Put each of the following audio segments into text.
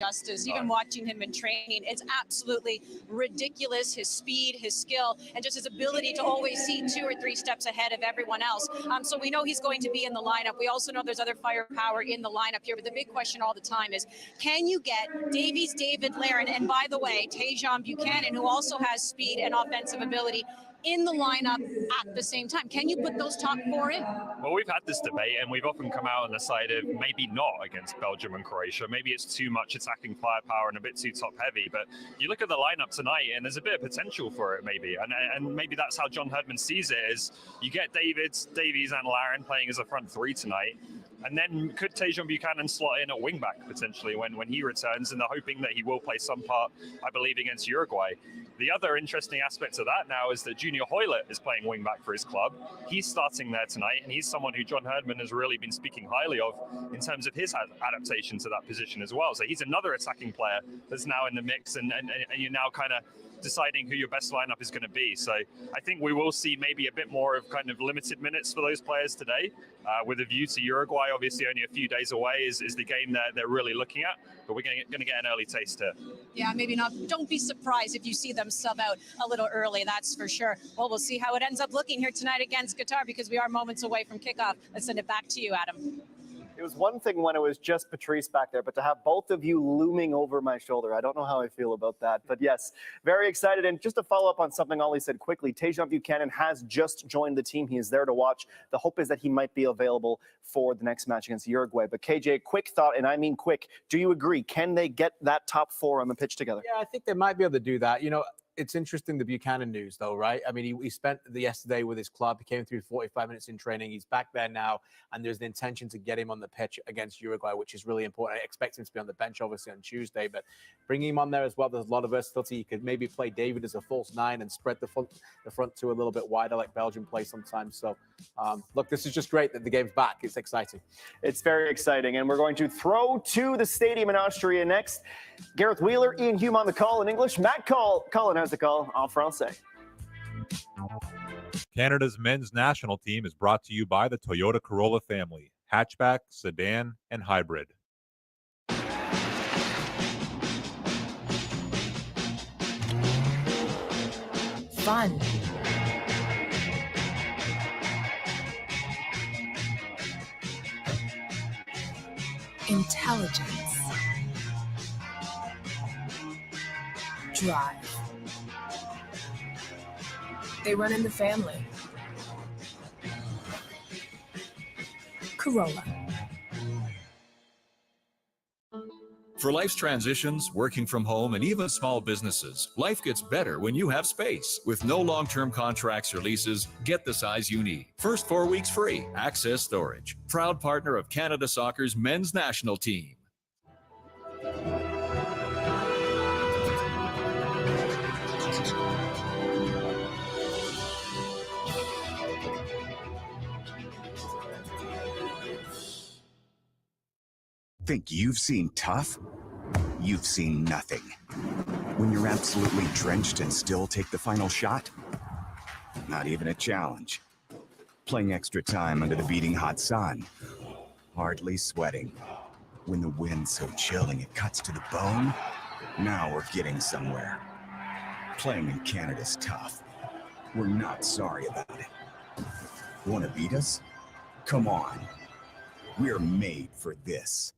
justice. Even watching him in training, it's absolutely ridiculous. His speed, his skill, and just his ability to always see 2 or 3 steps ahead of everyone else. So we know he's going to be in the lineup. We also know there's other firepower in the lineup here. But the big question all the time is, can you get Davies, David, Laren, and by the way, Tajon Buchanan, who also has speed and offensive ability, in the lineup at the same time? Can you put those top 4 in? Well, we've had this debate, and we've often come out on the side of maybe not against Belgium and Croatia. Maybe it's too much attacking firepower and a bit too top-heavy. But you look at the lineup tonight, and there's a bit of potential for it, maybe. And maybe that's how John Herdman sees it, is you get Davies, and Laren playing as a front 3 tonight. And then could Tajon Buchanan slot in at wing-back, potentially, when he returns, and they're hoping that he will play some part, I believe, against Uruguay. The other interesting aspect of that now is that Junior Hoylett is playing wing-back for his club. He's starting there tonight, and he's someone who John Herdman has really been speaking highly of in terms of his adaptation to that position as well. So he's another attacking player that's now in the mix, and you're now kind of deciding who your best lineup is going to be. So I think we will see maybe a bit more of kind of limited minutes for those players today, with a view to Uruguay. Obviously only a few days away is the game that they're really looking at, but we're going to get an early taste here. Yeah, maybe not. Don't be surprised if you see them sub out a little early, that's for sure. Well, we'll see how it ends up looking here tonight against Qatar, because we are moments away from kickoff. Let's send it back to you, Adam. It was one thing when it was just Patrice back there, but to have both of you looming over my shoulder, I don't know how I feel about that. But yes, very excited. And just to follow up on something Ollie said quickly, Tajon Buchanan has just joined the team. He is there to watch. The hope is that he might be available for the next match against Uruguay. But KJ, quick thought, and I mean quick. Do you agree? Can they get that top 4 on the pitch together? Yeah, I think they might be able to do that. You know, it's interesting, the Buchanan news, though, right? I mean, he spent yesterday with his club. He came through 45 minutes in training. He's back there now, and there's an intention to get him on the pitch against Uruguay, which is really important. I expect him to be on the bench, obviously, on Tuesday, but bringing him on there as well, there's a lot of versatility. You could maybe play David as a false 9 and spread the front 2 a little bit wider, like Belgium play sometimes. So, look, this is just great that the game's back. It's exciting. It's very exciting, and we're going to throw to the stadium in Austria next. Gareth Wheeler, Ian Hume on the call in English. Matt Cullen has the call en français. Canada's men's national team is brought to you by the Toyota Corolla family, hatchback, sedan, and hybrid. Fun. Intelligence. Drive. They run in the family. Corolla. For life's transitions, working from home, and even small businesses, life gets better when you have space. With no long-term contracts or leases, get the size you need. First 4 weeks free. Access Storage. Proud partner of Canada Soccer's men's national team. Think you've seen tough? You've seen nothing. When you're absolutely drenched and still take the final shot? Not even a challenge. Playing extra time under the beating hot sun. Hardly sweating. When the wind's so chilling it cuts to the bone? Now we're getting somewhere. Playing in Canada's tough. We're not sorry about it. Want to beat us? Come on. We're made for this.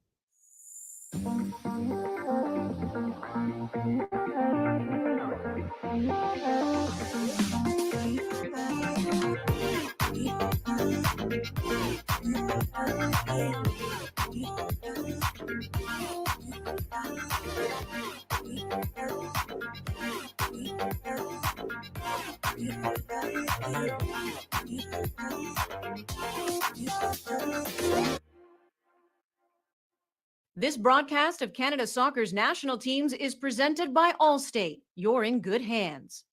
This broadcast of Canada Soccer's national teams is presented by Allstate. You're in good hands.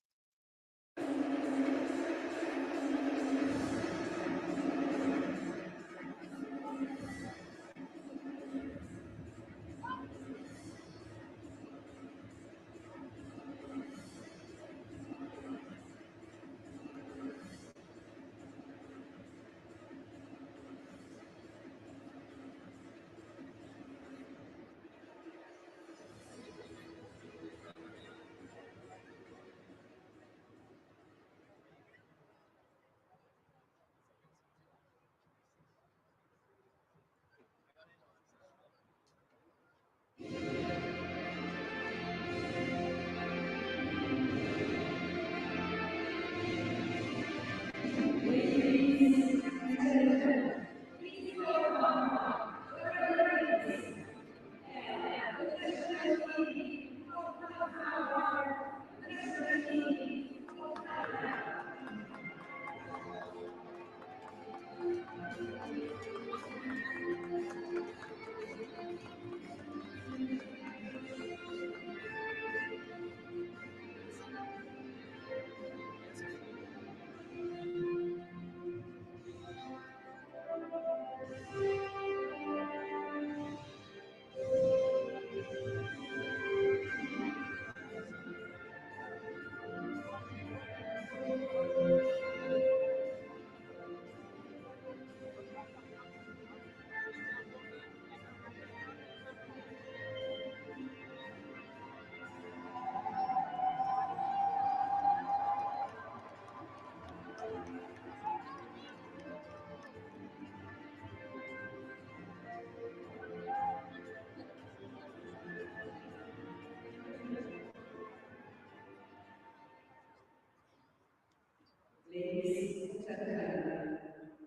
Ladies and gentlemen,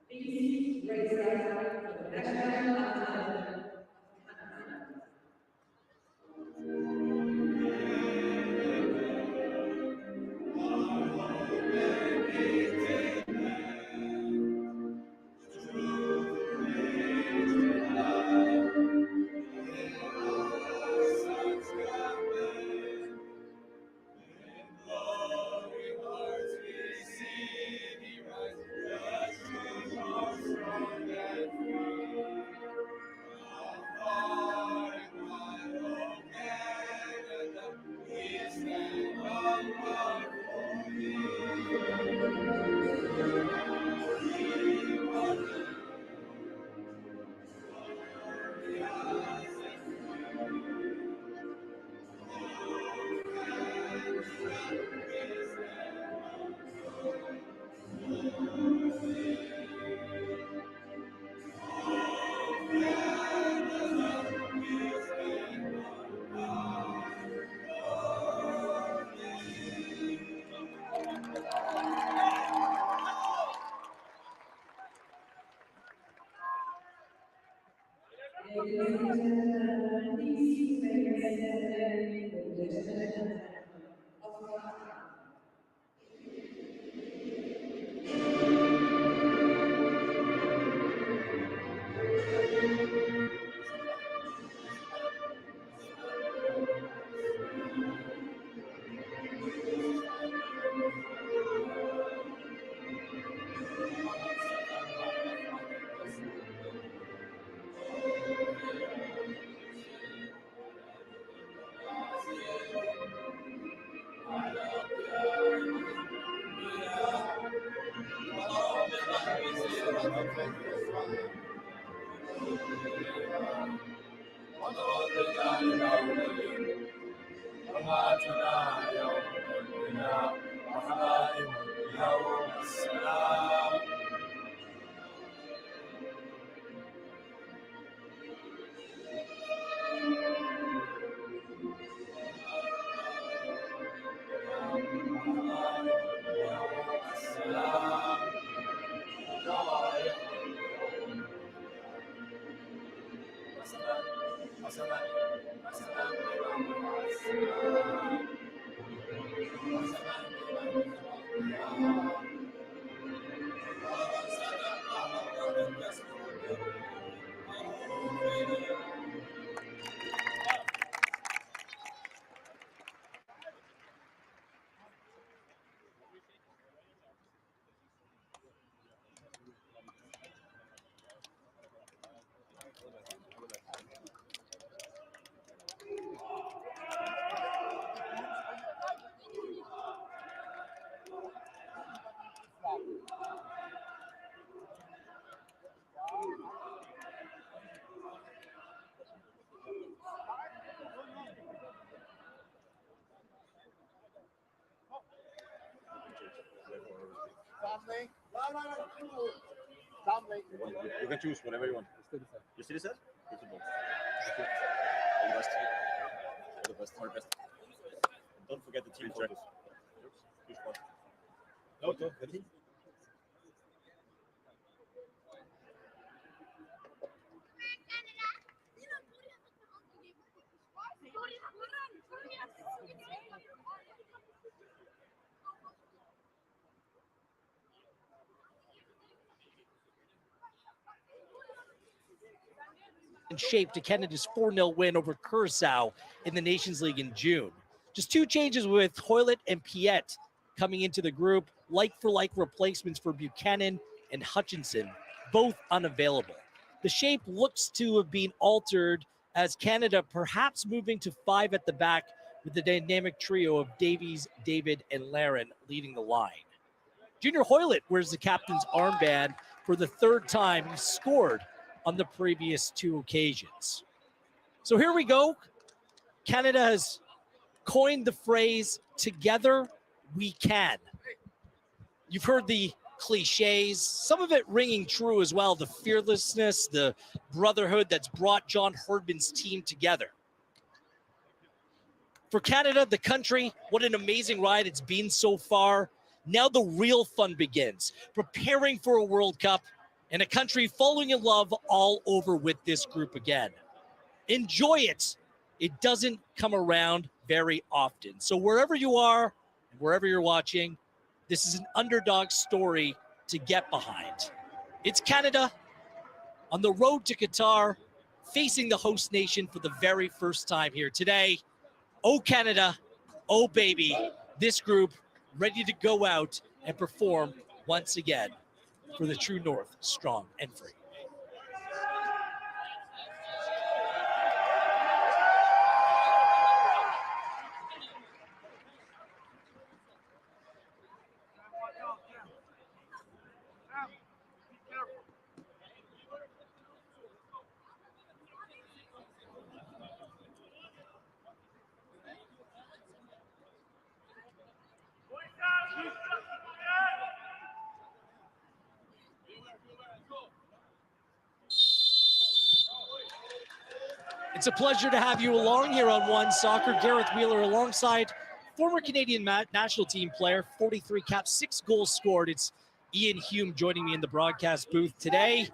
please raise your hand for the national anthem. Ladies and gentlemen, please remain standing for the national anthem of Qatar. You can choose whatever you want. You see this? All the best. All the best. All the best. Don't forget the team photos. Huge part. No, in shape to Canada's 4-0 win over Curacao in the Nations League in June. Just two changes with Hoylett and Piet coming into the group, like-for-like replacements for Buchanan and Hutchinson, both unavailable. The shape looks to have been altered as Canada perhaps moving to 5 at the back with the dynamic trio of Davies, David, and Laren leading the line. Junior Hoylett wears the captain's armband for the 3rd time. He scored on the previous 2 occasions. So here we go. Canada has coined the phrase, "Together we can." You've heard the cliches, some of it ringing true as well, the fearlessness, the brotherhood that's brought John Herdman's team together. For Canada, the country, what an amazing ride it's been so far. Now the real fun begins, preparing for a World Cup and a country falling in love all over with this group again. Enjoy it. It doesn't come around very often. So wherever you are, wherever you're watching, this is an underdog story to get behind. It's Canada on the road to Qatar, facing the host nation for the very first time here today. Oh, Canada, oh, baby, this group ready to go out and perform once again for the true North, strong and free. It's a pleasure to have you along here on One Soccer. Gareth Wheeler alongside former Canadian national team player, 43 caps, 6 goals scored. It's Ian Hume joining me in the broadcast booth today.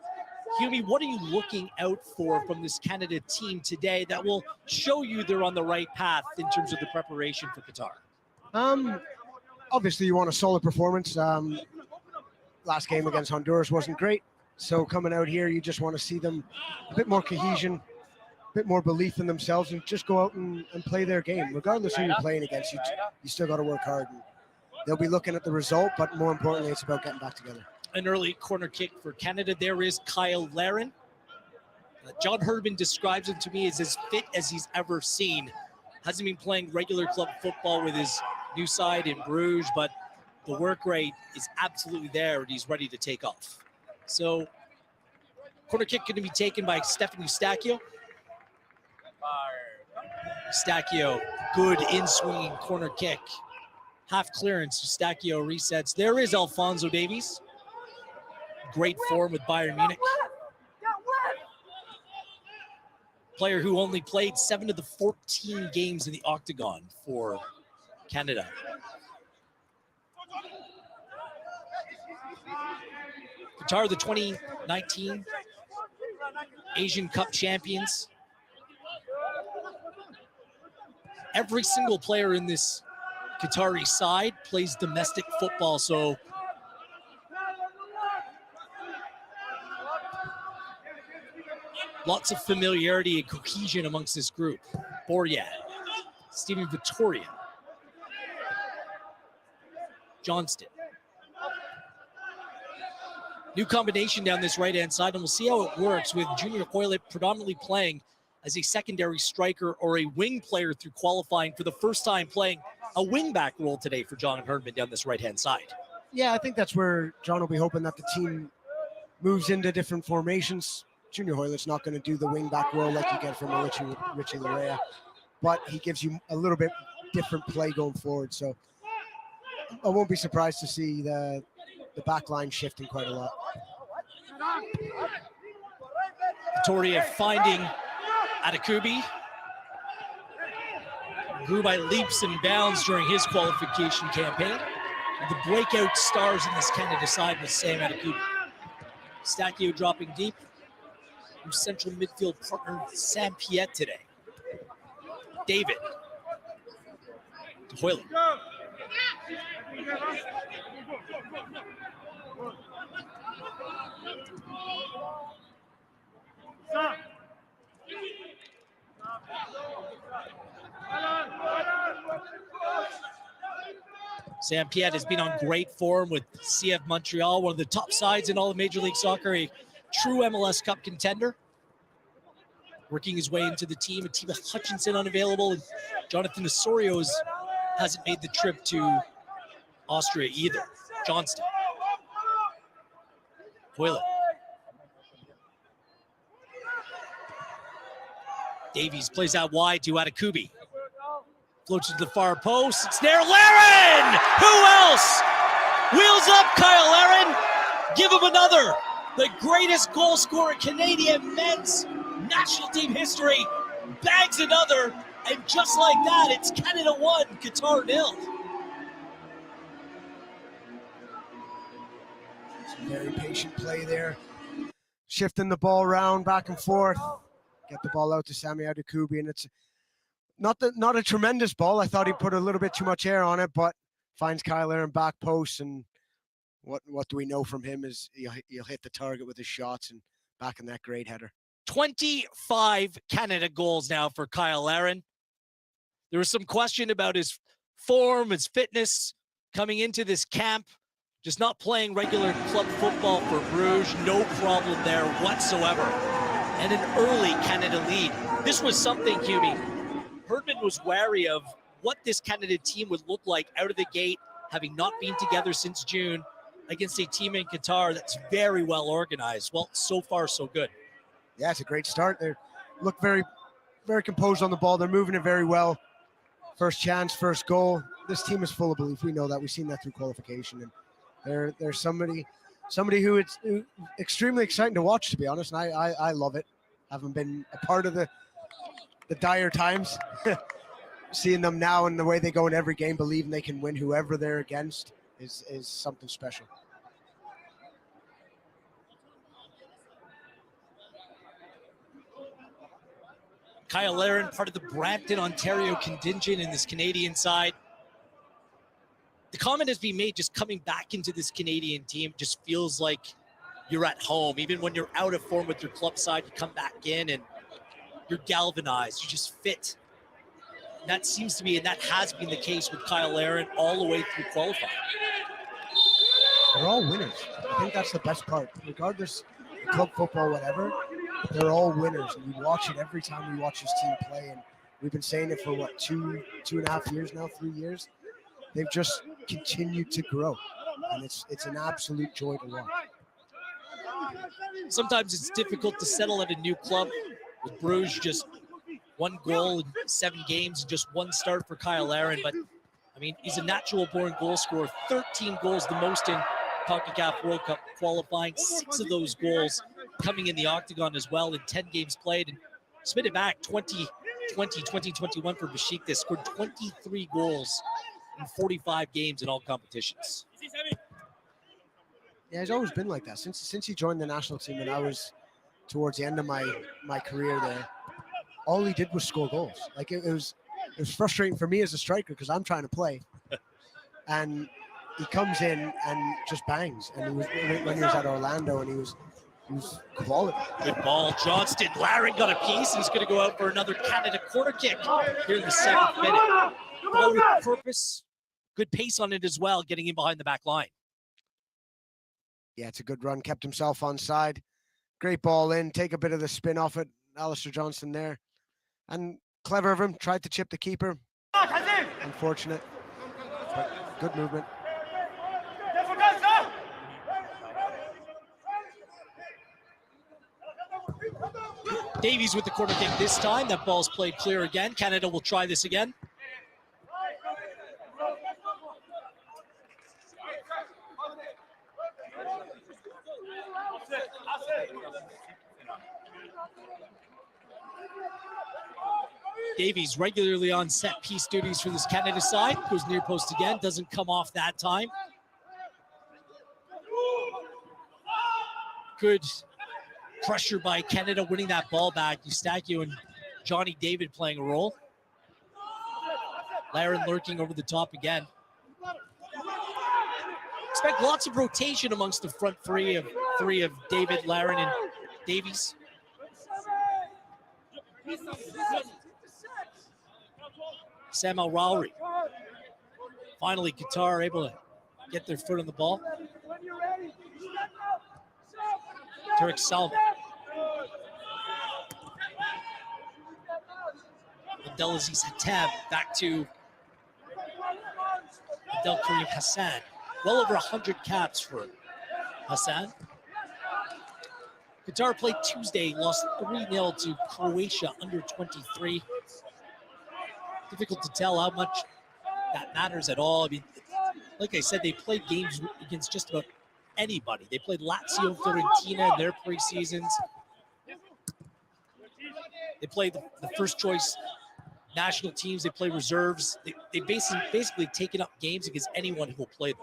Hume, what are you looking out for from this Canada team today that will show you they're on the right path in terms of the preparation for Qatar? Obviously, you want a solid performance. Last game against Honduras wasn't great. So coming out here, you just want to see them a bit more cohesion, bit more belief in themselves, and just go out and play their game. Regardless who you're playing against, you still got to work hard. And they'll be looking at the result, but more importantly, it's about getting back together. An early corner kick for Canada. There is Kyle Laren. John Herdman describes him to me as fit as he's ever seen. Hasn't been playing regular club football with his new side in Bruges, but the work rate is absolutely there, and he's ready to take off. So, corner kick going to be taken by Stefan Eustachio. Eustachio, good in-swinging corner kick. Half clearance, Eustachio resets. There is Alfonso Davies. Great form with Bayern Munich. Player who only played 7 of the 14 games in the octagon for Canada. Qatar, the 2019 Asian Cup champions. Every single player in this Qatari side plays domestic football, so lots of familiarity and cohesion amongst this group. Boryat, Stephen Vittoria, Johnston. New combination down this right-hand side, and we'll see how it works with Junior Hoylett predominantly playing as a secondary striker or a wing player through qualifying, for the first time playing a wing-back role today for John Herdman down this right-hand side. Yeah, I think that's where John will be hoping that the team moves into different formations. Junior Hoylett's not going to do the wing-back role like you get from Richie Larea, but he gives you a little bit different play going forward. So I won't be surprised to see the back line shifting quite a lot. Vittoria finding Adekubi. Grew by leaps and bounds during his qualification campaign. The breakout stars in this Canada side was Sam Adekubi. Stachio dropping deep. From central midfield partner Sam Piet today. David Hoyland. Sam Piet has been on great form with CF Montreal, one of the top sides in all of Major League Soccer, a true MLS Cup contender. Working his way into the team. Atiba Hutchinson unavailable, and Jonathan Osorio hasn't made the trip to Austria either. Johnston. Hoyland. Davies plays out wide to Atakubi. Floats to the far post. It's there. Laren! Who else? Wheels up Kyle Laren. Give him another. The greatest goal scorer in Canadian men's national team history. Bags another. And just like that, it's Canada 1, Qatar 0. Some very patient play there. Shifting the ball around back and forth. Get the ball out to Sami Atakubi, and it's not a tremendous ball. I thought he put a little bit too much air on it, but finds Kyle Aaron back post, and what do we know from him is he'll hit the target with his shots and back in that great header. 25 Canada goals now for Kyle Aaron. There was some question about his form, his fitness coming into this camp. Just not playing regular club football for Bruges. No problem there whatsoever. And an early Canada lead. This was something, Hubie. Herdman was wary of what this Canada team would look like out of the gate, having not been together since June against a team in Qatar that's very well organized. Well, so far, so good. Yeah, it's a great start. They look very, very composed on the ball. They're moving it very well. First chance, first goal. This team is full of belief. We know that. We've seen that through qualification. And there's somebody who it's extremely exciting to watch, to be honest. And I love it. Having been a part of the dire times, seeing them now and the way they go in every game, believing they can win whoever they're against is something special. Kyle Laren, part of the Brampton, Ontario contingent in this Canadian side. The comment has been made, just coming back into this Canadian team just feels like you're at home. Even when you're out of form with your club side, you come back in and you're galvanized. You just fit. And that seems to be, and that has been the case with Kyle Laren all the way through qualifying. They're all winners. I think that's the best part. Regardless of club football, whatever, they're all winners. And we watch it every time we watch this team play. And we've been saying it for, what, two and a half years now, 3 years? They've just continued to grow. And it's an absolute joy to watch. Sometimes it's difficult to settle at a new club. With Bruges, just 1 goal in 7 games, just 1 start for Kyle Laren. But, I mean, he's a natural-born goal scorer. 13 goals, the most in CONCACAF World Cup qualifying. 6 of those goals coming in the octagon as well in 10 games played. And spin it back, 2020, 2021 for Besiktas, scored 23 goals in 45 games in all competitions. Yeah, he's always been like that. Since he joined the national team and I was towards the end of my career there, all he did was score goals. Like it was frustrating for me as a striker because I'm trying to play. And he comes in and just bangs. And he was, when he was at Orlando, and he was quality. Good ball, Johnston. Laren got a piece and he's going to go out for another Canada corner kick here in the 7th minute. Ball with purpose, good pace on it as well, getting in behind the back line. Yeah, it's a good run. Kept himself on side. Great ball in. Take a bit of the spin off it. Alistair Johnston there. And clever of him. Tried to chip the keeper. Unfortunate. But good movement. Davies with the corner kick this time. That ball's played clear again. Canada will try this again. Davies regularly on set piece duties for this Canada side. Goes near post again. Doesn't come off that time. Good pressure by Canada winning that ball back. Eustachio and Johnny David playing a role. Laren lurking over the top again. Expect lots of rotation amongst the front three of David, Laren, and Davies. Sam Al-Rauri. Finally, Qatar able to get their foot on the ball. Tarek Salva. Abdelaziz Hatab back to Abdel Karim Hassan. Well over 100 caps for Hassan. Qatar played Tuesday, lost 3-0 to Croatia under 23. Difficult to tell how much that matters at all. I mean, like I said, they played games against just about anybody. They played Lazio, Fiorentina in their preseasons. They played the first choice national teams. They play reserves. They basically taken up games against anyone who will play them.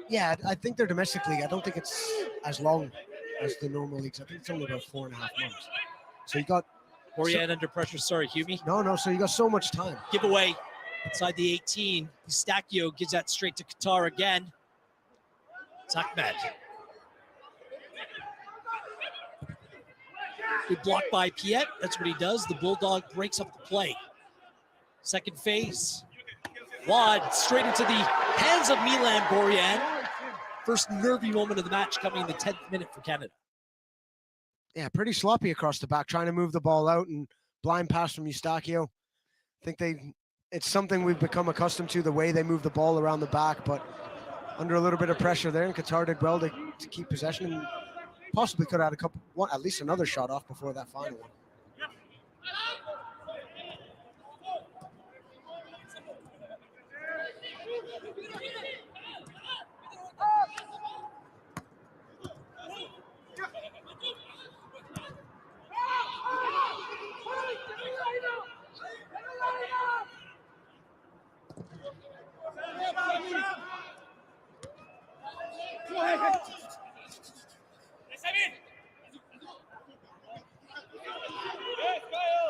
Yeah, I think their domestic league, I don't think it's as long as the normal leagues. I think it's only about 4.5 months. So you got... Borjan under pressure. Sorry, Hume. No, so you got so much time. Giveaway inside the 18. Eustachio gives that straight to Qatar again. It's Ahmed. Good block by Piet. That's what he does. The Bulldog breaks up the play. Second phase. Wad straight into the hands of Milan Borjan. First nervy moment of the match coming in the 10th minute for Canada. Yeah, pretty sloppy across the back, trying to move the ball out and blind pass from Eustachio. I think it's something we've become accustomed to, the way they move the ball around the back, but under a little bit of pressure there, and Qatar did well to keep possession and possibly could have had at least another shot off before that final one.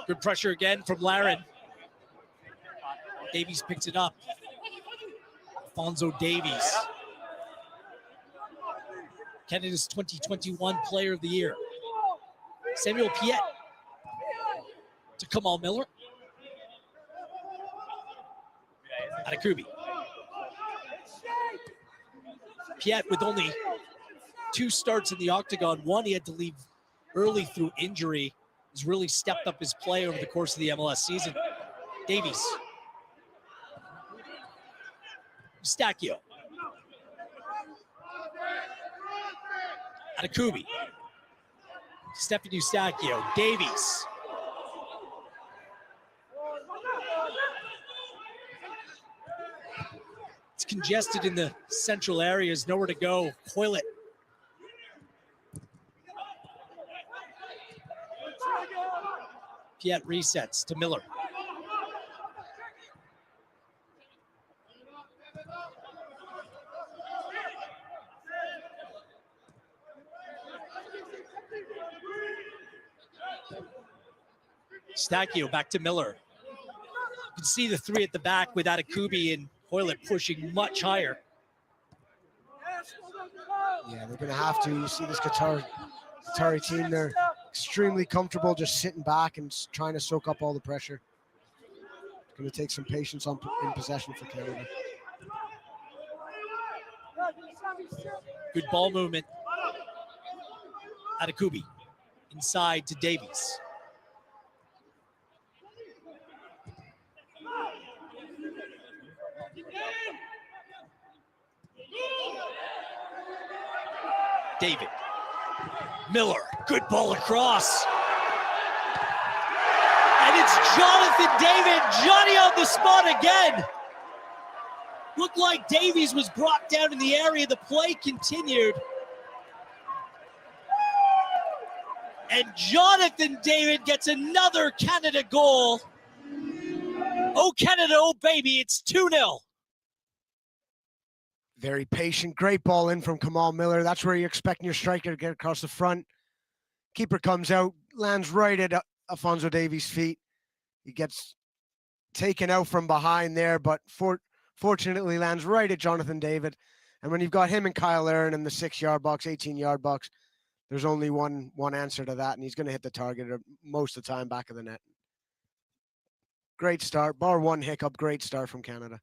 Good pressure again from Laren. Davies picks it up. Alfonso Davies. Canada's 2021 Player of the Year. Samuel Piet to Kamal Miller. Atakubi. Piet with only 2 starts in the octagon. One, he had to leave early through injury. He's really stepped up his play over the course of the MLS season. Davies. Eustachio. Atakubi. Stefan Eustachio. Davies. It's congested in the central areas. Nowhere to go. Hoylett. Piet resets to Miller. Eustachio back to Miller. You can see the 3 at the back with Atakubi and Hoylett pushing much higher. Yeah, they're going to have to. You see this Qatari team, they're extremely comfortable just sitting back and trying to soak up all the pressure. It's going to take some patience in possession for Canada. Good ball movement. Atakubi inside to Davies. David. Miller, good ball across. And it's Jonathan David, Johnny on the spot again. Looked like Davies was brought down in the area. The play continued. And Jonathan David gets another Canada goal. Oh, Canada, oh, baby, it's 2-0. Very patient, great ball in from Kamal Miller. That's where you're expecting your striker to get across the front. Keeper comes out, lands right at Alfonso Davies' feet. He gets taken out from behind there, but fortunately lands right at Jonathan David. And when you've got him and Kyle Aaron in the 6-yard box, 18-yard box, there's only one answer to that, and he's going to hit the target most of the time back of the net. Great start, bar one hiccup, great start from Canada.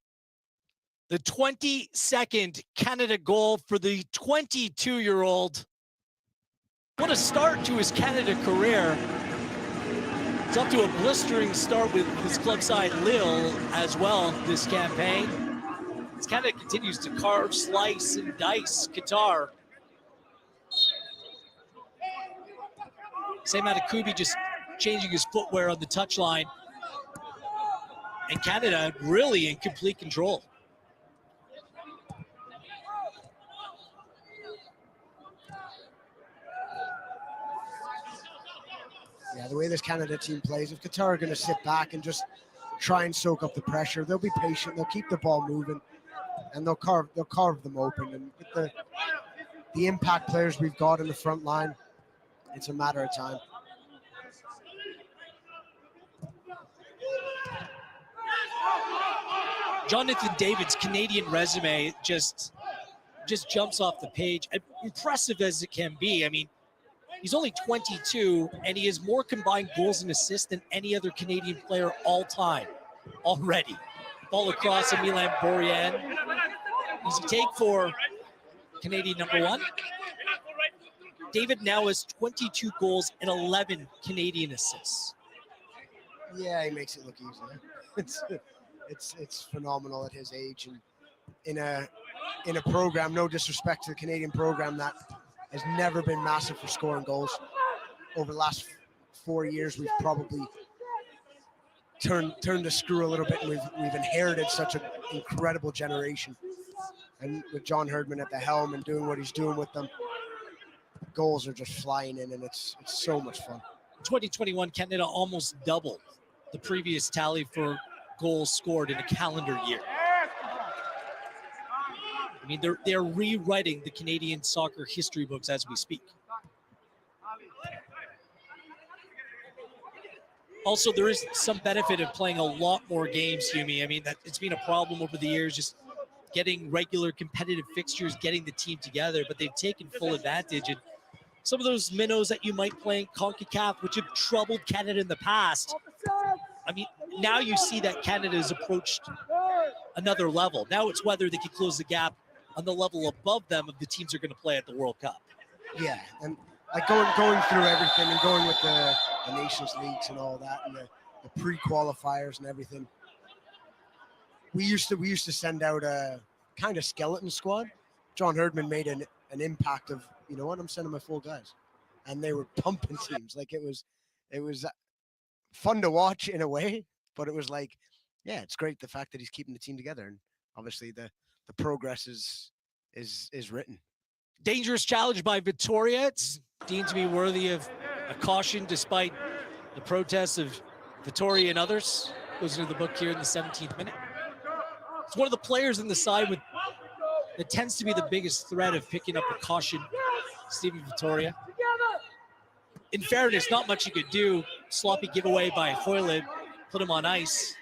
The 22nd Canada goal for the 22-year-old. What a start to his Canada career. It's up to a blistering start with his club side Lille as well this campaign. As Canada continues to carve, slice, and dice Qatar. Sam Adekubi just changing his footwear on the touchline. And Canada really in complete control. Yeah, the way this Canada team plays, if Qatar are going to sit back and just try and soak up the pressure, they'll be patient, they'll keep the ball moving, and they'll carve them open. And with the impact players we've got in the front line, it's a matter of time. Jonathan David's Canadian resume just jumps off the page. Impressive as it can be. I mean, he's only 22, and he has more combined goals and assists than any other Canadian player all time already. Ball across to Milan Borjan. Easy take for Canadian number one. David now has 22 goals and 11 Canadian assists. Yeah, he makes it look easy. It's phenomenal at his age, and in a program, no disrespect to the Canadian program, that has never been massive for scoring goals. Over the last 4 years, we've probably turned the screw a little bit, and we've inherited such an incredible generation. And with John Herdman at the helm and doing what he's doing with them, goals are just flying in, and it's so much fun. 2021, Canada almost doubled the previous tally for goals scored in a calendar year. I mean, they're rewriting the Canadian soccer history books as we speak. Also, there is some benefit of playing a lot more games, Hume. I mean, it's been a problem over the years, just getting regular competitive fixtures, getting the team together, but they've taken full advantage. And some of those minnows that you might play in CONCACAF, which have troubled Canada in the past, I mean, now you see that Canada has approached another level. Now it's whether they can close the gap on the level above them of the teams they're going to play at the World Cup. Yeah, and like going through everything and going with the Nations Leagues and all that, and the pre-qualifiers and everything. We used to send out a kind of skeleton squad. John Herdman made an impact of, you know what, I'm sending my full guys, and they were pumping teams. Like it was fun to watch in a way, but it was like, yeah, it's great the fact that he's keeping the team together, and obviously the progress is written. Dangerous challenge by Victoria. It's deemed to be worthy of a caution despite the protests of Victoria and others. Goes into the book here in the 17th minute. It's one of the players in the side that tends to be the biggest threat of picking up a caution, Stephen Victoria. In fairness, not much he could do. Sloppy giveaway by Hoylett, put him on ice.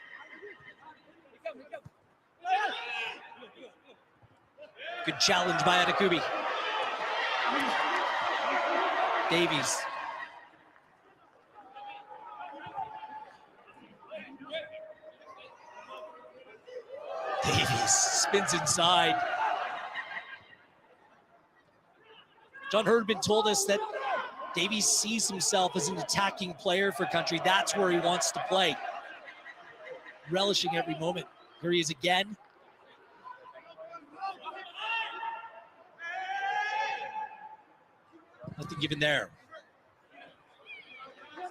Good challenge by Adekubi. Davies. Davies spins inside. John Herdman told us that Davies sees himself as an attacking player for country. That's where he wants to play. Relishing every moment. Here he is again. Nothing given there.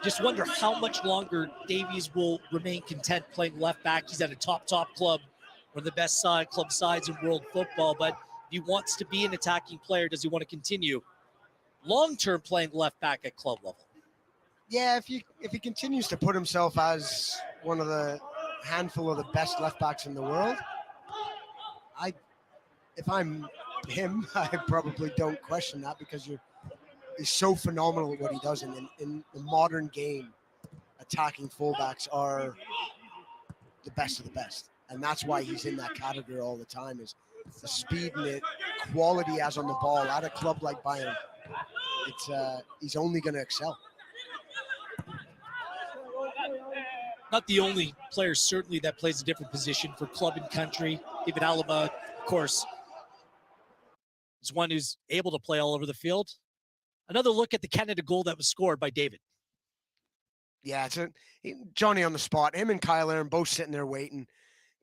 Just wonder how much longer Davies will remain content playing left back. He's at a top club, one of the best club sides in world football. But if he wants to be an attacking player, does he want to continue long-term playing left back at club level? Yeah, if he continues to put himself as one of the handful of the best left backs in the world, if I'm him, I probably don't question that, because he's so phenomenal at what he does. In the modern game, attacking fullbacks are the best of the best. And that's why he's in that category all the time, is the speed and the quality he has on the ball at a club like Bayern. He's only going to excel. Not the only player, certainly, that plays a different position for club and country. David Alaba, of course, is one who's able to play all over the field. Another look at the Canada goal that was scored by David. Yeah, it's Johnny on the spot. Him and Kyle Aaron both sitting there waiting.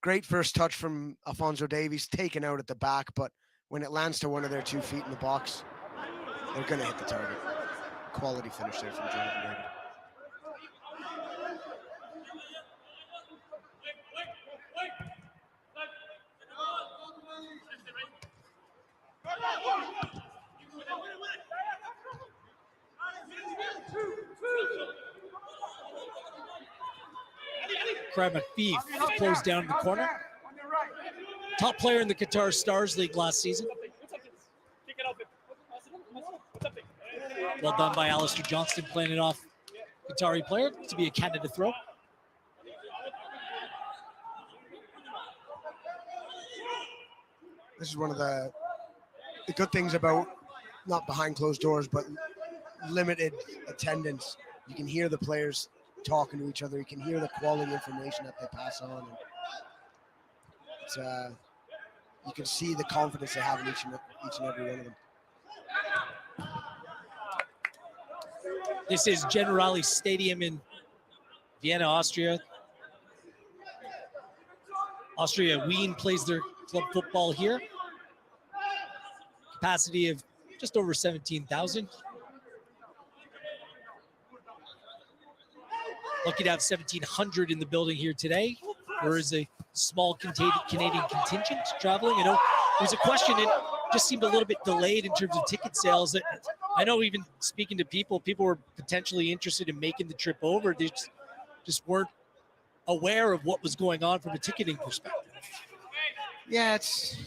Great first touch from Alfonso Davies, taken out at the back, but when it lands to one of their 2 feet in the box, they're going to hit the target. Quality finish there from Jonathan David. Kramafief closed down in the corner. Top player in the Qatar Stars League last season. Well done by Alistair Johnston, playing it off Qatari player to be a Canada throw. This is one of the good things about not behind closed doors, but limited attendance. You can hear the players talking to each other. You can hear the quality information that they pass on. It's, you can see the confidence they have in each and every one of them. This is Generali Stadium in Vienna, Austria. Austria Wien plays their club football here. Capacity of just over 17,000. Lucky to have 1,700 in the building here today. There is a small Canadian contingent traveling. I know there was a question, it just seemed a little bit delayed in terms of ticket sales. I know even speaking to people were potentially interested in making the trip over. They just weren't aware of what was going on from a ticketing perspective. Yeah, it's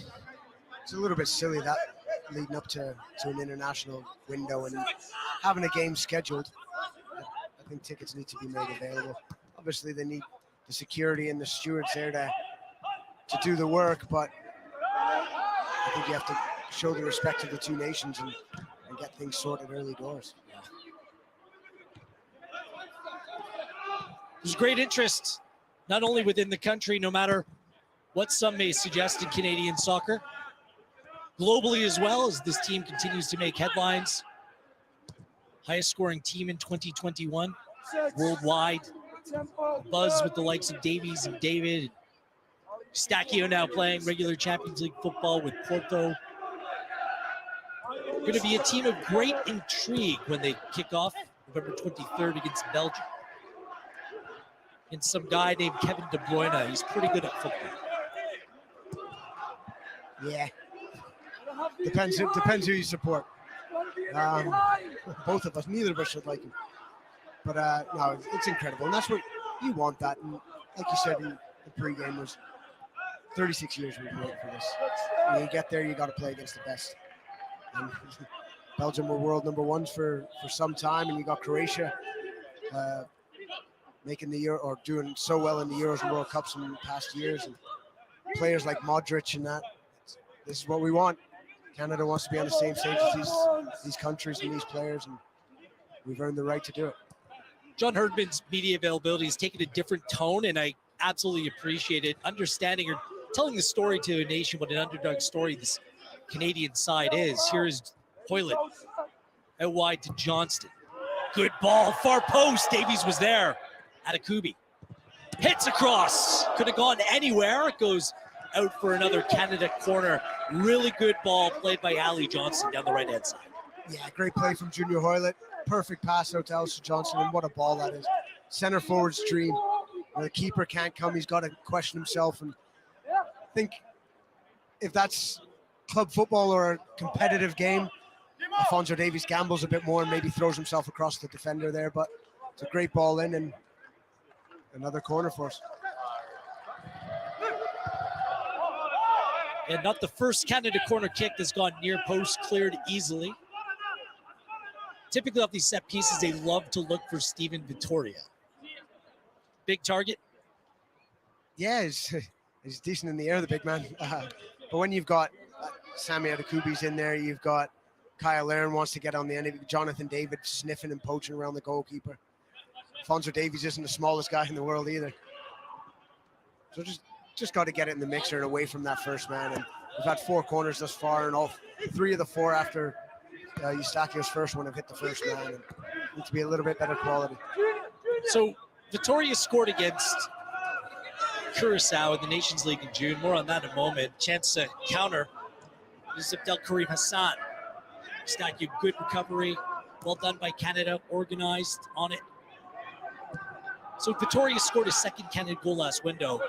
a little bit silly that leading up to an international window and having a game scheduled. I think tickets need to be made available. Obviously, they need the security and the stewards there to do the work, but I think you have to show the respect of the two nations and get things sorted early doors. There's great interest, not only within the country, no matter what some may suggest in Canadian soccer, globally as well, as this team continues to make headlines. Highest scoring team in 2021 worldwide. Buzz with the likes of Davies and David. Stacchio now playing regular Champions League football with Porto. Going to be a team of great intrigue when they kick off November 23rd against Belgium. And some guy named Kevin De Bruyne. He's pretty good at football. Yeah. Depends who you support. Both of us, neither of us should like him. But no, it's incredible. And that's what you want, that. And like you said in the pregame, was 36 years we've been waiting for this. When you get there, you got to play against the best. And Belgium were world number ones for some time, and you got Croatia making the Euro, or doing so well in the Euros and World Cups in past years. And players like Modric and that. This is what we want. Canada wants to be on the same stage as these countries and these players, and we've earned the right to do it. John Herdman's media availability has taken a different tone, and I absolutely appreciate it. Understanding or telling the story to a nation, what an underdog story this Canadian side is. Here is Hoylett out wide to Johnston. Good ball, far post. Davies was there. Atakubi hits across. Could have gone anywhere. It goes out for another Canada corner. Really good ball played by Ali Johnston down the right-hand side. Yeah, great play from Junior Hoylett. Perfect pass out to Alistair Johnston, and what a ball that is. Center forward's dream. When the keeper can't come, he's got to question himself. And I think if that's club football or a competitive game, Alfonso Davies gambles a bit more and maybe throws himself across the defender there, but it's a great ball in and another corner for us. And not the first Canada corner kick that's gone near post, cleared easily. Typically off these set pieces, they love to look for Steven Vittoria. Big target. Yeah, he's decent in the air, the big man. But when you've got Sammy Adekubi's in there, you've got Kyle Aaron wants to get on the end, Jonathan David sniffing and poaching around the goalkeeper. Alfonso Davies isn't the smallest guy in the world either. So just got to get it in the mixer and away from that first man. And we've had 4 corners thus far, and all 3 of the 4 after Eustachio's first one have hit the first man. And need to be a little bit better quality. So Vitoria scored against Curacao in the Nations League in June. More on that in a moment. Chance to counter. This is Abdel Karim Hassan. Eustachio, good recovery. Well done by Canada, organized on it. So Vitoria scored a second Canada goal last window.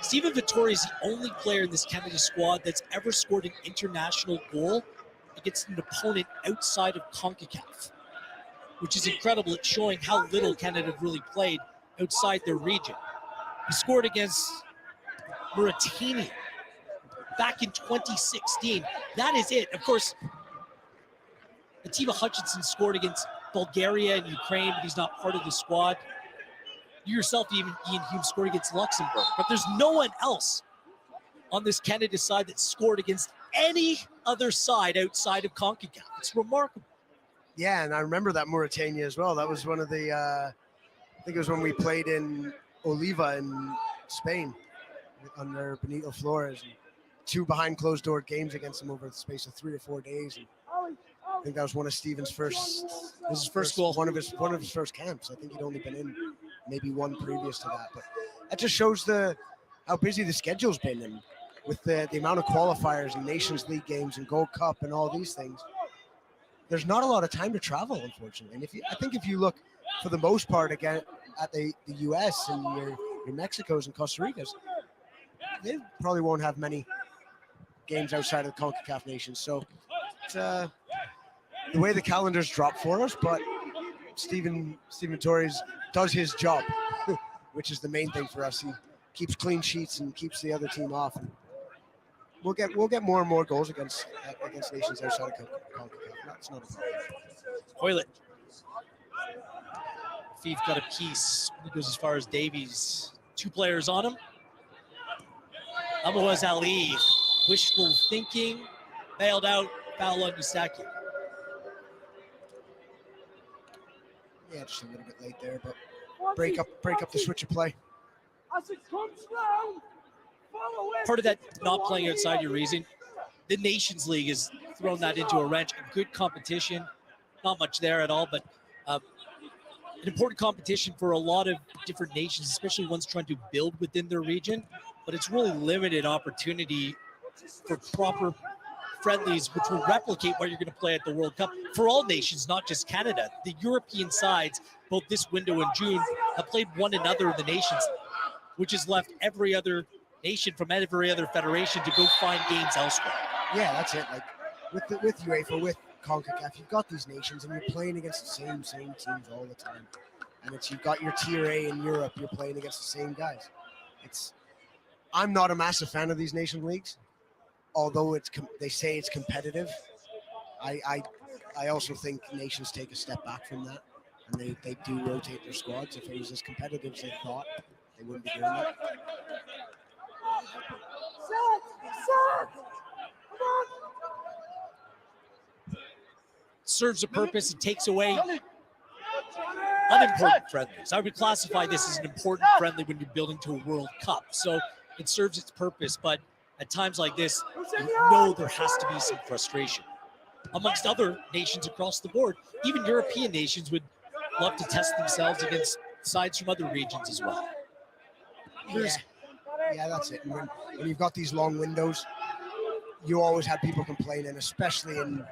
Stephen Vitoria is the only player in this Canada squad that's ever scored an international goal against an opponent outside of CONCACAF, which is incredible. It's showing how little Canada have really played outside their region. He scored against Mauritania back in 2016. That is it. Of course, Atiba Hutchinson scored against Bulgaria and Ukraine, but he's not part of the squad. You yourself, even Ian Hume, scored against Luxembourg. But there's no one else on this Canada side that scored against any other side outside of CONCACAF. It's remarkable. Yeah, and I remember that Mauritania as well. That was one of the, I think it was when we played in Oliva in Spain under Benito Flores. And 2 behind closed door games against him over the space of 3 or 4 days. And I think that was one of Stephen's first. This is his first goal. One of his first camps. I think he'd only been in maybe 1 previous to that. But that just shows how busy the schedule's been, and with the amount of qualifiers and Nations League games and Gold Cup and all these things, there's not a lot of time to travel, unfortunately. And I think if you look for the most part again at the U.S. and your Mexicos and Costa Ricas, they probably won't have many games outside of the CONCACAF nations. So it's the way the calendars drop for us, but Stephen Torres does his job, which is the main thing for us. He keeps clean sheets and keeps the other team off. And we'll get more and more goals against nations outside of CONCACAF. That's not a problem. Hoylett. Fife got a piece. He goes as far as Davies. 2 players on him. Amoaz Ali, wishful thinking, bailed out, foul on Eustachio. Yeah, just a little bit late there, but break up the switch of play. Part of that not playing outside your reason, the Nations League has thrown that into a wrench. A good competition, not much there at all, but an important competition for a lot of different nations, especially ones trying to build within their region. But it's really limited opportunity for proper friendlies, which will replicate what you're going to play at the World Cup for all nations, not just Canada. The European sides, both this window and June, have played one another in the nations, which has left every other nation from every other federation to go find games elsewhere. Yeah, that's it. Like with UEFA, with CONCACAF, you've got these nations and you're playing against the same teams all the time. And you've got your Tier A in Europe, you're playing against the same guys. I'm not a massive fan of these nation leagues, although they say it's competitive. I also think nations take a step back from that, and they do rotate their squads. If it was as competitive as they thought, they wouldn't be doing that. Serves a purpose and takes away unimportant friendlies. I would classify this as an important friendly when you're building to a World Cup. So it serves its purpose, but at times like this, you know there has to be some frustration amongst other nations across the board. Even European nations would love to test themselves against sides from other regions as well. Yeah, that's it. And when you've got these long windows, you always have people complaining, especially in the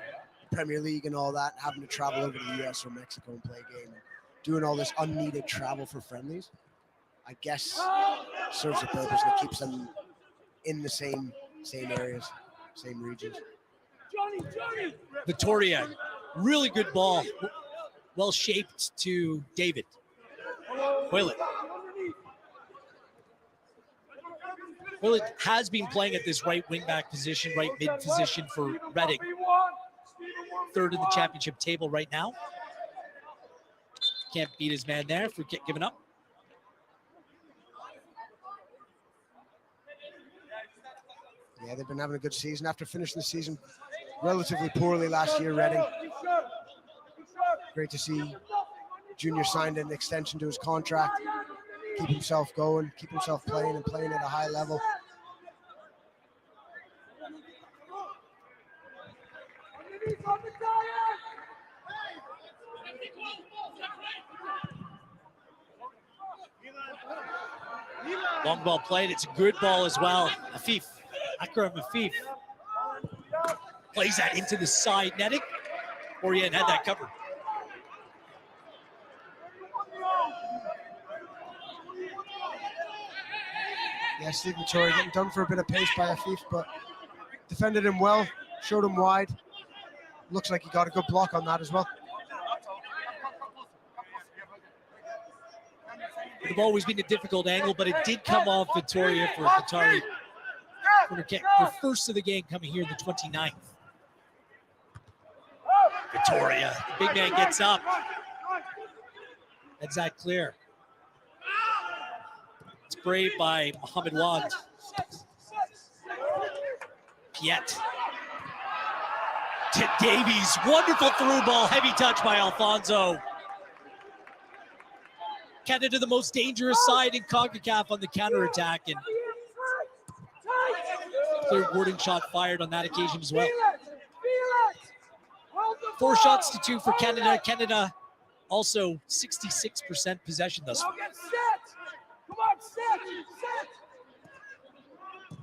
Premier League and all that, having to travel over to the US or Mexico and play a game. And doing all this unneeded travel for friendlies, I guess, serves a purpose and it keeps them in the same areas, same regions. Vitoria, really good ball, well shaped to David. Hoylett has been playing at this right wing back position, right mid position for Reading. Third in the championship table right now. Can't beat his man there for giving up. Yeah, they've been having a good season after finishing the season relatively poorly last year, Reading. Great to see Junior signed an extension to his contract, keep himself going, keep himself playing and playing at a high level. Long ball played. It's a good ball as well. Afif, Akram Afif plays that into the side netting. Orient had that covered. Yeah, Steve Vittori getting done for a bit of pace by Afif, but defended him well, showed him wide. Looks like he got a good block on that as well. It have always been a difficult angle, but it did come off Vittoria for Qatari corner kick. The first of the game coming here, the 29th. Vittoria, the big man gets up. That's that clear. It's brave by Mohamed Wad. Piet. To Davies, wonderful through ball, heavy touch by Alfonso. Canada the most dangerous side in CONCACAF on the counterattack, and clear warding shot fired on that occasion as well. 4 shots to 2 for Canada. Canada also 66% possession thus far.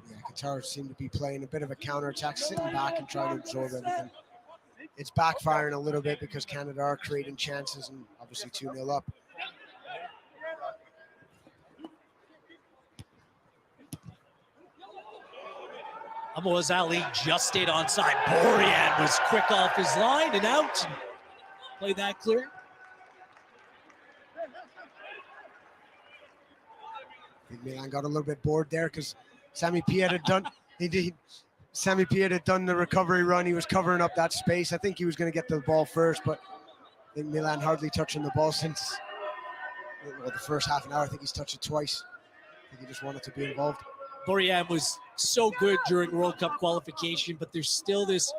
Yeah, Qatar seem to be playing a bit of a counterattack, sitting back and trying to absorb everything. It's backfiring a little bit because Canada are creating chances and obviously 2-0 up. Amoaz Ali just stayed onside. Borian was quick off his line and out. Play that clear. I think Milan got a little bit bored there because Sami Piet had done Sami Piet had done the recovery run. He was covering up that space. I think he was going to get the ball first, but I think Milan hardly touching the ball since the first half an hour. I think he's touched it twice. I think he just wanted to be involved. Borian was so good during World Cup qualification, but there's still this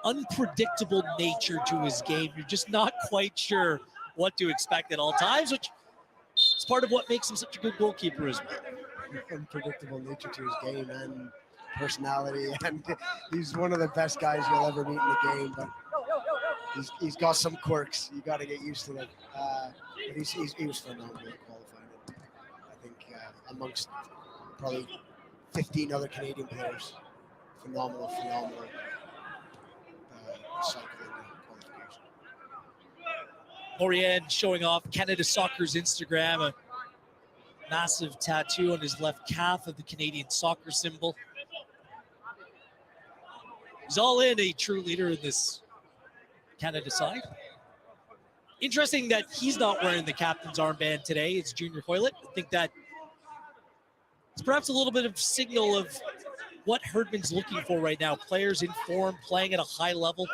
unpredictable nature to his game. You're just not quite sure what to expect at all times, which is part of what makes him such a good goalkeeper as well. Unpredictable nature to his game and personality, and he's one of the best guys you'll ever meet in the game, but he's got some quirks. You got to get used to them. But he was phenomenal qualifying. I think amongst probably 15 other Canadian players, phenomenal cycle in qualification. Borian showing off Canada Soccer's Instagram, a massive tattoo on his left calf of the Canadian soccer symbol. He's all in, a true leader in this Canada side. Interesting that he's not wearing the captain's armband today. It's Junior Hoylett. I think that it's perhaps a little bit of signal of what Herdman's looking for right now. Players in form, playing at a high level,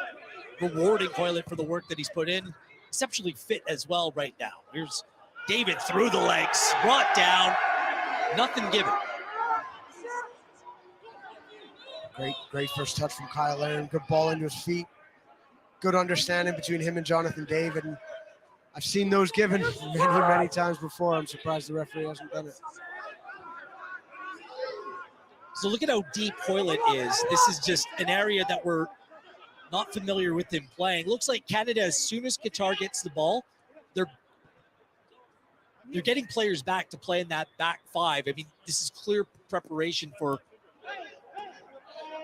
rewarding Hoylett for the work that he's put in. Exceptionally fit as well right now. Here's David through the legs, brought down, nothing given. Great first touch from Kyle Aaron. Good ball into his feet. Good understanding between him and Jonathan David. And I've seen those given many times before. I'm surprised the referee hasn't done it. So look at how deep Hoylett is. This is just an area that we're not familiar with him playing. Looks like Canada, as soon as Qatar gets the ball, they're getting players back to play in that back five. I mean, this is clear preparation for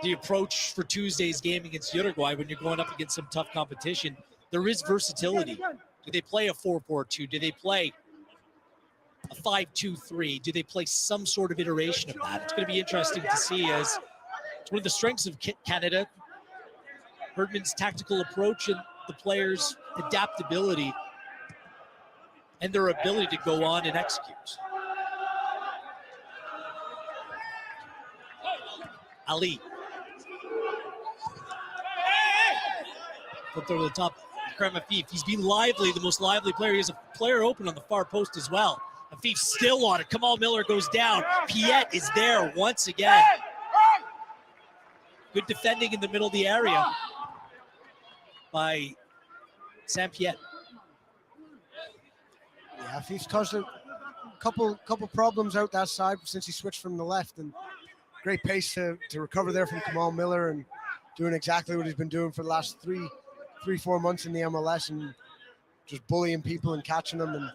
the approach for Tuesday's game against Uruguay when you're going up against some tough competition. There is versatility. Do they play a 4-4-2? Do they play a 5-2-3? Do they play some sort of iteration of that? It's going to be interesting to see, as it's one of the strengths of Canada, Herdman's tactical approach and the players' adaptability and their ability to go on and execute. Ali. Put over the top, Akram Afif. He's been lively, the most lively player. He has a player open on the far post as well. Afif still on it. Kamal Miller goes down. Piet is there once again. Good defending in the middle of the area by Saint-Pierre. Yeah, he's caused a couple problems out that side since he switched from the left, and great pace to recover there from Kamal Miller and doing exactly what he's been doing for the last 4 months in the MLS and just bullying people and catching them. And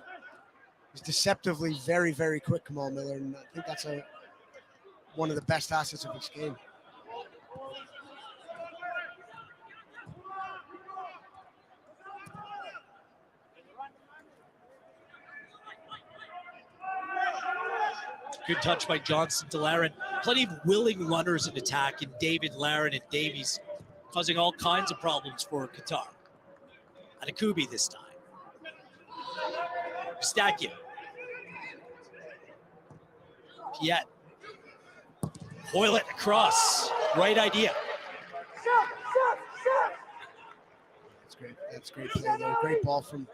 he's deceptively very, very quick, Kamal Miller, and I think that's one of the best assets of his game. Good touch by Johnson to Laren. Plenty of willing runners in attack in David, Laren, and Davies, causing all kinds of problems for Qatar. Anakubi this time. Eustaquio. Piet. Hoyle it across. Right idea. That's great. That's great play there. Great ball from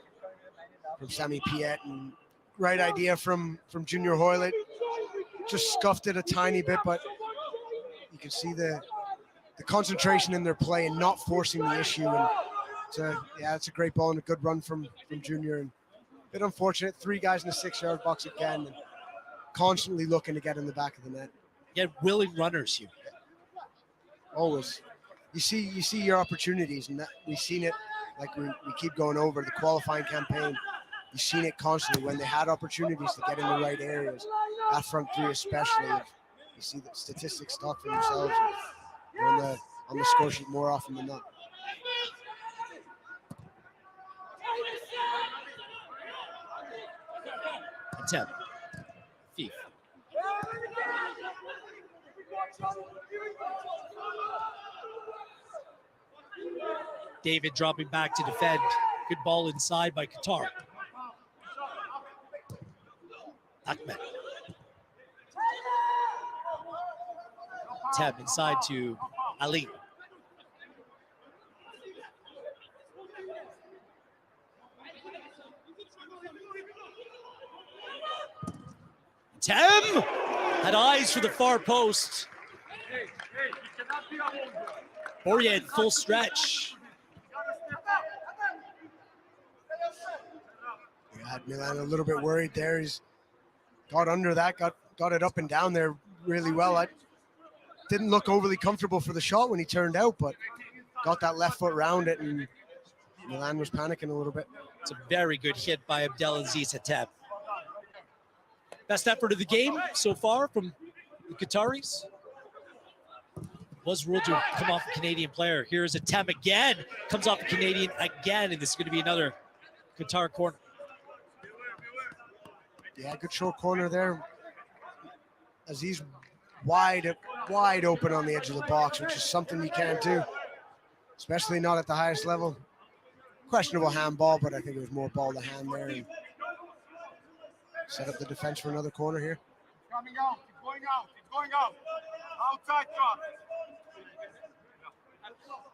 Sami Piet, and right idea from Junior Hoylett. Just scuffed it a tiny bit, but you can see the concentration in their play and not forcing the issue. And it's a great ball and a good run from Junior. And a bit unfortunate, 3 guys in the 6-yard box again, and constantly looking to get in the back of the net. Yeah, willing runners here. Always. You see your opportunities, and we've seen it. Like we keep going over the qualifying campaign. You've seen it constantly when they had opportunities to get in the right areas. That front 3 especially, you see the statistics talk for themselves. They're on the score sheet more often than not. Attempt. Thief. David dropping back to defend. Good ball inside by Qatar. Ahmed. Teb inside to Ali. Tem had eyes for the far post. Bourian full stretch. You had Milan a little bit worried there. He's got under that, got it up and down there really well. I didn't look overly comfortable for the shot when he turned out, but got that left foot round it, and Milan was panicking a little bit. It's a very good hit by Abdelaziz Hattab. Best effort of the game so far from the Qataris. Was ruled to come off a Canadian player. Here's Hattab again. Comes off a Canadian again, and this is going to be another Qatar corner. Yeah, good short corner there. As he's wide open on the edge of the box, which is something you can't do, especially not at the highest level. Questionable handball, but I think it was more ball to hand there. And set up the defense for another corner here. Coming out, keep going out, keep going out. Outside drop.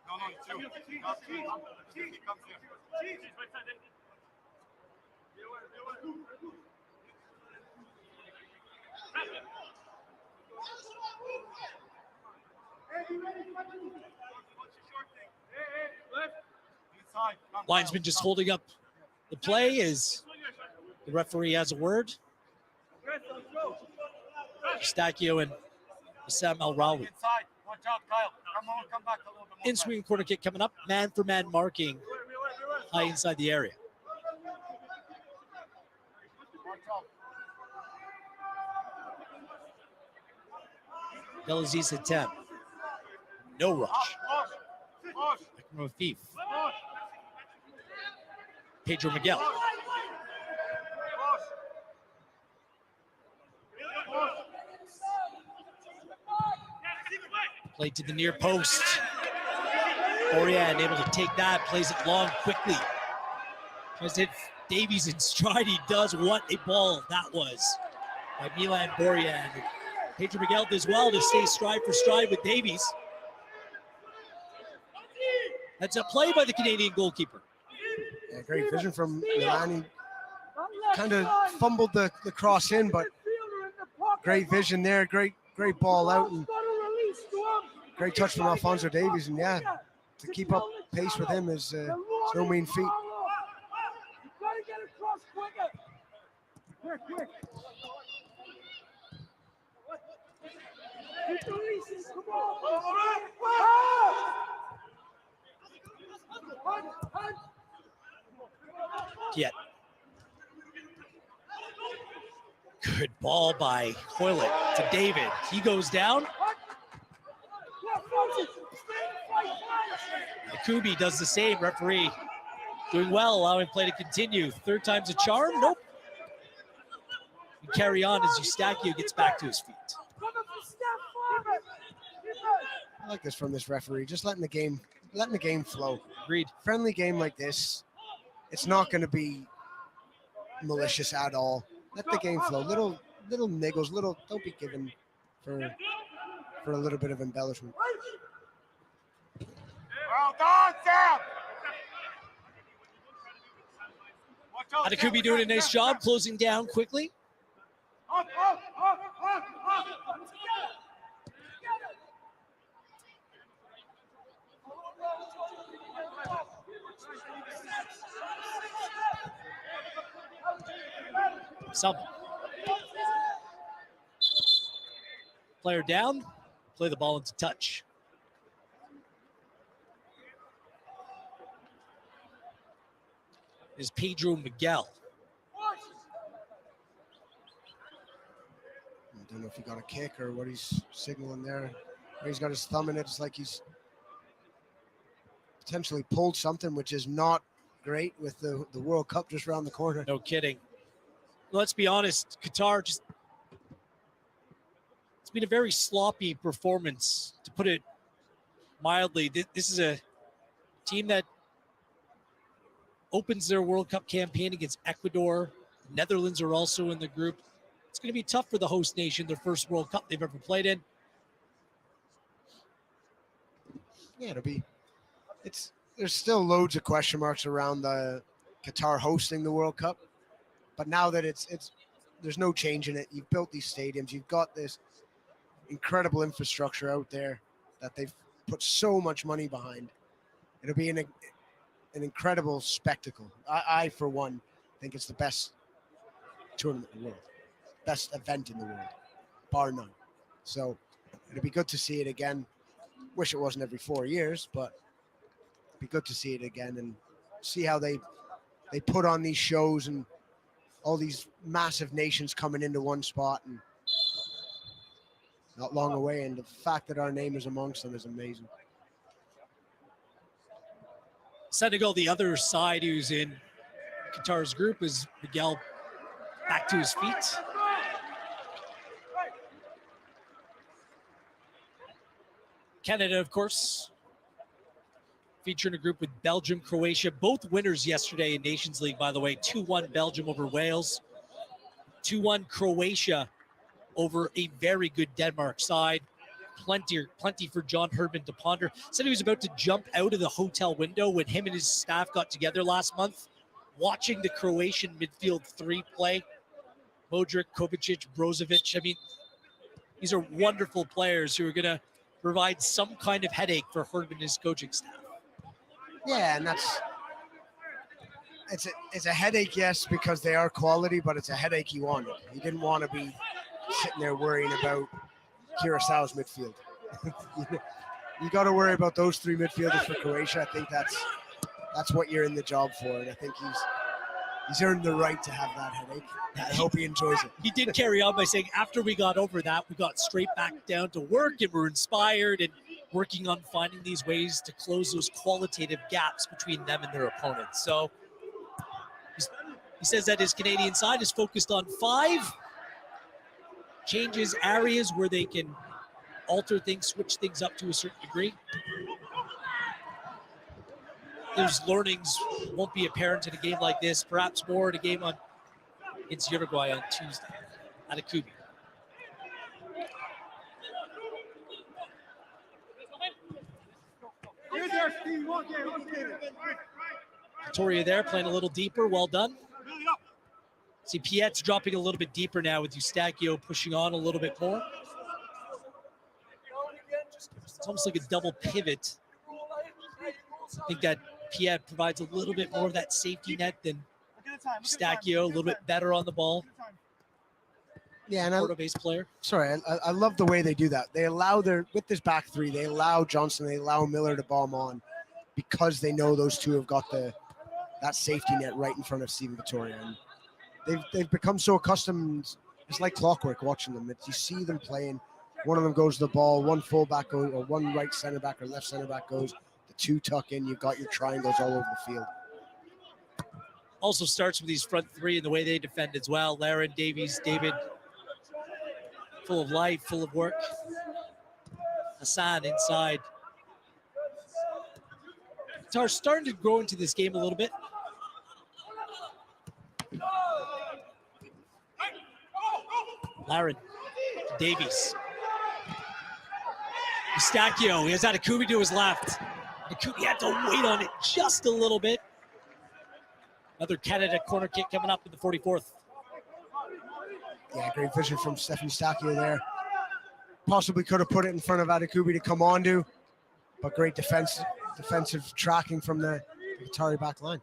No, it's you. He comes here. Linesman just holding up the play as the referee has a word. Eustaquio and Sam El-Rawi. In swing corner kick coming up. Man for man marking high inside the area. Abdelaziz attempt. No rush. Thief. Pedro Miguel. Played to the near post. Bourian able to take that, plays it long quickly. Tries to hit Davies in stride. He does. What a ball that was by Milan Bourian. Pedro Miguel does well to stay stride for stride with Davies. That's a play by the Canadian goalkeeper. Yeah, great vision from Milan. He kind of fumbled the cross in, but great vision there. Great ball out. And Great touch from Alfonso Davies, and yeah, to keep up pace with him is no mean feat. Yet. Good ball by Hoylett to David. He goes down. Kubi does the same. Referee doing well, allowing play to continue. Third time's a charm. Nope. You carry on as Eustachio gets back to his feet. I like this from this referee, just letting the game flow. Agreed. Friendly game like this, it's not going to be malicious at all. Let the game flow. Little niggles, don't be given for a little bit of embellishment. Well done, Sam. Adekubi doing a nice job closing down quickly. Up. Some player down, play the ball into touch. Is Pedro Miguel. I don't know if he got a kick or what he's signaling there. He's got his thumb in it. It's like he's potentially pulled something, which is not great with the World Cup just around the corner. No kidding. Let's be honest, Qatar it's been a very sloppy performance, to put it mildly. This is a team that opens their World Cup campaign against Ecuador. Netherlands are also in the group. It's going to be tough for the host nation, their first World Cup they've ever played in. Yeah, there's still loads of question marks around the Qatar hosting the World Cup. But now that there's no change in it. You've built these stadiums. You've got this incredible infrastructure out there that they've put so much money behind. It'll be an incredible spectacle. I, for one, think it's the best tournament in the world, best event in the world, bar none. So it'll be good to see it again. Wish it wasn't every 4 years, but it'd be good to see it again and see how they put on these shows and all these massive nations coming into one spot and not long away. And the fact that our name is amongst them is amazing. Senegal, the other side who's in Qatar's group, is Miguel back to his feet. Canada, of course, featuring a group with Belgium, Croatia, both winners yesterday in Nations League, by the way. 2-1 Belgium over Wales, 2-1 Croatia over a very good Denmark side. Plenty for John Herdman to ponder. Said he was about to jump out of the hotel window when him and his staff got together last month, watching the Croatian midfield three play. Modric, Kovacic, Brozovic. I mean, these are wonderful players who are going to provide some kind of headache for Herdman and his coaching staff. Yeah, and it's a headache, yes, because they are quality, but it's a headache he wanted. He didn't want to be sitting there worrying about Curaçao's midfield. You got to worry about those three midfielders for Croatia. I think that's what you're in the job for, and I think he's earned the right to have that headache. I hope he enjoys it. He did carry on by saying, after we got over that, we got straight back down to work and we're inspired and working on finding these ways to close those qualitative gaps between them and their opponents. So he says that his Canadian side is focused on 5 changes, areas where they can alter things, switch things up to a certain degree. Those learnings won't be apparent in a game like this, perhaps more in a game against Uruguay on Tuesday at Akubi. Victoria there playing a little deeper, well done. See Piet's dropping a little bit deeper now with Eustachio pushing on a little bit more. It's almost like a double pivot. I think that Piet provides a little bit more of that safety net than Eustachio, a little bit better on the ball. Yeah, and base player. Sorry, I love the way they do that. They allow with this back three, they allow Johnson, they allow Miller to bomb on because they know those two have got that safety net right in front of Steven Vittoria. And they've become so accustomed. It's like clockwork watching them. You see them playing. One of them goes to the ball, one fullback goes, or one right center back or left center back goes. The two tuck in. You've got your triangles all over the field. Also starts with these front three and the way they defend as well. Laren, Davies, David, full of life, full of work. Hassan inside. Qatar starting to grow into this game a little bit. Laren, Davies. Eustachio, he has Adekubi to his left. Adekubi had to wait on it just a little bit. Another Canada corner kick coming up in the 44th. Yeah, great vision from Stefan Eustachio there. Possibly could have put it in front of Adekubi to come on to, but great defensive tracking from the Qatari back line.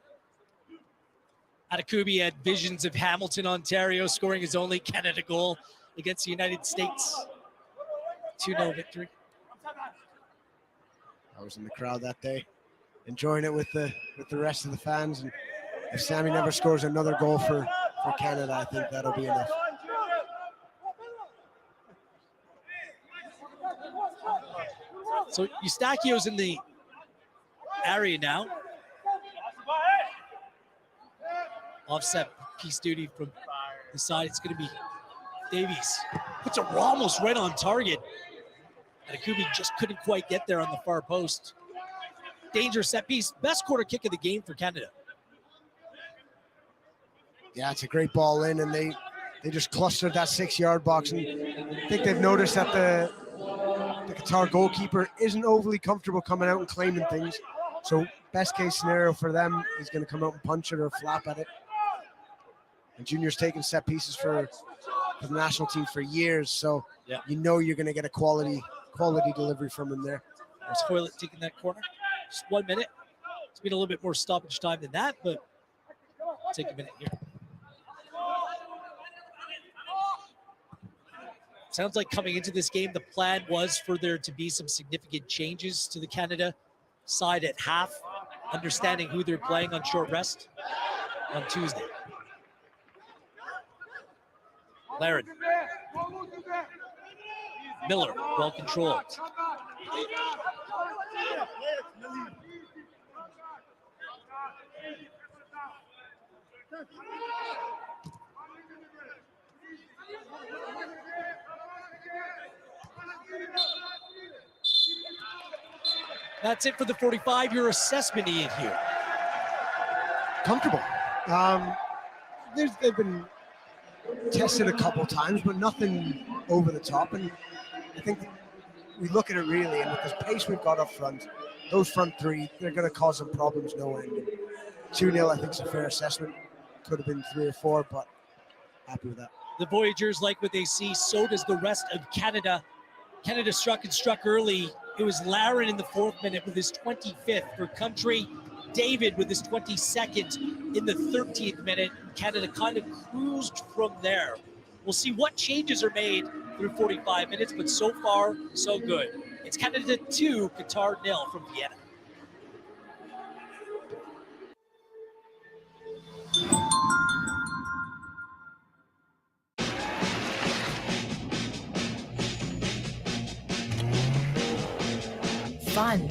Adekubi had visions of Hamilton, Ontario, scoring his only Canada goal against the United States. 2-0 victory. I was in the crowd that day, enjoying it with the rest of the fans. And if Sammy never scores another goal for Canada, I think that'll be enough. So Eustachio's in the area now. Offset piece duty from the side. It's going to be Davies. Puts a Ramos right on target. Adekubi just couldn't quite get there on the far post. Dangerous set piece. Best corner kick of the game for Canada. Yeah, it's a great ball in, and they just clustered that 6-yard box. And I think they've noticed that the Qatar goalkeeper isn't overly comfortable coming out and claiming things. So best case scenario for them is going to come out and punch it or flap at it. And Junior's taken set pieces for the national team for years, so yeah, you know you're going to get a quality delivery from him there. There's Hoylett taking that corner. Just 1 minute. It's been a little bit more stoppage time than that, but take a minute here. Sounds like coming into this game, the plan was for there to be some significant changes to the Canada side at half, understanding who they're playing on short rest on Tuesday. Laren. Miller, well controlled. That's it for the 45. Your assessment, Ian, here. Comfortable. They've been tested a couple times, but nothing over the top. And I think we look at it really, and with the pace we've got up front, those front three, they're going to cause them problems no end. 2-0, I think, is a fair assessment. Could have been 3 or 4, but happy with that. The Voyageurs like what they see, so does the rest of Canada. Canada struck early. It was Laren in the 4th minute with his 25th for country. David with his 22nd in the 13th minute. Canada kind of cruised from there. We'll see what changes are made through 45 minutes, but so far, so good. It's Canada 2, Qatar 0 from Vienna. Fun.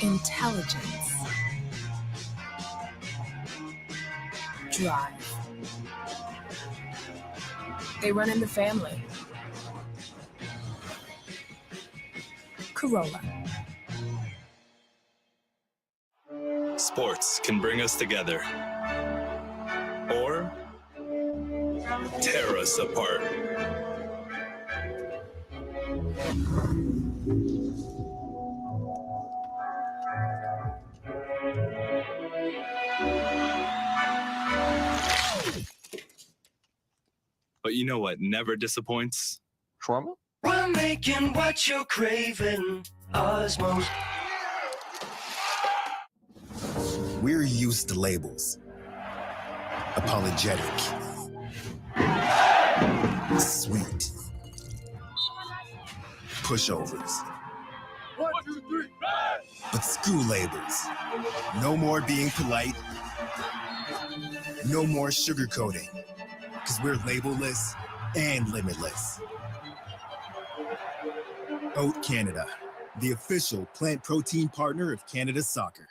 Intelligence. Drive. They run in the family. Corolla. Sports can bring us together or tear us apart. But you know what never disappoints? Shawarma? We're making what you're craving, Osmos. We're used to labels. Apologetic. Sweet. Pushovers. 1, 2, 3, But screw labels. No more being polite. No more sugarcoating. Because we're labelless and limitless. Oat Canada, the official plant protein partner of Canada Soccer.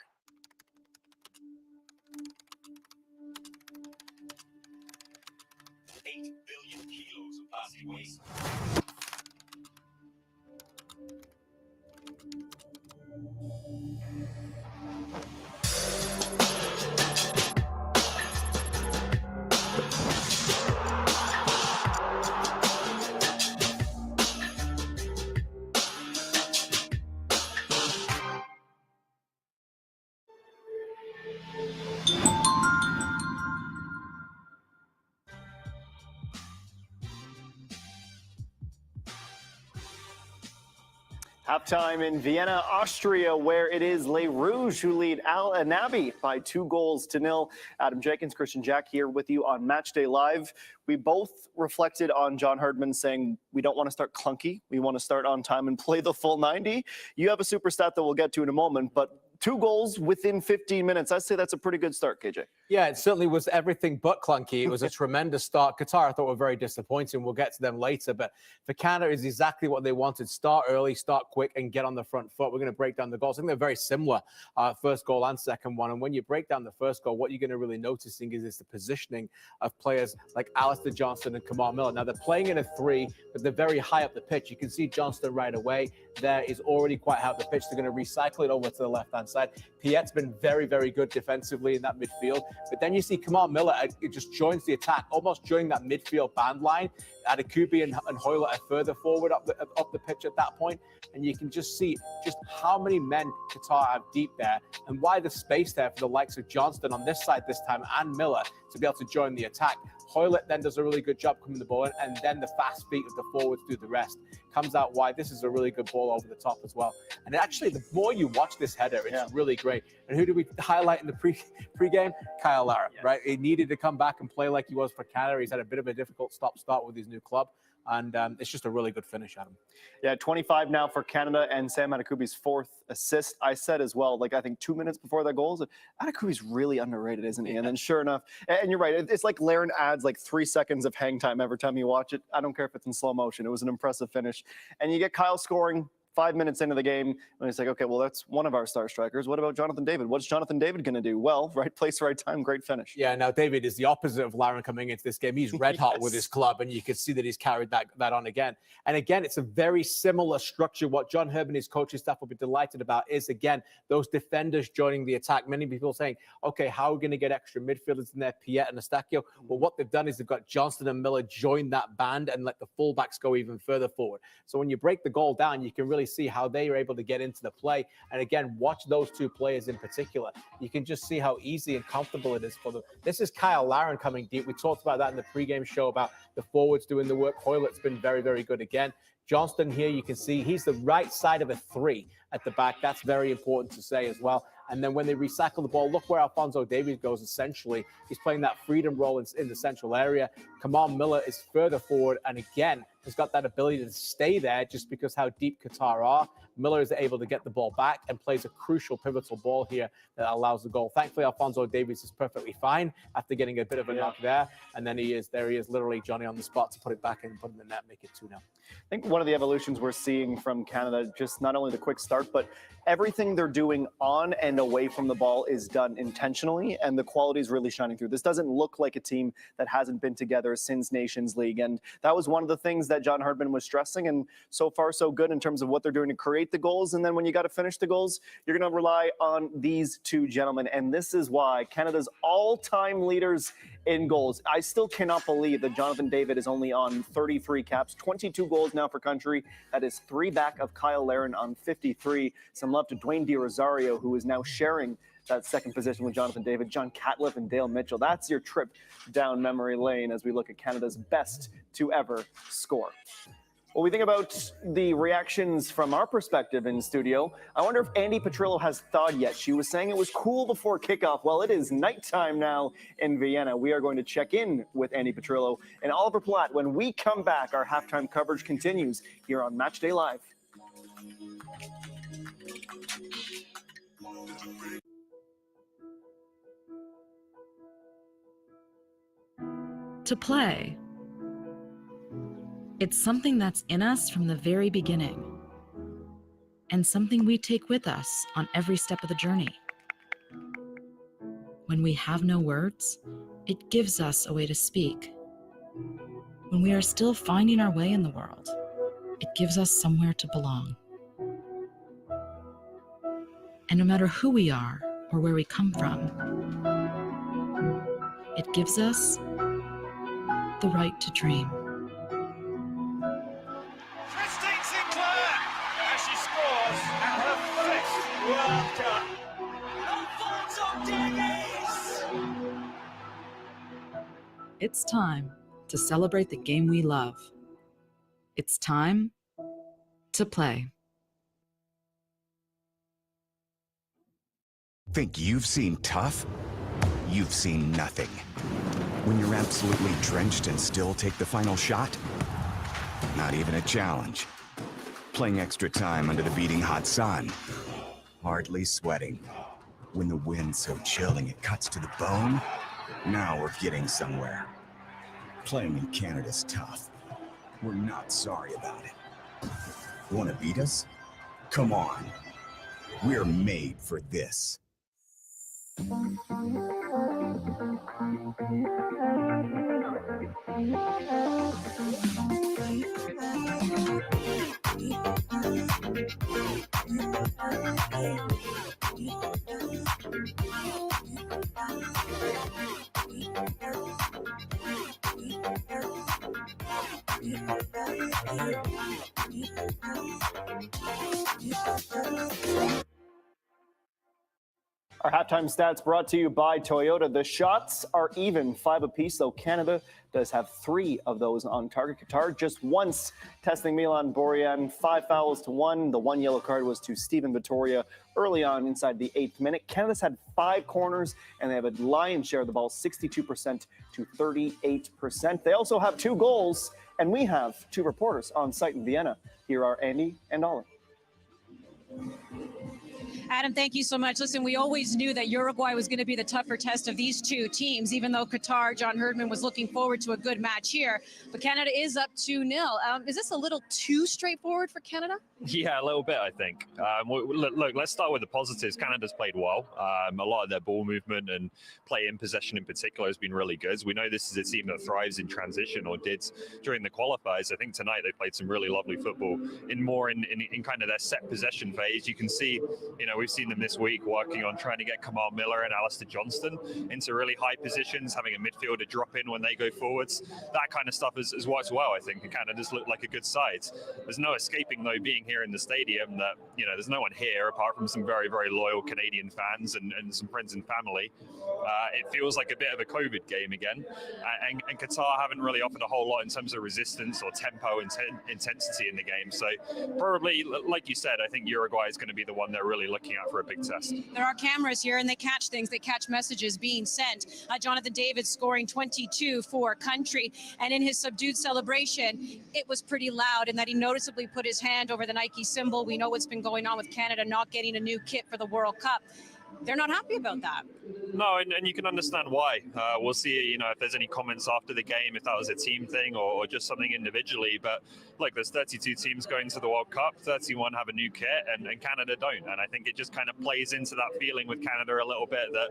Halftime in Vienna, Austria, where it is Les Rouges who lead Al Anabi by 2-0. Adam Jenkins, Christian Jack here with you on Matchday Live. We both reflected on John Herdman saying we don't want to start clunky. We want to start on time and play the full 90. You have a super stat that we'll get to in a moment, but 2 goals within 15 minutes. I'd say that's a pretty good start, KJ. Yeah, it certainly was everything but clunky. It was a tremendous start. Qatar, I thought, were very disappointing. We'll get to them later. But for Canada, is exactly what they wanted. Start early, start quick, and get on the front foot. We're going to break down the goals. I think they're very similar, first goal and second one. And when you break down the first goal, what you're going to really noticing is the positioning of players like Alistair Johnston and Kamal Miller. Now, they're playing in a 3, but they're very high up the pitch. You can see Johnston right away. There is already quite high up the pitch. They're going to recycle it over to the left-hand side. Piet's been very, very good defensively in that midfield. But then you see Kamal Miller, it just joins the attack, almost during that midfield band line. Adekubi and Hoyle are further forward up the pitch at that point. And you can just see just how many men Qatar have deep there and why the space there for the likes of Johnston on this side this time and Miller to be able to join the attack. Hoylett then does a really good job coming the ball in, and then the fast feet of the forwards do the rest. Comes out wide. This is a really good ball over the top as well. And actually, the more you watch this header, it's really great. And who do we highlight in the pre-game? Kyle Lara, right? He needed to come back and play like he was for Canada. He's had a bit of a difficult stop-start with his new club. And it's just a really good finish, Adam. Yeah, 25 now for Canada and Sam Adekubi's 4th assist. I said as well, like I think 2 minutes before that goal, Adekubi's really underrated, isn't he? And then sure enough, and you're right, it's like Larin adds like 3 seconds of hang time every time you watch it. I don't care if it's in slow motion. It was an impressive finish. And you get Kyle scoring 5 minutes into the game, and it's like, okay, well, that's one of our star strikers. What about Jonathan David? What's Jonathan David going to do? Well, right place, right time, great finish. Yeah, now David is the opposite of Larin coming into this game. He's red hot with his club, and you can see that he's carried that on again. And again, it's a very similar structure. What John Herdman and his coaching staff will be delighted about is, again, those defenders joining the attack. Many people saying, okay, how are we going to get extra midfielders in there, Piet and Eustachio? Well, what they've done is they've got Johnston and Miller join that band and let the fullbacks go even further forward. So when you break the goal down, you can really see how they are able to get into the play. And again, watch those 2 players in particular. You can just see how easy and comfortable it is for them. This is Kyle Larin coming deep. We talked about that in the pregame show about the forwards doing the work. Hoylett's been very, very good again. Johnston here, you can see he's the right side of a 3 at the back. That's very important to say as well. And then when they recycle the ball, look where Alfonso Davies goes, essentially. He's playing that freedom role in the central area. Kamal Miller is further forward and again has got that ability to stay there just because how deep Qatar are. Miller is able to get the ball back and plays a crucial pivotal ball here that allows the goal. Thankfully, Alfonso Davies is perfectly fine after getting a bit of a knock there. And then he is literally Johnny on the spot to put it back in, put it in the net, make it 2-0. I think one of the evolutions we're seeing from Canada, just not only the quick start, but everything they're doing on and away from the ball is done intentionally, and the quality is really shining through. This doesn't look like a team that hasn't been together since Nations League, and that was one of the things that John Herdman was stressing, and so far so good in terms of what they're doing to create the goals. And then when you got to finish the goals, you're going to rely on these 2 gentlemen, and this is why Canada's all-time leaders in goals. I still cannot believe that Jonathan David is only on 33 caps, 22 goals now for country. That is 3 back of Kyle Larin on 53. Some love to Dwayne De Rosario, who is now sharing that second position with Jonathan David, John Catliff, and Dale Mitchell. That's your trip down memory lane as we look at Canada's best to ever score. When we think about the reactions from our perspective in studio, I wonder if Andy Petrillo has thawed yet. She was saying it was cool before kickoff. Well, it is nighttime now in Vienna. We are going to check in with Andy Petrillo and Oliver Platt. When we come back, our halftime coverage continues here on Matchday Live. To play. It's something that's in us from the very beginning, and something we take with us on every step of the journey. When we have no words, it gives us a way to speak. When we are still finding our way in the world, it gives us somewhere to belong. And no matter who we are or where we come from, it gives us the right to dream. As she scores at her fifth World Cup. Alfonso Davies! It's time to celebrate the game we love. It's time to play. Think you've seen tough? You've seen nothing. When you're absolutely drenched and still take the final shot? Not even a challenge. Playing extra time under the beating hot sun. Hardly sweating. When the wind's so chilling it cuts to the bone? Now we're getting somewhere. Playing in Canada's tough. We're not sorry about it. Want to beat us? Come on. We're made for this. Our halftime stats brought to you by Toyota. The shots are even, 5 apiece, though Canada does have 3 of those on target. Qatar just once testing Milan Borjan, 5 fouls to 1. The 1 yellow card was to Steven Vittoria early on inside the 8th minute. Canada's had 5 corners, and they have a lion's share of the ball, 62% to 38%. They also have 2 goals, and we have 2 reporters on site in Vienna. Here are Andy and Oliver. Adam, thank you so much. Listen, we always knew that Uruguay was going to be the tougher test of these 2 teams, even though Qatar, John Herdman, was looking forward to a good match here. But Canada is up 2-0. Is this a little too straightforward for Canada? Yeah, a little bit, I think. Look, let's start with the positives. Canada's played well. A lot of their ball movement and play in possession in particular has been really good. We know this is a team that thrives in transition, or did during the qualifiers. I think tonight they played some really lovely football in kind of their set possession phase. You can see, we've seen them this week working on trying to get Kamal Miller and Alistair Johnston into really high positions, having a midfielder drop in when they go forwards. That kind of stuff has worked well, I think, and Canada's looked like a good side. There's no escaping, though, being here in the stadium, that there's no one here apart from some very, very loyal Canadian fans and some friends and family. It feels like a bit of a COVID game again, and Qatar haven't really offered a whole lot in terms of resistance or tempo and intensity in the game. So probably, like you said, I think Uruguay is going to be the one they're really looking at for a big test. There are cameras here, and they catch things. They catch messages being sent. Jonathan David scoring 22 for country, and in his subdued celebration, it was pretty loud, in that he noticeably put his hand over the Nike symbol. We know what's been going on with Canada not getting a new kit for the World Cup. They're not happy about that. No, and you can understand why. We'll see, if there's any comments after the game, if that was a team thing or just something individually. But look, there's 32 teams going to the World Cup, 31 have a new kit, and Canada don't. And I think it just kind of plays into that feeling with Canada a little bit that,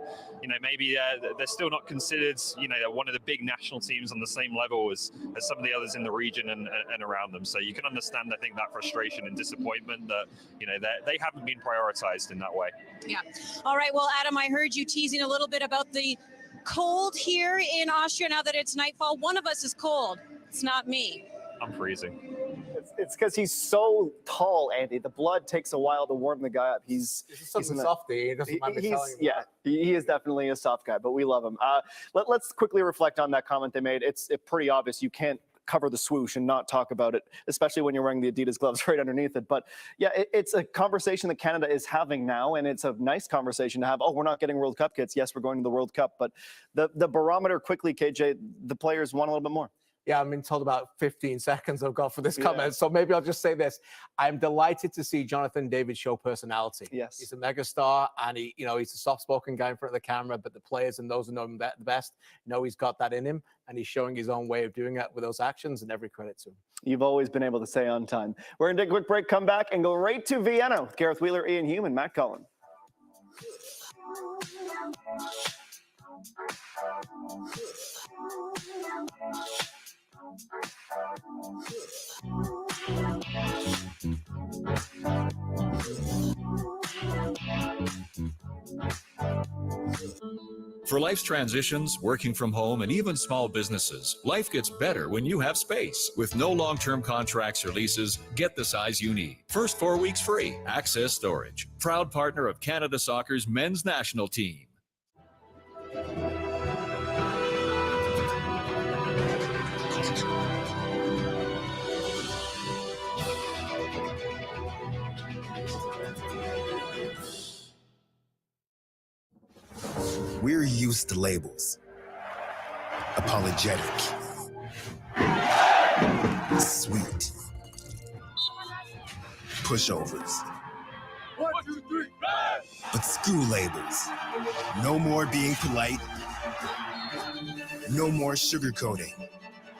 maybe they're still not considered, one of the big national teams on the same level as some of the others in the region and around them. So you can understand, I think, that frustration and disappointment that, they haven't been prioritized in that way. Yeah. All right. Well, Adam, I heard you teasing a little bit about the cold here in Austria now that it's nightfall. One of us is cold. It's not me. I'm freezing. It's because he's so tall, Andy. The blood takes a while to warm the guy up. He's a softie. He doesn't mind me telling him. Yeah, he is definitely a soft guy, but we love him. Let's quickly reflect on that comment they made. It's pretty obvious you can't cover the swoosh and not talk about it, especially when you're wearing the Adidas gloves right underneath it. But yeah, it's a conversation that Canada is having now, and it's a nice conversation to have. Oh, we're not getting World Cup kits. Yes, we're going to the World Cup, but the barometer quickly, KJ, the players want a little bit more. Yeah, I'm being told about 15 seconds I've got for this comment. So maybe I'll just say this. I'm delighted to see Jonathan David show personality. Yes. He's a megastar, and he's a soft-spoken guy in front of the camera, but the players and those who know him the best know he's got that in him, and he's showing his own way of doing it with those actions, and every credit to him. You've always been able to say on time. We're going to take a quick break, come back, and go right to Vienna with Gareth Wheeler, Ian Hume, and Matt Cullen. For life's transitions, working from home, and even small businesses, life gets better when you have space. With no long-term contracts or leases, get the size you need. First 4 weeks free. Access Storage. Proud partner of Canada Soccer's men's national team. We're used to labels. Apologetic. Sweet. Pushovers. 1, 2, 3, But screw labels. No more being polite. No more sugarcoating.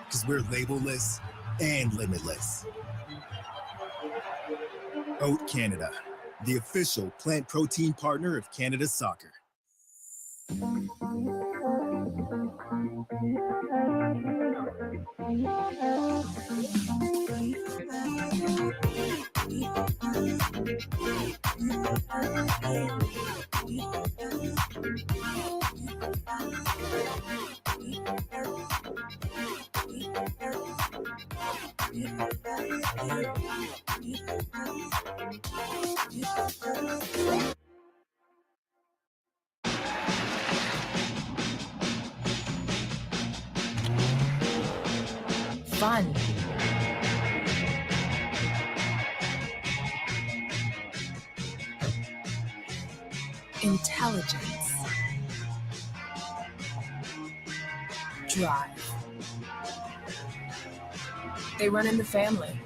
Because we're labelless and limitless. Oat Canada, the official plant protein partner of Canada Soccer. Fun. Intelligence. Drive. They run in the family.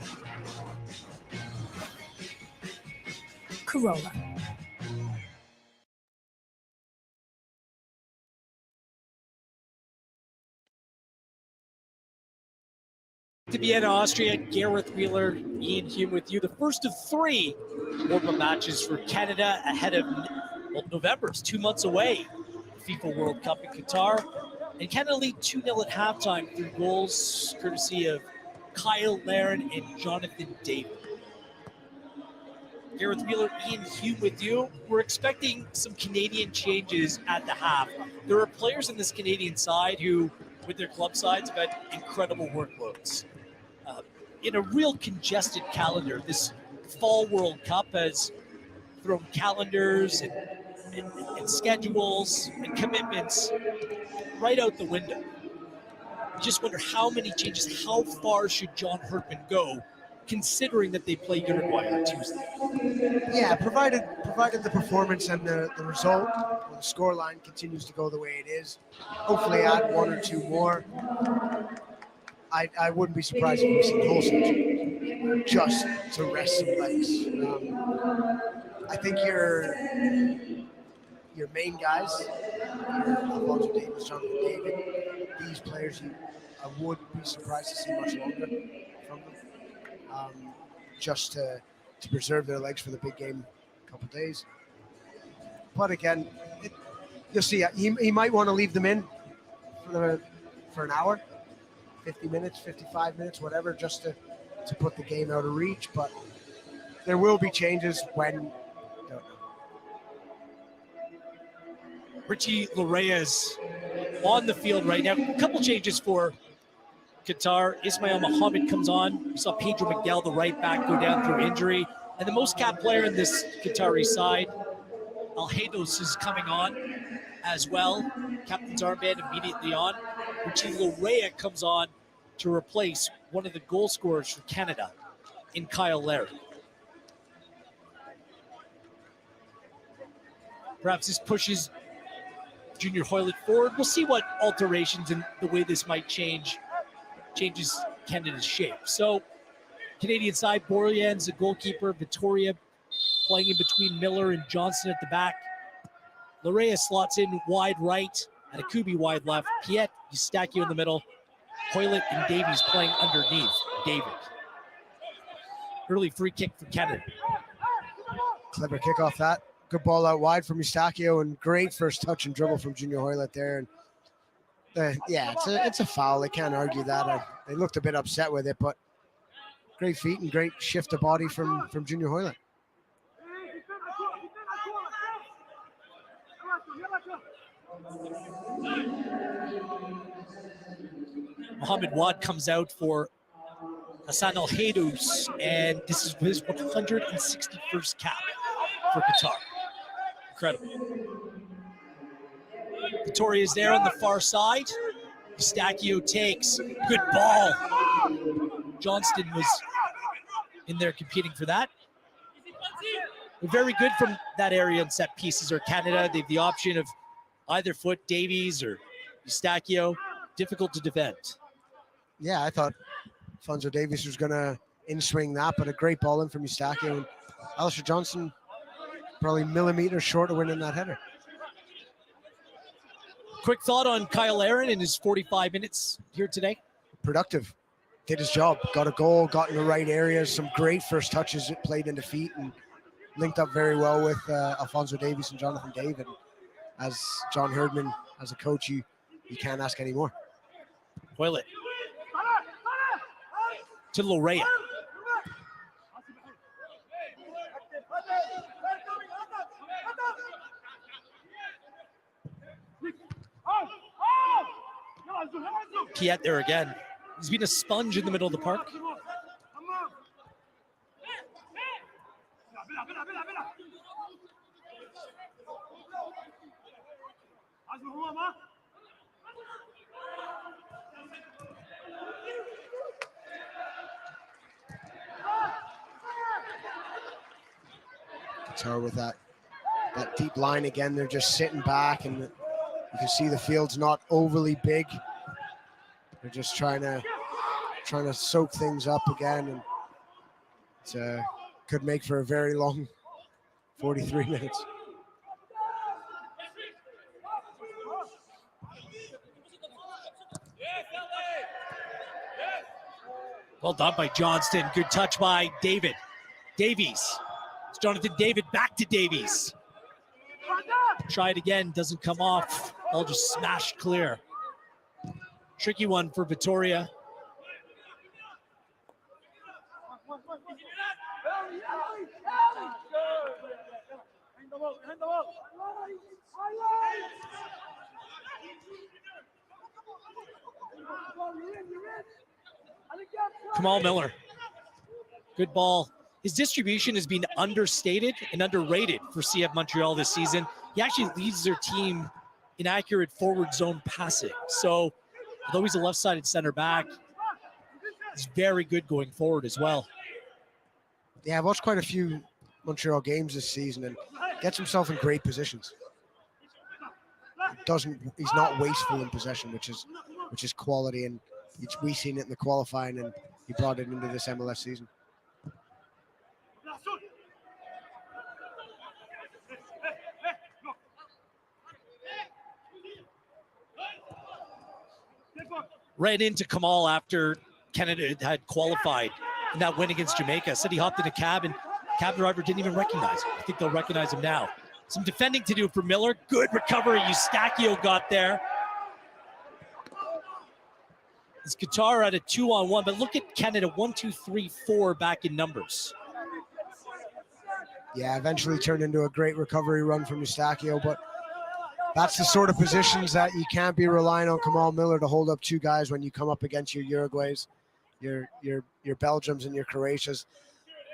Corolla. To Vienna, Austria, Gareth Wheeler, Ian Hume with you. The first of 3 warm-up matches for Canada ahead of November. It's 2 months away. FIFA World Cup in Qatar. And Canada lead 2-0 at halftime through goals courtesy of Kyle Larin and Jonathan David. Gareth Wheeler, Ian Hume with you. We're expecting some Canadian changes at the half. There are players in this Canadian side who, with their club sides, have had incredible workloads. In a real congested calendar, this fall World Cup has thrown calendars and schedules and commitments right out the window. You just wonder how many changes, how far should John Herdman go, considering that they play Uruguay on Tuesday? Yeah, provided the performance and the result, or the scoreline continues to go the way it is. Hopefully add 1 or 2 more. I wouldn't be surprised if we see wholesale change, just to rest some legs. I think your main guys, Alfonso Davies, Jonathan David, these players, I wouldn't be surprised to see much longer from them, just to preserve their legs for the big game in a couple of days. But again, you'll see. He might want to leave them in for an hour, 50 minutes, 55 minutes, whatever, just to put the game out of reach. But there will be changes when, don't know. Richie Larrea's on the field right now. A couple changes for Qatar. Ismail Mohammed comes on. We saw Pedro Miguel, the right back, go down through injury. And the most capped player in this Qatari side, Al-Hados, is coming on as well. Captain's armband immediately on. Richie Lorea comes on to replace one of the goal scorers for Canada in Kyle Laird. Perhaps this pushes Junior Hoylett forward. We'll see what alterations and the way this might changes Canada's shape. So Canadian side, Borjan's the goalkeeper, Vittoria playing in between Miller and Johnson at the back. Lorea slots in wide right, and Akubi wide left. Piet, Eustachio in the middle. Hoylett and Davies playing underneath David. Early free kick for Canada. Clever kick off that. Good ball out wide from Eustachio, and great first touch and dribble from Junior Hoylett there. And yeah, it's a foul. They can't argue that. They looked a bit upset with it, but great feet and great shift of body from Junior Hoylett. Mohamed Wad comes out for Hassan Al-Hados, and this is his 161st cap for Qatar. Incredible. Vittoria is there on the far side. Eustachio takes. Good ball. Johnston was in there competing for that. They're very good from that area in set pieces, or Canada. They have the option of either foot, Davies or Eustachio. Difficult to defend. Yeah, I thought Alfonso Davies was going to in-swing that, but a great ball in from Eustachio. And Alistair Johnson probably millimeters short of winning that header. Quick thought on Kyle Aaron in his 45 minutes here today. Productive. Did his job. Got a goal, got in the right areas, some great first touches, played into feet, and linked up very well with Alfonso Davies and Jonathan David. As John Herdman, as a coach, you can't ask any more. Hoylett to Lorea. Piet there again. He's been a sponge in the middle of the park. Qatar with that deep line again. They're just sitting back, and you can see the field's not overly big. They're just trying to soak things up again, and it could make for a very long 43 minutes. Well done by Johnston. Good touch by David. Davies. It's Jonathan David back to Davies. Try it again. Doesn't come off. All just smashed clear. Tricky one for Vittoria. Kamal Miller. Good ball. His distribution has been understated and underrated for CF Montreal this season. He actually leads their team in accurate forward zone passing. So, although he's a left-sided center back, he's very good going forward as well. Yeah, I've watched quite a few Montreal games this season, and gets himself in great positions. He's not wasteful in possession, which is quality, and we've seen it in the qualifying, and he brought it into this MLS season. Ran into Kamal after Canada had qualified in that win against Jamaica. Said he hopped in a cab, and cab driver didn't even recognize him. I think they'll recognize him now. Some defending to do for Miller. Good recovery. Eustachio got there. It's Qatar at a 2-on-1, but look at Canada 1, 2, 3, 4 back in numbers. Yeah, eventually turned into a great recovery run from Eustachio, but that's the sort of positions that you can't be relying on Kamal Miller to hold up two guys when you come up against your Uruguays, your Belgiums and your Croatias.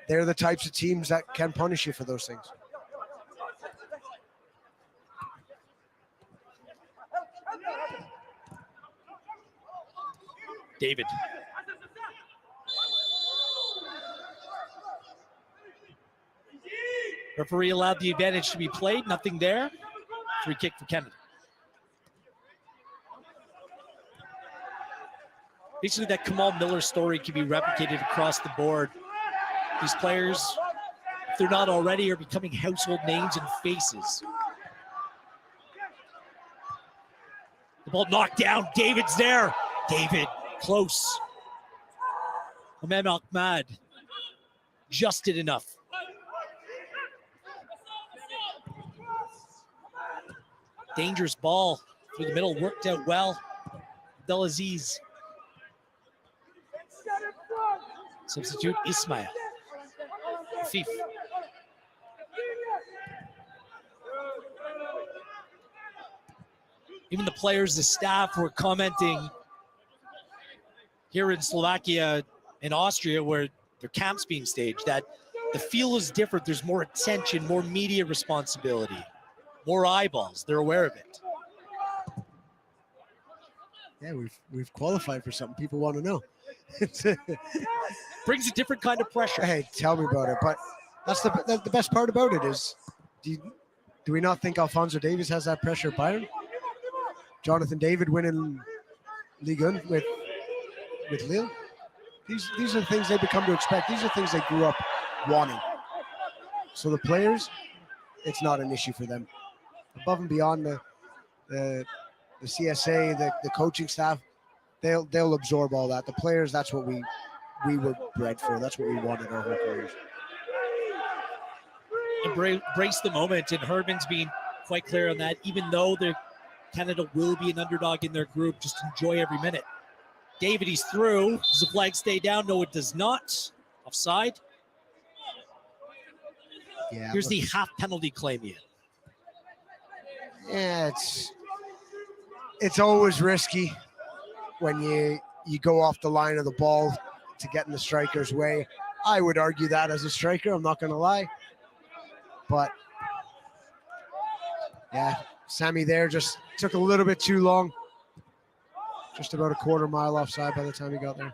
They're the types of teams that can punish you for those things. David. Referee allowed the advantage to be played. Nothing there. Free kick for Canada. Basically, that Kamal Miller story can be replicated across the board. These players, if they're not already, are becoming household names and faces. The ball knocked down. David's there. David, close. Ahmed Ahmad just did enough. Dangerous ball through the middle, worked out well. Abdelaziz. Substitute Ismail. Fif. Even the players, the staff were commenting here in Slovakia and Austria where their camps being staged that the feel is different. There's more attention, more media responsibility, more eyeballs. They're aware of it. Yeah, we've qualified for something people want to know. Brings a different kind of pressure. Hey, tell me about it. But that's the best part about it is, do we not think Alfonso Davies has that pressure at Bayern? Jonathan David winning Ligue 1 with Lille. These are things they become to expect. These are things they grew up wanting. So the players, it's not an issue for them. Above and beyond the CSA, the coaching staff, they'll absorb all that. The players, that's what we were bred for. That's what we wanted our whole careers. Embrace the moment, and Herdman's being quite clear on that. Even though Canada will be an underdog in their group, just enjoy every minute. David, he's through. Does the flag stay down? No, it does not. Offside. Yeah. Here's the half penalty claim in. Yeah, it's always risky when you go off the line of the ball to get in the striker's way. I would argue that as a striker, I'm not going to lie. But yeah, Sammy there just took a little bit too long. Just about a quarter mile offside by the time he got there.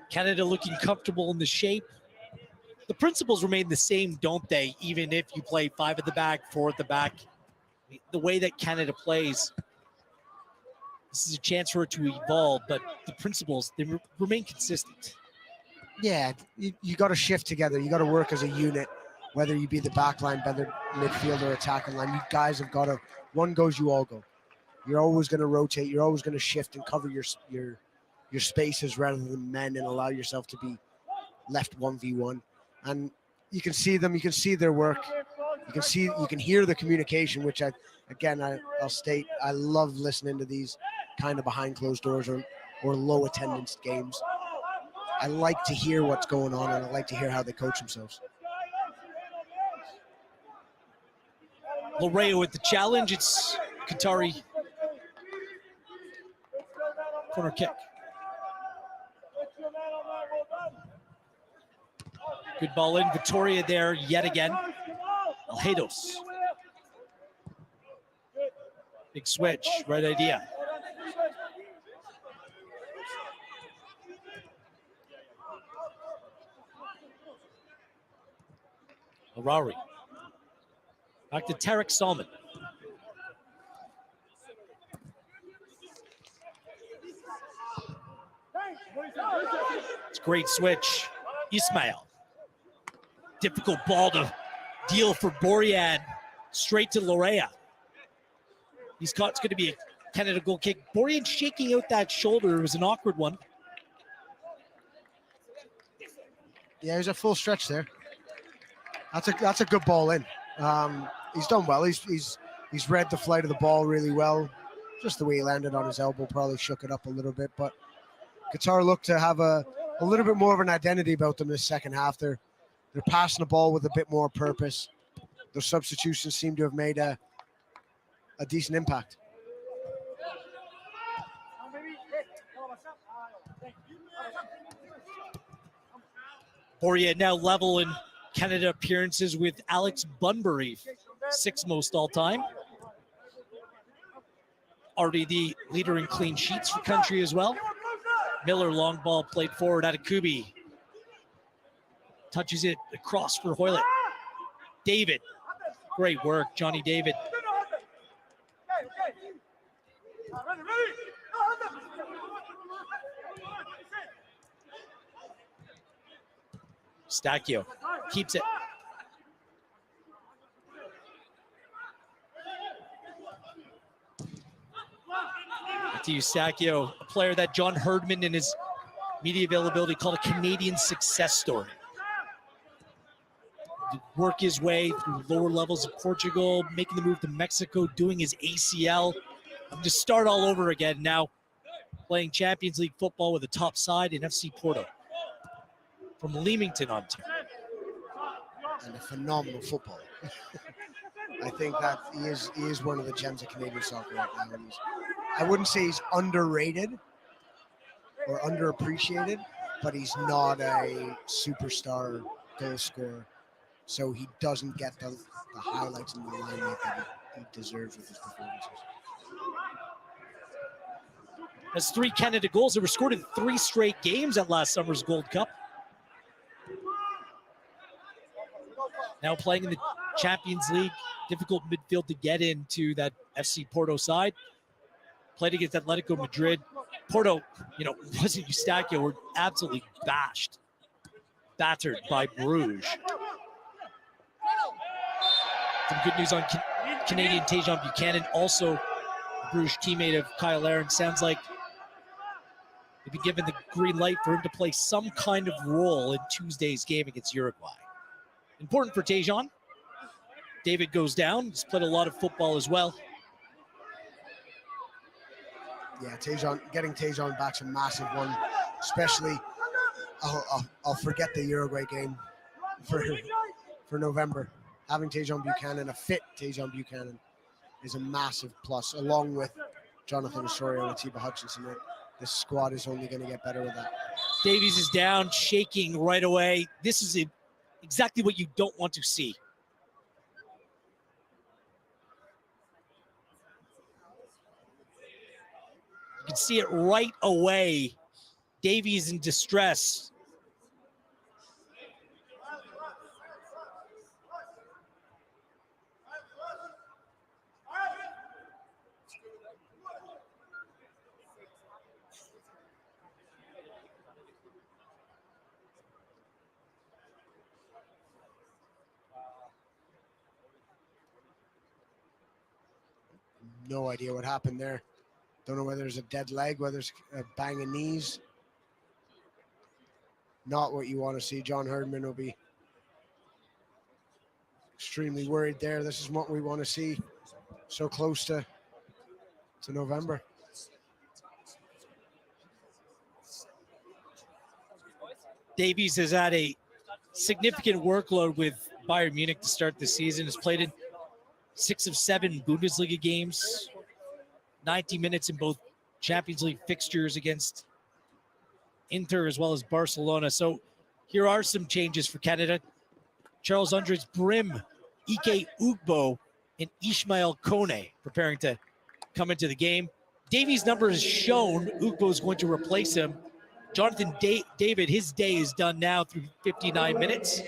Canada looking comfortable in the shape. The principles remain the same, don't they? Even if you play 5 at the back, 4 at the back. The way that Canada plays, this is a chance for it to evolve, but the principles, they remain consistent. Yeah, you got to shift together. You got to work as a unit, whether you be the back line, whether midfield or attacking line. You guys have got to, one goes, you all go. You're always going to rotate. You're always going to shift and cover your spaces rather than men and allow yourself to be left 1v1. And you can see them. You can see their work. You can hear the communication, which I'll state, I love listening to these kind of behind closed doors or low attendance games. I like to hear what's going on, and I like to hear how they coach themselves. Loreo with the challenge. It's Qatari corner kick. Good ball in. Victoria there yet again. Alhedos. Big switch. Right idea. Harari. Back to Tarek Salman. It's a great switch. Ismail. Difficult ball to deal for Boryad. Straight to Lorea. He's caught. It's going to be a Canada goal kick. Boryad shaking out that shoulder. It was an awkward one. Yeah, he's a full stretch there. That's a good ball in. He's done well. He's read the flight of the ball really well. Just the way he landed on his elbow probably shook it up a little bit. But Qatar looked to have a little bit more of an identity about them this second half. They're passing the ball with a bit more purpose. Their substitutions seem to have made a decent impact. Boryad now level in Canada appearances with Alex Bunbury, 6th most all-time. Already the leader in clean sheets for country as well. Miller, long ball played forward. Atakubi touches it across for Hoylett. David, great work, Johnny David. Stacchio keeps it. To Stacchio, a player that John Herdman in his media availability called a Canadian success story. To work his way through lower levels of Portugal, making the move to Mexico, doing his ACL, to start all over again now, playing Champions League football with a top side in FC Porto from Leamington, Ontario. And a phenomenal footballer. I think that he is one of the gems of Canadian soccer right now. And I wouldn't say he's underrated or underappreciated, but he's not a superstar goal scorer. So he doesn't get the highlights in the limelight that he deserves with his performances. That's 3 Canada goals that were scored in 3 straight games at last summer's Gold Cup. Now playing in the Champions League, difficult midfield to get into that FC Porto side. Played against Atletico Madrid. Porto, wasn't Eustachio, were absolutely battered by Bruges. Some good news on Canadian Tajon Buchanan, also a Bruges teammate of Kyle Aaron. Sounds like they've been given the green light for him to play some kind of role in Tuesday's game against Uruguay. Important for Tajon. David goes down. He's played a lot of football as well. Yeah, getting Tajon back's a massive one. Especially, I'll forget the Uruguay game for November. Having Tajon Buchanan, a fit Tajon Buchanan, is a massive plus, along with Jonathan Osorio and Atiba Hutchinson. This squad is only going to get better with that. Davies is down, shaking right away. This is exactly what you don't want to see. You can see it right away. Davies in distress. No idea what happened there. Don't know whether there's a dead leg, whether it's a bang of knees. Not what you want to see. John Herdman will be extremely worried there. This is what we want to see so close to November. Davies has had a significant workload with Bayern Munich to start the season. Has played in 6 of 7 Bundesliga games, 90 minutes in both Champions League fixtures against Inter as well as Barcelona. So here are some changes for Canada. Charles Andres Brim, Ike Ugbo, and Ishmael Kone preparing to come into the game. Davies' number is shown. Ugbo is going to replace him. Jonathan David, his day is done now through 59 minutes.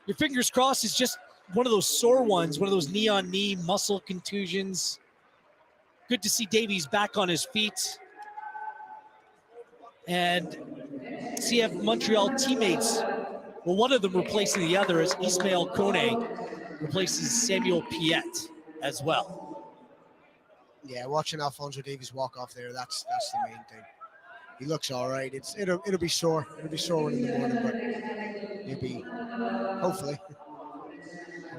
Your fingers crossed is just one of those sore ones, one of those knee-on-knee muscle contusions. Good to see Davies back on his feet. And CF Montreal teammates, well, one of them replacing the other as Ismail Kone replaces Samuel Piet as well. Yeah, watching Alfonso Davies walk off there, that's the main thing. He looks all right. It'll be sore. It'll be sore in the morning, but maybe, hopefully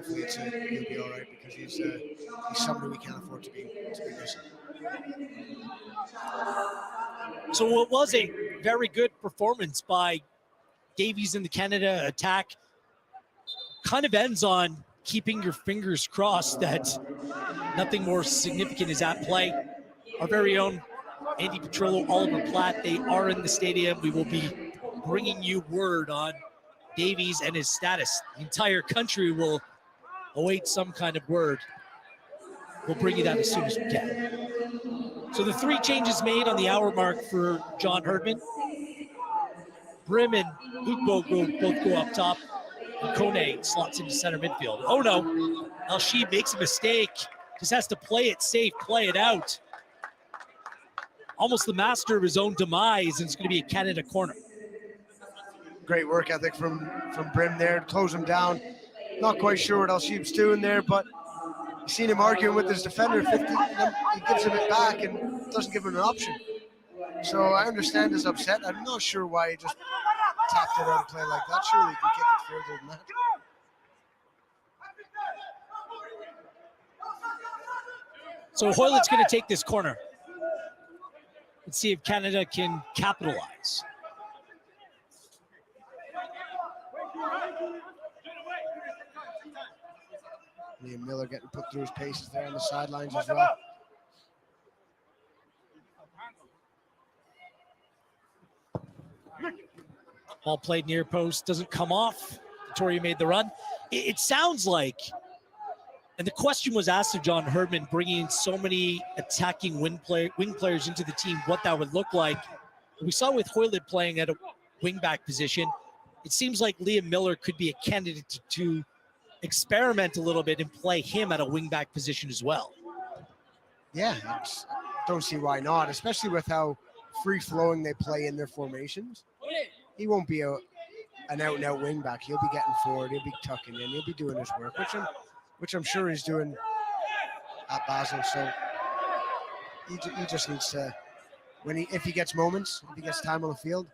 he'll be all right because he's somebody we can't afford to be missing. So it was a very good performance by Davies in the Canada attack. Kind of ends on keeping your fingers crossed that nothing more significant is at play. Our very own Andy Petrillo, Oliver Platt, they are in the stadium. We will be bringing you word on Davies and his status. The entire country will await some kind of word. We'll bring you that as soon as we can. So the 3 changes made on the hour mark for John Herdman. Brim and Ugbo both go up top, and Kone slots into center midfield. Oh no, Al-Sheed makes a mistake. Just has to play it safe, play it out. Almost the master of his own demise, and it's going to be a Canada corner. Great work ethic from Brim there to close him down. Not quite sure what Al-Sheed's doing there, but you've seen him arguing with his defender 50, and then he gives him it back and doesn't give him an option. So I understand his upset. I'm not sure why he just tapped it out of play like that. Surely he can kick it further than that. So Hoylett's going to take this corner. Let's see if Canada can capitalize. Liam Miller getting put through his paces there on the sidelines as well. Ball played near post, doesn't come off. Victoria made the run. It sounds like, and the question was asked of John Herdman, bringing in so many attacking wing players into the team, what that would look like. We saw with Hoylett playing at a wing-back position, it seems like Liam Miller could be a candidate to experiment a little bit and play him at a wing-back position as well. Yeah, I don't see why not, especially with how free-flowing they play in their formations. He won't be an out-and-out wing-back. He'll be getting forward. He'll be tucking in. He'll be doing his work, which I'm sure he's doing at Basel. So he just needs to, if he gets moments, if he gets time on the field,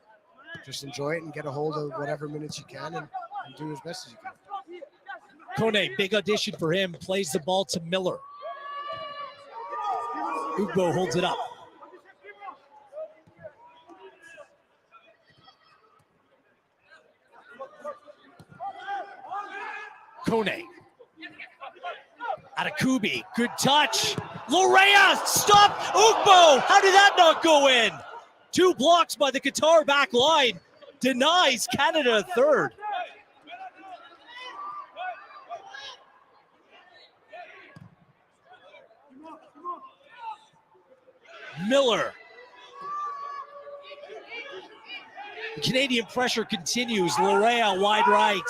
just enjoy it and get a hold of whatever minutes you can and do as best as you can. Kone, big audition for him, plays the ball to Miller. Ugbo holds it up. Kone. Atakubi, good touch. Lorea, stop! Ugbo, how did that not go in? 2 blocks by the Qatar back line. Denies Canada a third. Miller. The Canadian pressure continues. Lorea wide right.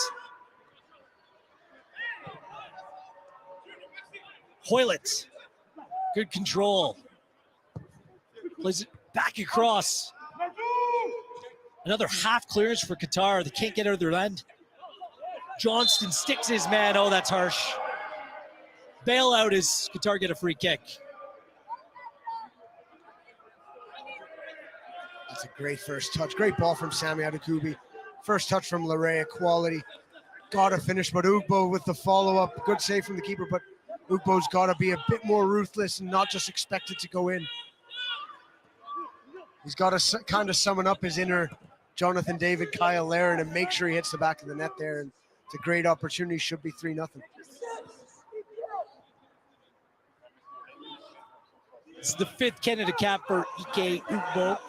Hoylett, good control. Plays it back across. Another half clearance for Qatar. They can't get out of their end. Johnston sticks his man. Oh, that's harsh. Bailout as Qatar get a free kick. That's a great first touch. Great ball from Sami Atakubi. First touch from Lorea, quality. Got to finish, but Ugbo with the follow-up. Good save from the keeper, but Ugbo's got to be a bit more ruthless and not just expect it to go in. He's got to kind of summon up his inner Jonathan David, Kyle Larin, and make sure he hits the back of the net there. And it's a great opportunity. Should be 3-0. It's the 5th Canada cap for Ike Ugbo.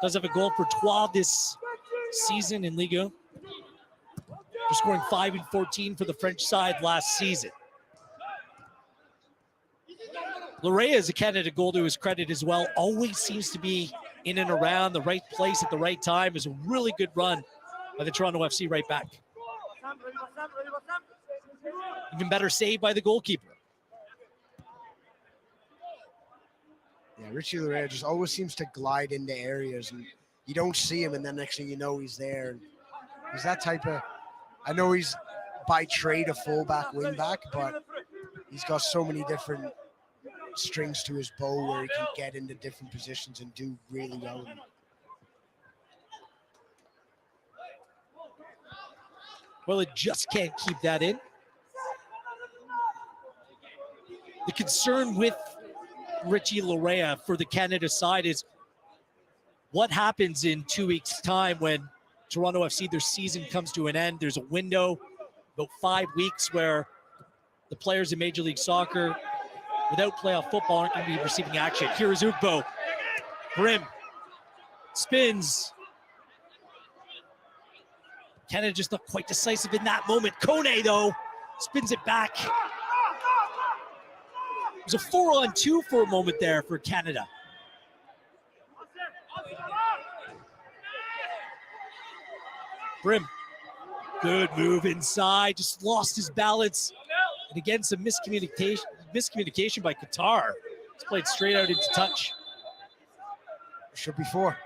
Does have a goal for 12 this season in Ligue 1. They're scoring 5 and 14 for the French side last season. Lorea is a Canada goal to his credit as well. Always seems to be in and around the right place at the right time. Is a really good run by the Toronto FC right back. Even better save by the goalkeeper. Yeah, Richie Larea just always seems to glide into areas and you don't see him, and then next thing you know, he's there. And he's that type of, I know he's by trade a fullback, wingback, but he's got so many different strings to his bow where he can get into different positions and do really well in them. Well, it just can't keep that in. The concern with Richie Larea for the Canada side is what happens in 2 weeks' time when Toronto FC, their season comes to an end. There's a window, about 5 weeks, where the players in Major League Soccer, without playoff football, aren't going to be receiving action. Here is Ugbo. Brim spins. Canada just not quite decisive in that moment. Kone, though, spins it back. It was a 4-on-2 for a moment there for Canada. Brim, good move inside, just lost his balance. And again, some miscommunication by Qatar. It's played straight out into touch. Should be 4.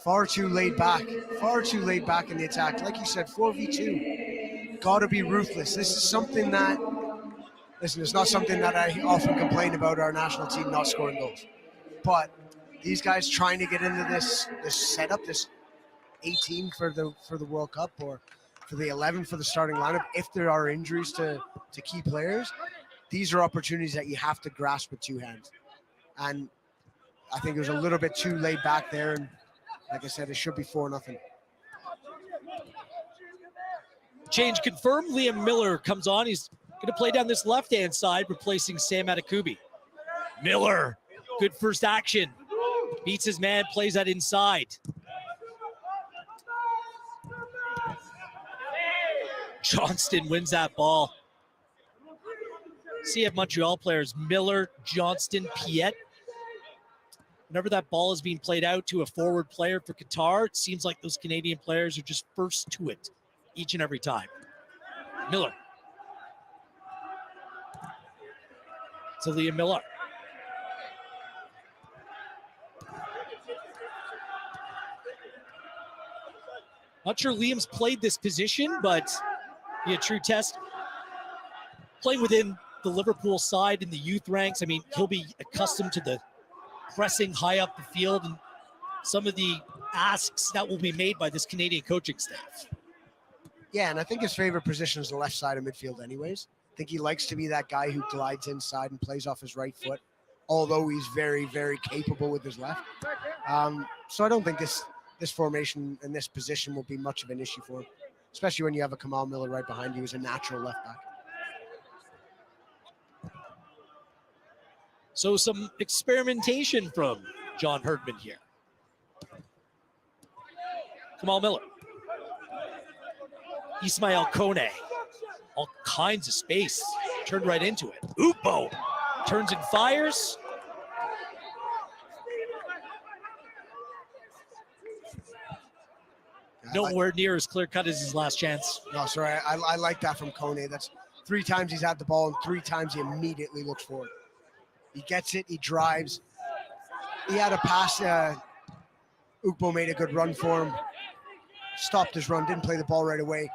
Far too laid back in the attack. Like you said, 4v2. Gotta be ruthless. This is something that, listen, it's not something that I often complain about our national team not scoring goals. But these guys trying to get into this setup, this 18 for the World Cup or for the 11 for the starting lineup, if there are injuries to key players, these are opportunities that you have to grasp with 2 hands. And I think it was a little bit too laid back there, and like I said, it should be 4-0. Change confirmed. Liam Miller comes on. He's going to play down this left-hand side, replacing Sam Adekubi. Miller, good first action. Beats his man, plays that inside. Johnston wins that ball. CF Montreal players, Miller, Johnston, Piet. Whenever that ball is being played out to a forward player for Qatar, it seems like those Canadian players are just first to it each and every time. Miller. To Liam Miller. Not sure Liam's played this position, but be a true test. Playing within the Liverpool side in the youth ranks, I mean, he'll be accustomed to the pressing high up the field and some of the asks that will be made by this Canadian coaching staff. Yeah, and I think his favorite position is the left side of midfield anyways. I think he likes to be that guy who glides inside and plays off his right foot, although he's very, very capable with his left. So I don't think this formation and this position will be much of an issue for him, especially when you have a Kamal Miller right behind you who's a natural left back. So some experimentation from John Herdman here. Kamal Miller. Ismail Kone. All kinds of space. Turned right into it. Upo turns and fires. Nowhere near as clear cut as his last chance. No, sorry, I like that from Kone. That's 3 times he's had the ball and 3 times he immediately looks forward. He gets it, he drives. He had a pass. Ukbo made a good run for him. Stopped his run, didn't play the ball right away.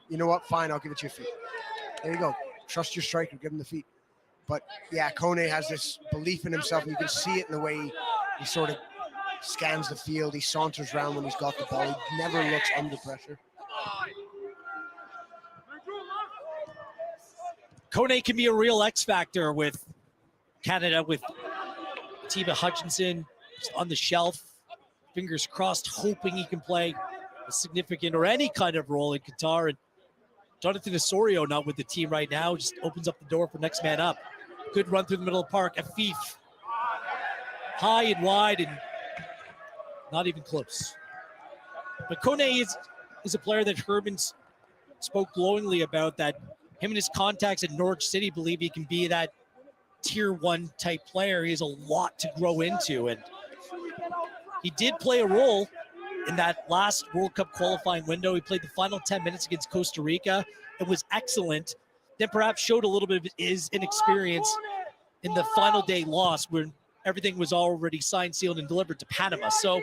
You know what? Fine, I'll give it to your feet. There you go. Trust your striker, give him the feet. But yeah, Kone has this belief in himself, and you can see it in the way he sort of scans the field. He saunters around when he's got the ball. He never looks under pressure. Kone can be a real X factor with Canada, with Atiba Hutchinson just on the shelf. Fingers crossed, hoping he can play a significant or any kind of role in Qatar. And Jonathan Osorio not with the team right now, just opens up the door for next man up. Good run through the middle of the park. Afif. High and wide and not even close. But Kone is a player that Herman spoke glowingly about, that him and his contacts at Norwich City believe he can be that tier 1 type player. He has a lot to grow into, and he did play a role in that last World Cup qualifying window. He played the final 10 minutes against Costa Rica. It was excellent. Then perhaps showed a little bit of his inexperience in the final day loss when everything was already signed, sealed, and delivered to Panama. So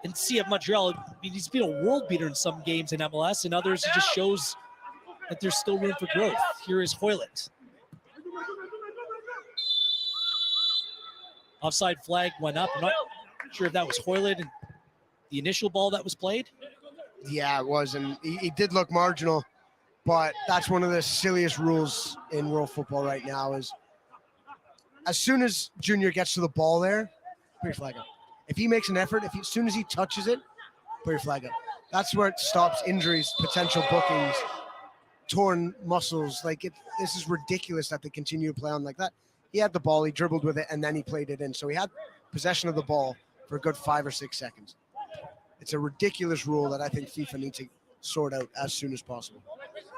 in CF Montreal, I mean, he's been a world beater in some games in MLS, and others it just shows that there's still room for growth. Here is Hoylett. Offside flag went up. I'm not sure if that was Hoylett and the initial ball that was played. Yeah, it was, and he did look marginal, but that's one of the silliest rules in world football right now is as soon as Junior gets to the ball there, put your flag up. If he makes an effort, as soon as he touches it, put your flag up. That's where it stops injuries, potential bookings, torn muscles. This is ridiculous that they continue to play on like that. He had the ball, he dribbled with it, and then he played it in. So he had possession of the ball for a good 5 or 6 seconds. It's a ridiculous rule that I think FIFA needs to sort out as soon as possible.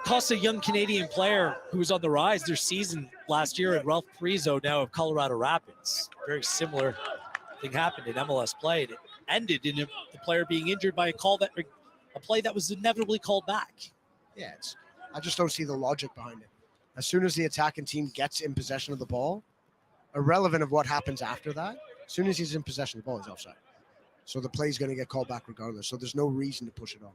Cost a young Canadian player who was on the rise their season last year, and Ralph Parizo now of Colorado Rapids. Very similar thing happened in MLS play. It ended in the player being injured by a play that was inevitably called back. Yeah, I just don't see the logic behind it. As soon as the attacking team gets in possession of the ball, irrelevant of what happens after that, as soon as he's in possession of the ball, he's offside. So the play's going to get called back regardless. So there's no reason to push it on.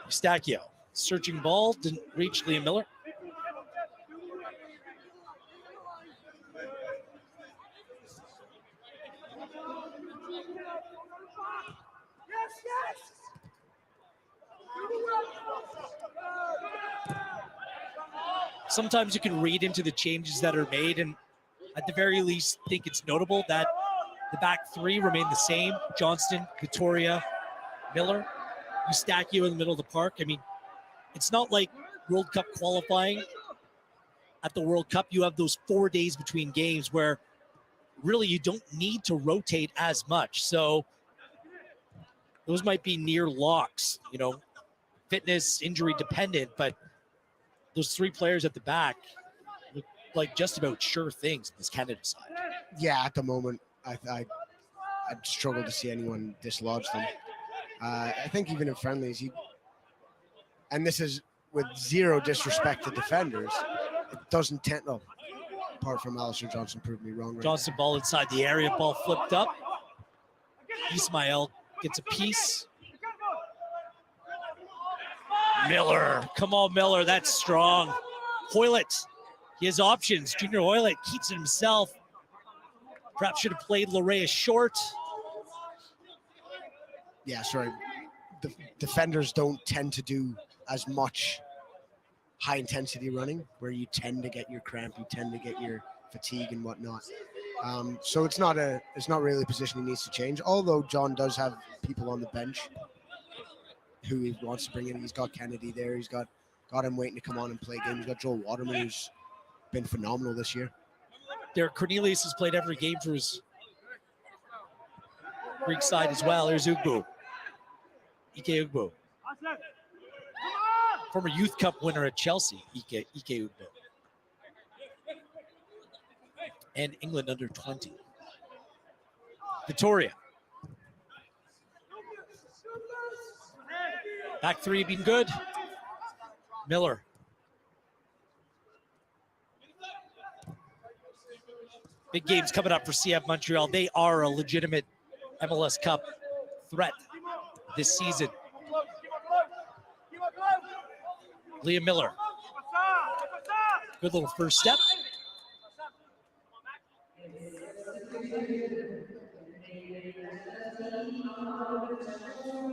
Eustachio, searching ball, didn't reach Liam Miller. Sometimes you can read into the changes that are made, and at the very least think it's notable that the back three remain the same. Johnston, Vittoria, Miller, Eustachio in the middle of the park. I mean, it's not like World Cup qualifying. At the World Cup, you have those 4 days between games where really you don't need to rotate as much. So those might be near locks, fitness, injury dependent, but those 3 players at the back look like just about sure things in this Canada side. Yeah, at the moment, I'd struggle to see anyone dislodge them. I think even in friendlies, and this is with zero disrespect to defenders, it doesn't tend. Oh, apart from Alistair Johnson proved me wrong. Right Johnson ball inside the area, ball flipped up. Ismail gets a piece. Miller, come on, Miller, that's strong. Hoylett, he has options. Junior Hoylett keeps it himself. Perhaps should have played Larea short. Yeah, sorry. The defenders don't tend to do as much high intensity running where you tend to get your cramp, you tend to get your fatigue and whatnot. So it's not really a position he needs to change. Although John does have people on the bench who he wants to bring in. He's got Kennedy there. He's got him waiting to come on and play games. He's got Joel Waterman, who's been phenomenal this year. Derek Cornelius has played every game for his Greek side as well. Here's Ugbo. Ike Ugbo. Former Youth Cup winner at Chelsea, Ike Ugbo. And England under 20. Vittoria. Back three been good. Miller. Big games coming up for CF Montreal. They are a legitimate MLS Cup threat this season. Liam Miller. Good little first step.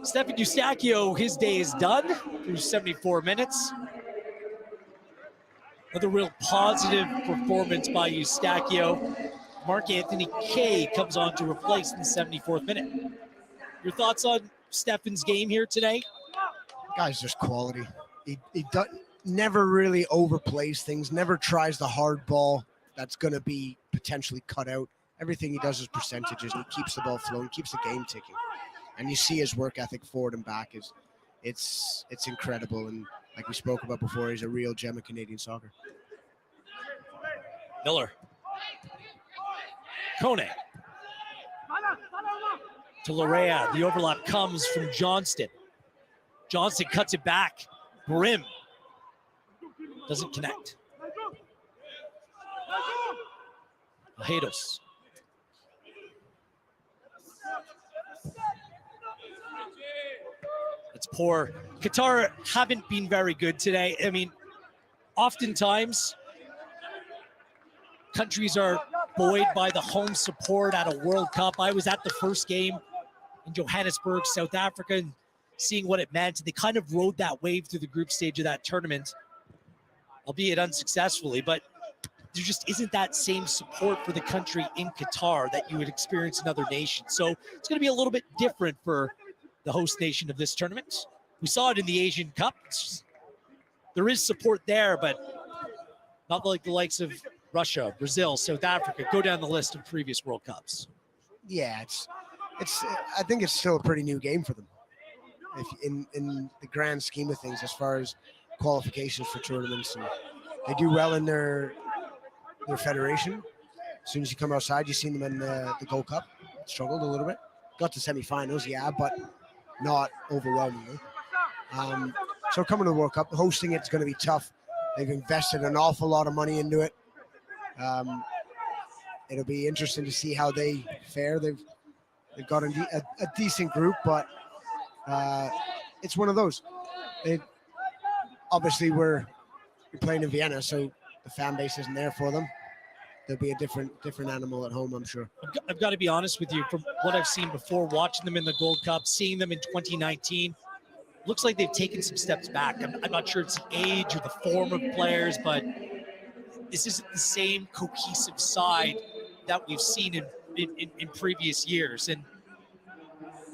Stephen Eustachio, his day is done through 74 minutes. Another real positive performance by Eustachio. Mark Anthony Kay comes on to replace in the 74th minute. Your thoughts on Stefan's game here today? Guy's just quality. He never really overplays things, never tries the hard ball that's going to be potentially cut out. Everything he does is percentages, and he keeps the ball flowing, keeps the game ticking. And you see his work ethic forward and back it's incredible. And like we spoke about before, he's a real gem of Canadian soccer. Miller. Kone. To Larea. The overlap comes from Johnston. Johnston cuts it back. Brim. Doesn't connect. Alhedos. That's poor. Qatar haven't been very good today. I mean, oftentimes, countries are buoyed by the home support at a World Cup. I was at the first game in Johannesburg, South Africa, and seeing what it meant. They kind of rode that wave through the group stage of that tournament, albeit unsuccessfully, but there just isn't that same support for the country in Qatar that you would experience in other nations. So it's going to be a little bit different for the host nation of this tournament. We saw it in the Asian Cup. There is support there, but not like the likes of Russia, Brazil, South Africa. Go down the list of previous World Cups. Yeah, it's. I think it's still a pretty new game for them. If in the grand scheme of things, as far as qualifications for tournaments, and they do well in their federation. As soon as you come outside, you've seen them in the Gold Cup. Struggled a little bit. Got to semifinals, yeah, but not overwhelmingly. So coming to the World Cup, hosting it's going to be tough. They've invested an awful lot of money into it. It'll be interesting to see how they fare. They've got a decent group, but it's one of those. Obviously, we're playing in Vienna, so the fan base isn't there for them. There'll be a different animal at home, I'm sure. I've got to be honest with you, from what I've seen before, watching them in the Gold Cup, seeing them in 2019, looks like they've taken some steps back. I'm not sure it's the age or the form of players, but this isn't the same cohesive side that we've seen in previous years. And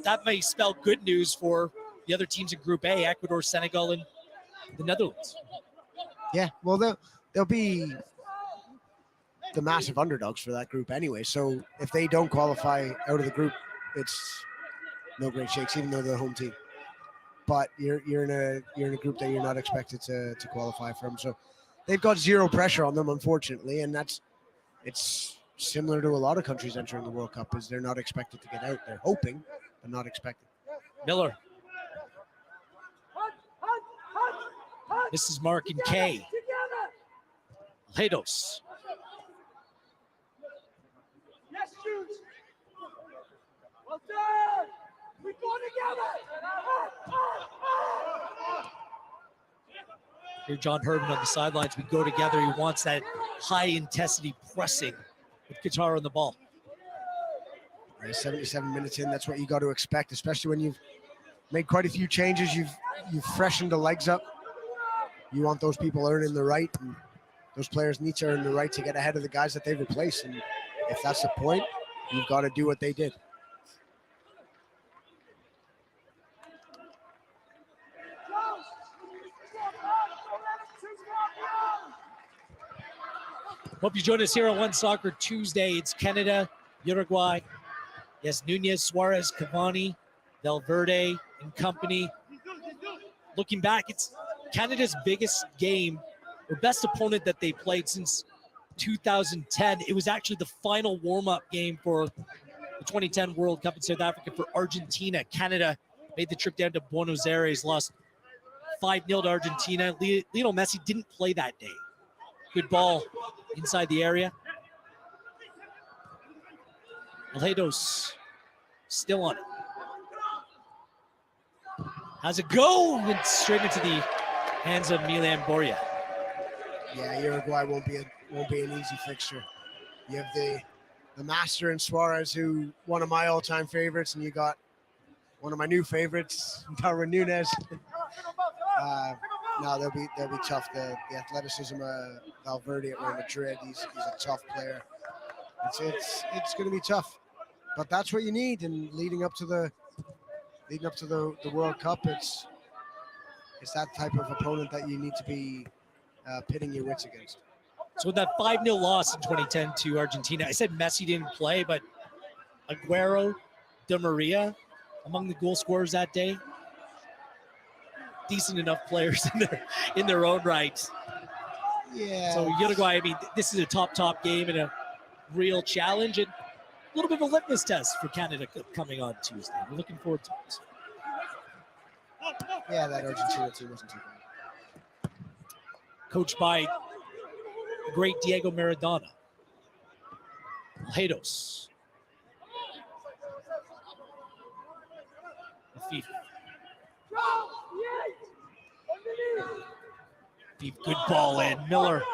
that may spell good news for the other teams in Group A, Ecuador, Senegal, and the Netherlands. Yeah, well, they'll be the massive underdogs for that group anyway. So if they don't qualify out of the group, it's no great shakes, even though they're the home team. But you're in a group that you're not expected to qualify from. So they've got zero pressure on them, unfortunately, and it's similar to a lot of countries entering the World Cup. Is they're not expected to get out. They're hoping, but not expected. Miller. This is Mark and Kay. Alhedos. Yes, shoot. Well done. We go together. Here, John Herman on the sidelines. We go together. He wants that high-intensity pressing with Qatar on the ball. 77 minutes in, that's what you got to expect, especially when you've made quite a few changes. You've freshened the legs up. You want those people earning the right, and those players need to earn the right to get ahead of the guys that they've replaced. And if that's the point, you've got to do what they did. Hope you join us here on One Soccer Tuesday. It's Canada, Uruguay. Yes, Nunez, Suarez, Cavani, Valverde, and company. Looking back, it's Canada's biggest game or best opponent that they played since 2010. It was actually the final warm-up game for the 2010 World Cup in South Africa for Argentina. Canada made the trip down to Buenos Aires, lost 5-0 to Argentina. Lionel Messi didn't play that day. Good ball inside the area. Alhedos still on it. How's it go? Went straight into the hands of Milan Borja. Yeah, Uruguay won't be an easy fixture. You have the master in Suarez, who one of my all-time favorites, and you got one of my new favorites, Darwin Nunez. No, they'll be tough. The athleticism of Valverde at Real Madrid. He's a tough player. It's going to be tough, but that's what you need. And leading up to the World Cup, it's that type of opponent that you need to be pitting your wits against. So with that 5-0 loss in 2010 to Argentina, I said Messi didn't play, but Aguero, Di Maria, among the goal scorers that day. decent enough players in their own right. Yeah. So Uruguay, I mean, this is a top game and a real challenge and a little bit of a litmus test for Canada coming on Tuesday. We're looking forward to it. Yeah, that Argentina team wasn't too bad. Coached by the great Diego Maradona. Alhedos. FIFA. Good ball in. Miller.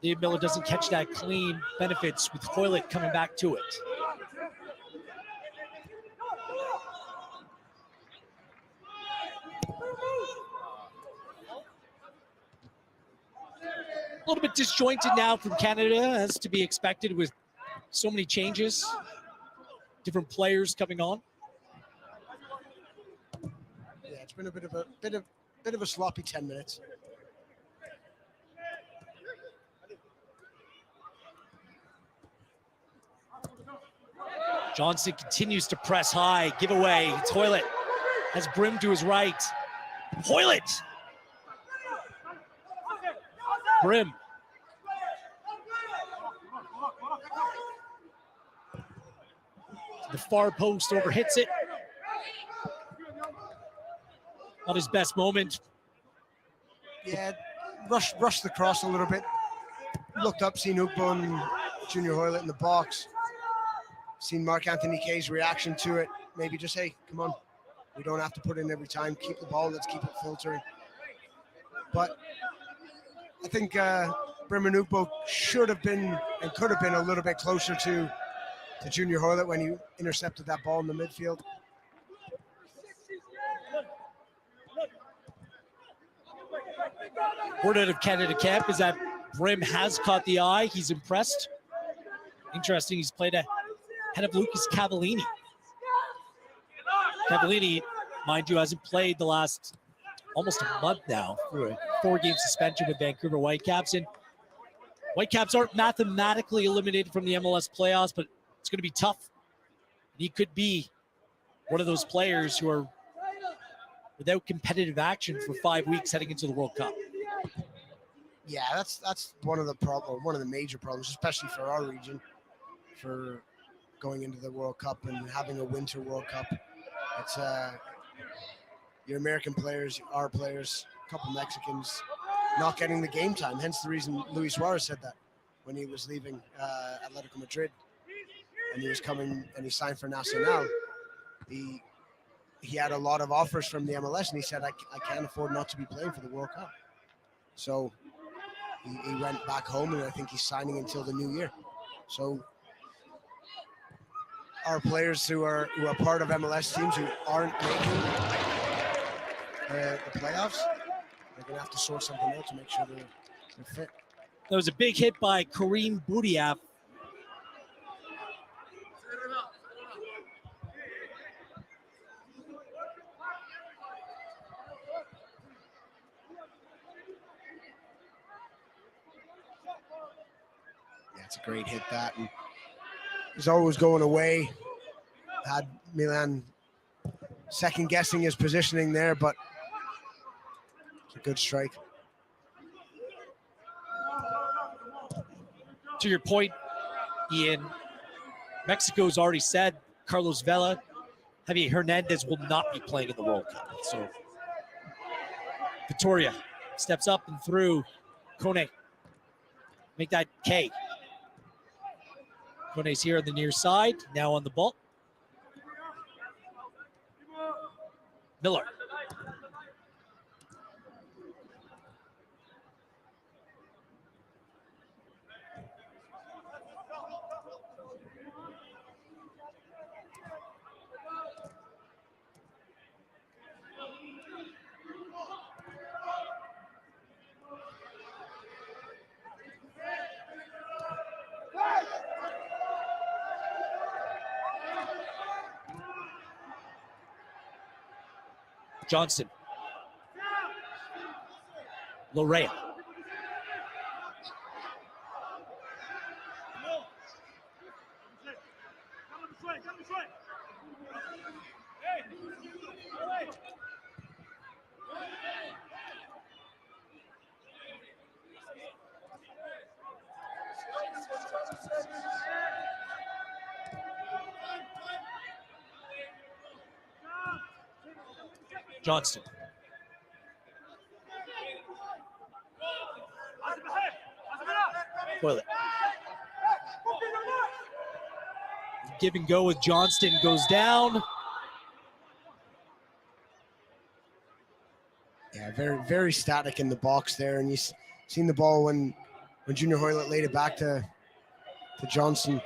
Dave Miller doesn't catch that clean. Benefits with Hoylett coming back to it. A little bit disjointed now from Canada, as to be expected with so many changes, different players coming on. Yeah, it's been a bit of a sloppy 10 minutes. Johnson continues to press high, give away. It's Hoylett, has Brim to his right. Hoylett! Brim. The far post overhits it. Not his best moment. Yeah, rushed the cross a little bit. Looked up, seen Ugbo and Junior Hoylett in the box. Seen Mark Anthony Kay's reaction to it. Maybe just, hey, come on. We don't have to put in every time. Keep the ball. Let's keep it filtering. But I think Brim and Ugbo should have been and could have been a little bit closer to Junior Hoylett when he intercepted that ball in the midfield. Word out of Canada camp is that Brim has caught the eye. He's impressed. Interesting, he's played ahead of Lucas Cavallini. Cavallini, mind you, hasn't played the last almost a month now through a 4-game suspension with Vancouver Whitecaps. And Whitecaps aren't mathematically eliminated from the MLS playoffs, but it's going to be tough. He could be one of those players who are without competitive action for 5 weeks heading into the World Cup. Yeah, that's one of the major problems, especially for our region, for going into the World Cup and having a winter World Cup. It's your American players, our players, a couple Mexicans not getting the game time. Hence the reason Luis Suarez said that when he was leaving Atletico Madrid and he was coming and he signed for Nacional. He had a lot of offers from the MLS and he said, I can't afford not to be playing for the World Cup. So he went back home and I think he's signing until the new year. So our players who are part of MLS teams who aren't making the playoffs, they're going to have to sort something out to make sure they're fit. There was a big hit by Kareem Boudiaf. Yeah, it's a great hit, that. And he's always going away. Had Milan second guessing his positioning there, but it's a good strike. To your point, Ian, Mexico's already said Carlos Vela, Javier Hernandez will not be playing in the World Cup. So Vitoria steps up and through. Kone, make that K. Kone's here on the near side, now on the ball. Miller. Johnson. Lorea. Johnston. Toilet. Give and go with Johnston goes down. Yeah, very, very static in the box there. And you've seen the ball when Junior Hoylett laid it back to Johnston.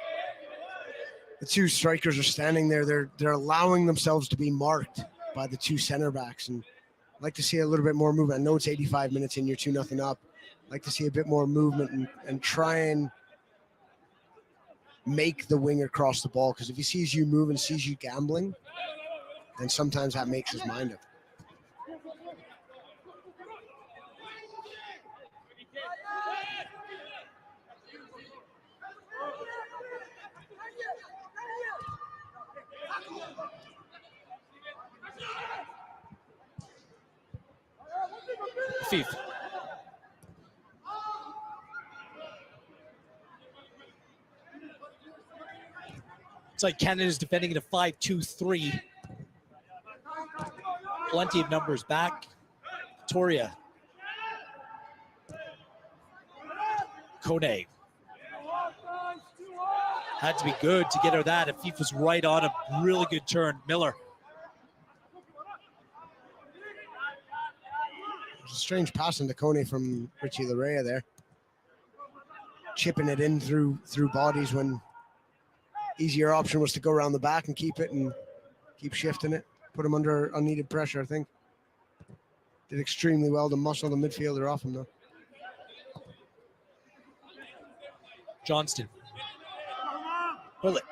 The two strikers are standing there. They're allowing themselves to be marked by the two center backs. And I'd like to see a little bit more movement. I know it's 85 minutes in, you're 2-0 up. I'd like to see a bit more movement and try and make the winger cross the ball. Because if he sees you moving, sees you gambling, then sometimes that makes his mind up. FIFA. It's like Canada's defending in a 5-2-3. Plenty of numbers back. Victoria. Kone. Had to be good to get her that. If FIFA's right on a really good turn. Miller. It's a strange pass into Kone from Richie Larea there. Chipping it in through bodies when easier option was to go around the back and keep it and keep shifting it. Put him under unneeded pressure, I think. Did extremely well to muscle the midfielder off him, though. Johnston. Willett.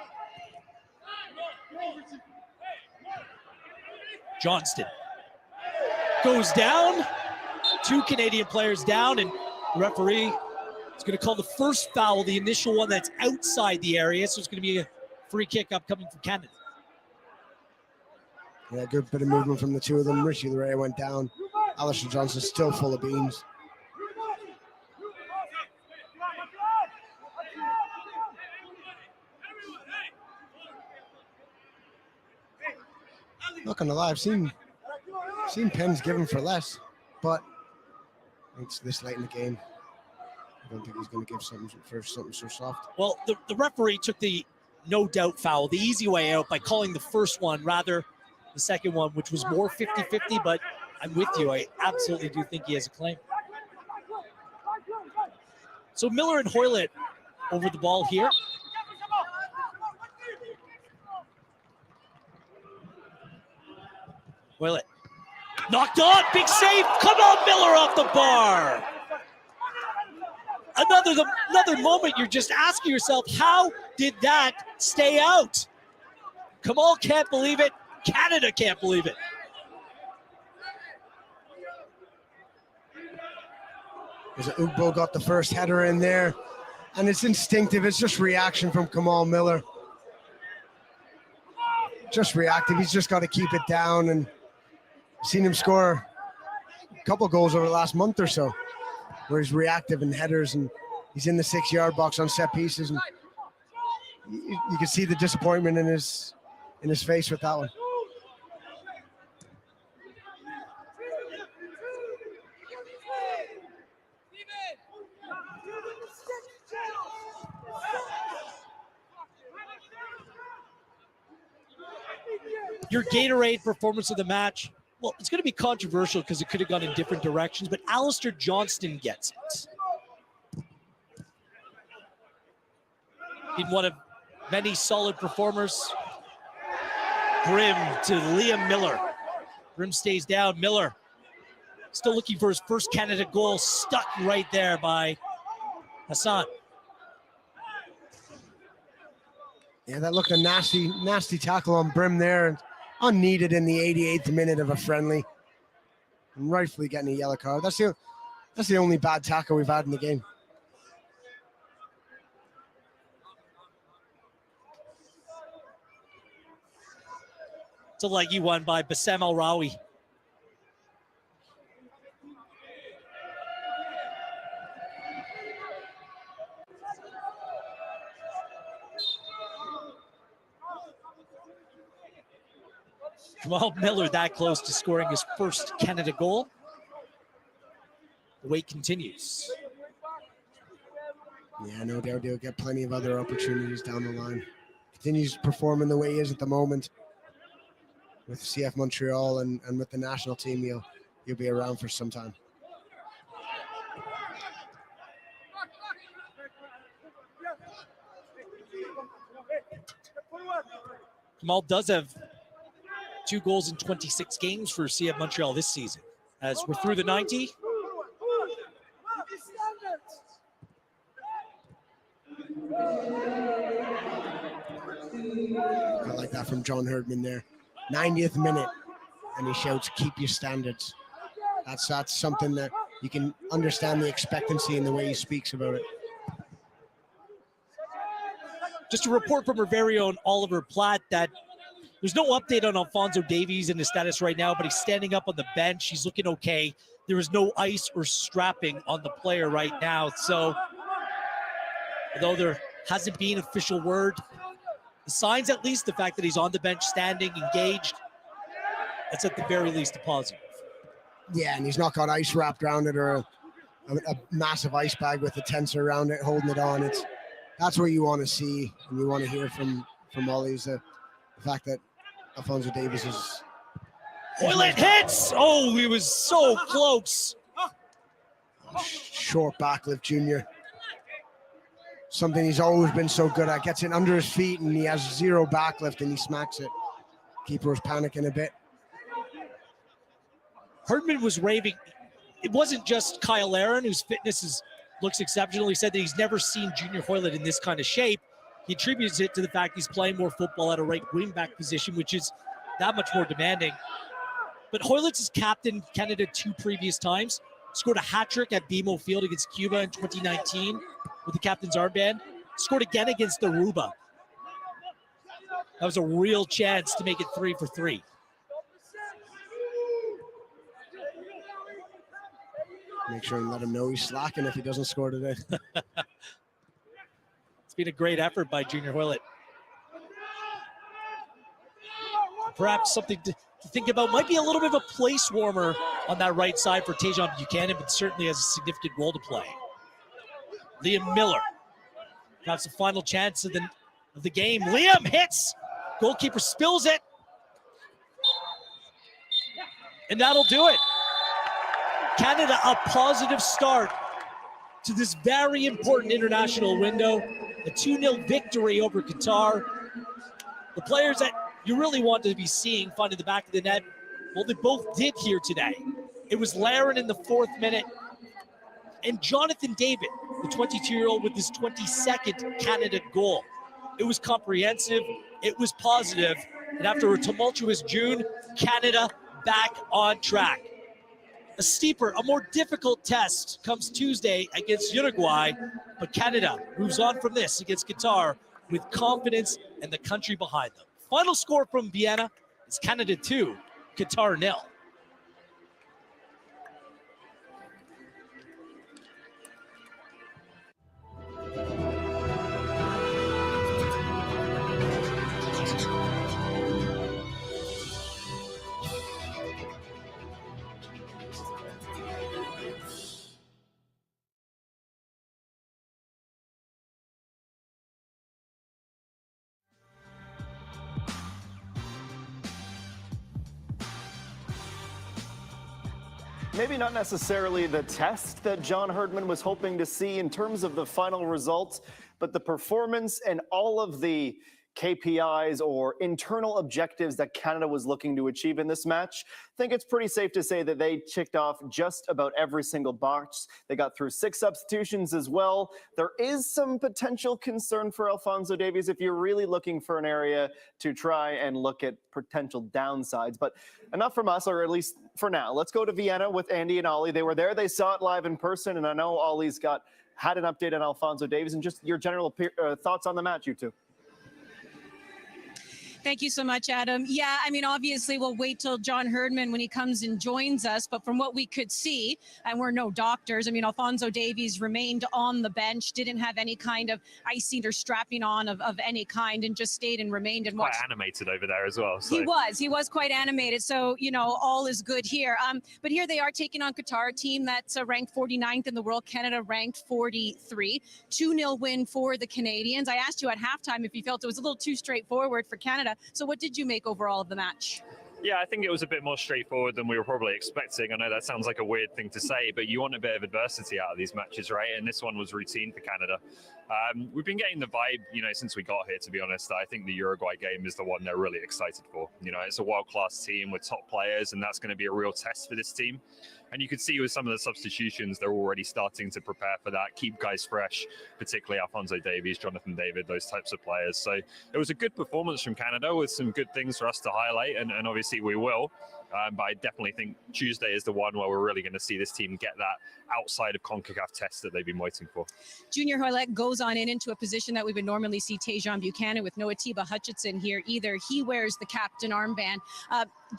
Johnston. Goes down. 2 Canadian players down, and the referee is going to call the first foul, the initial one that's outside the area, so it's going to be a free kick upcoming from Canada. Yeah, good bit of movement from the two of them. Richie Larea went down. Alistair Johnson still full of beans. Not gonna lie, I've seen pens given for less, but it's this late in the game. I don't think he's going to give something so soft. Well, the referee took the no doubt foul, the easy way out, by calling the first one rather the second one, which was more 50-50, but I'm with you. I absolutely do think he has a claim. So Miller and Hoylett over the ball here. Hoylett knocked on, big save. Come on, Miller off the bar. Another moment you're just asking yourself, how did that stay out? Kamal can't believe it. Canada can't believe it. Ugbo got the first header in there, and it's instinctive. It's just reaction from Kamal Miller. Just reactive. He's just got to keep it down, and I've seen him score a couple goals over the last month or so, where he's reactive in headers, and he's in the 6-yard box on set pieces, and you can see the disappointment in his face with that one. Your Gatorade performance of the match, well, it's going to be controversial because it could have gone in different directions, but Alistair Johnston gets it. Been one of many solid performers. Brim to Liam Miller. Brim stays down. Miller still looking for his first Canada goal, stuck right there by Hassan. Yeah, that looked a nasty tackle on Brim there. Unneeded in the 88th minute of a friendly. And rightfully getting a yellow card. That's the only bad tackle we've had in the game. It's a leggy one by Bassem El Rawi. Kamal Miller that close to scoring his first Canada goal. The wait continues. Yeah, no doubt he'll get plenty of other opportunities down the line. Continues performing the way he is at the moment with CF Montreal and with the national team. He'll be around for some time. Kamal does have 2 goals in 26 games for CF Montreal this season. As we're through the 90. I like that from John Herdman there. 90th minute, and he shouts, "Keep your standards." That's something that you can understand the expectancy in the way he speaks about it. Just a report from our very own Oliver Platt that there's no update on Alfonso Davies and his status right now, but he's standing up on the bench. He's looking okay. There is no ice or strapping on the player right now. So, although there hasn't been official word, the signs at least, the fact that he's on the bench, standing, engaged, that's at the very least a positive. Yeah, and he's not got ice wrapped around it or a massive ice bag with a tensor around it, holding it on. That's what you want to see, and you want to hear from Ollie is the fact that Alfonso Davies is... Hoylett hits! Oh, he was so close. Short backlift, Junior. Something he's always been so good at. Gets it under his feet, and he has zero backlift, and he smacks it. Keeper was panicking a bit. Herdman was raving. It wasn't just Kyle Aaron, whose fitness looks exceptional. He said that he's never seen Junior Hoylett in this kind of shape. He attributes it to the fact he's playing more football at a right wing back position, which is that much more demanding. But Hoylett's has captained Canada 2 previous times. Scored a hat trick at BMO Field against Cuba in 2019 with the captain's armband. Scored again against Aruba. That was a real chance to make it 3 for 3. Make sure and let him know he's slacking if he doesn't score today. It's been a great effort by Junior Hoylett. Perhaps something to think about. Might be a little bit of a place warmer on that right side for Tajon Buchanan, but certainly has a significant role to play. Liam Miller. That's the final chance of the game. Liam hits. Goalkeeper spills it. And that'll do it. Canada, a positive start to this very important international window. A 2-0 victory over Qatar. The players that you really want to be seeing finding the back of the net, well, they both did here today. It was Laren in the 4th minute, and Jonathan David, the 22-year-old, with his 22nd Canada goal. It was comprehensive, it was positive, and after a tumultuous June, Canada back on track. A steeper, a more difficult test comes Tuesday against Uruguay, but Canada moves on from this against Qatar with confidence and the country behind them. Final score from Vienna is Canada 2, Qatar 0. Maybe not necessarily the test that John Herdman was hoping to see in terms of the final results, but the performance and all of the KPIs or internal objectives that Canada was looking to achieve in this match. I think it's pretty safe to say that they checked off just about every single box. They got through 6 substitutions as well. There is some potential concern for Alfonso Davies if you're really looking for an area to try and look at potential downsides. But enough from us, or at least for now. Let's go to Vienna with Andy and Ollie. They were there, they saw it live in person, and I know Ollie's had an update on Alfonso Davies and just your general thoughts on the match, you two. Thank you so much, Adam. Yeah, I mean, obviously, we'll wait till John Herdman when he comes and joins us. But from what we could see, and we're no doctors, I mean, Alfonso Davies remained on the bench, didn't have any kind of icing or strapping on of any kind, and just stayed and remained and watched. Quite animated over there as well. So. He was quite animated. So, you know, all is good here. But here they are taking on Qatar, a team that's ranked 49th in the world, Canada ranked 43. 2-0 win for the Canadians. I asked you at halftime if you felt it was a little too straightforward for Canada. So what did you make overall of the match? Yeah, I think it was a bit more straightforward than we were probably expecting. I know that sounds like a weird thing to say, but you want a bit of adversity out of these matches, right? And this one was routine for Canada. We've been getting the vibe, you know, since we got here, to be honest. I think the Uruguay game is the one they're really excited for. You know, it's a world-class team with top players, and that's going to be a real test for this team. And you could see with some of the substitutions, they're already starting to prepare for that, keep guys fresh, particularly Alfonso Davies, Jonathan David, those types of players. So it was a good performance from Canada with some good things for us to highlight, and obviously we will. But I definitely think Tuesday is the one where we're really going to see this team get that outside of CONCACAF test that they've been waiting for. Junior Hoylett goes on into a position that we would normally see Tajon Buchanan with, no Atiba Hutchinson here either. He wears the captain armband.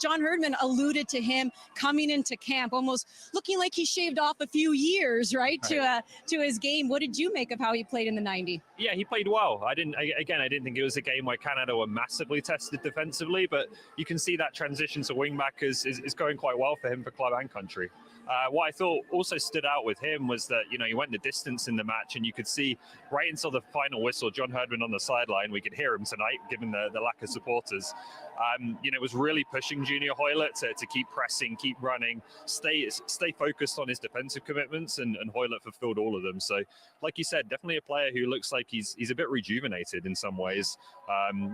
John Herdman alluded to him coming into camp, almost looking like he shaved off a few years, right, to his game. What did you make of how he played in the 90? Yeah, he played well. I didn't think it was a game where Canada were massively tested defensively, but you can see that transition to wing back is going quite well for him for club and country. What I thought also stood out with him was that, you know, he went the distance in the match, and you could see right until the final whistle, John Herdman on the sideline, we could hear him tonight, given the lack of supporters. You know, it was really pushing Junior Hoylett to keep pressing, keep running, stay focused on his defensive commitments, and Hoylett fulfilled all of them. So, like you said, definitely a player who looks like he's a bit rejuvenated in some ways,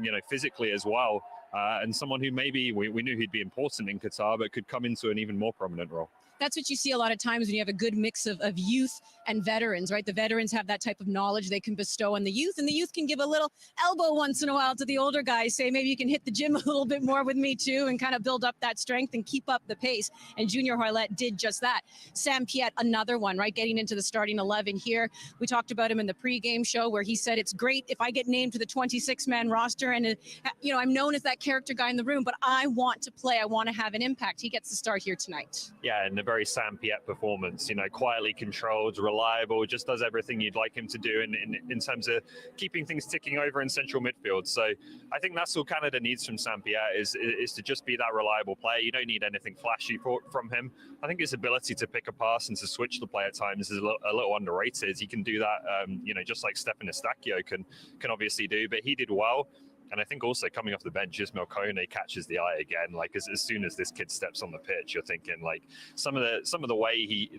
you know, physically as well, and someone who maybe we knew he'd be important in Qatar, but could come into an even more prominent role. That's what you see a lot of times when you have a good mix of youth and veterans, right? The veterans have that type of knowledge they can bestow on the youth, and the youth can give a little elbow once in a while to the older guys, say, maybe you can hit the gym a little bit more with me too, and kind of build up that strength and keep up the pace. And Junior Hoylett did just that. Sam Piet, another one, right? Getting into the starting 11 here. We talked about him in the pregame show where he said, it's great if I get named to the 26-man roster, and, you know, I'm known as that character guy in the room, but I want to play. I want to have an impact. He gets the start here tonight. Yeah, and a very Sam Piet performance, you know, quietly controlled, reliable, just does everything you'd like him to do in terms of keeping things ticking over in central midfield. So I think that's all Canada needs from Sam Piet is to just be that reliable player. You don't need anything flashy from him. I think his ability to pick a pass and to switch the play at times is a little underrated. He can do that, you know, just like Stefan Estacio can obviously do, but he did well. And I think also coming off the bench, Ismail Kone catches the eye again. Like as soon as this kid steps on the pitch, you're thinking like some of the way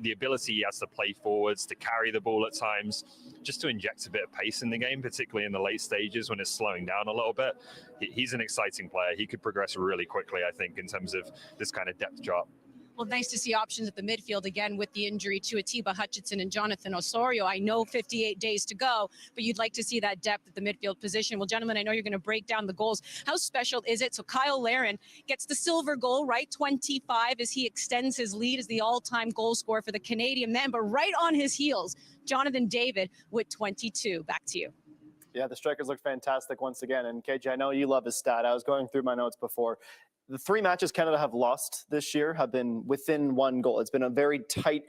the ability he has to play forwards, to carry the ball at times, just to inject a bit of pace in the game, particularly in the late stages when it's slowing down a little bit. He's an exciting player. He could progress really quickly, I think, in terms of this kind of depth chart. Well, nice to see options at the midfield again with the injury to Atiba Hutchinson and Jonathan Osorio. I know 58 days to go, but you'd like to see that depth at the midfield position. Well, gentlemen, I know you're going to break down the goals. How special is it? So Kyle Larin gets the silver goal, right? 25 as he extends his lead as the all-time goal scorer for the Canadian men. But right on his heels, Jonathan David with 22. Back to you. Yeah, the strikers look fantastic once again. And KJ, I know you love his stat. I was going through my notes before. The 3 matches Canada have lost this year have been within 1 goal. It's been a very tight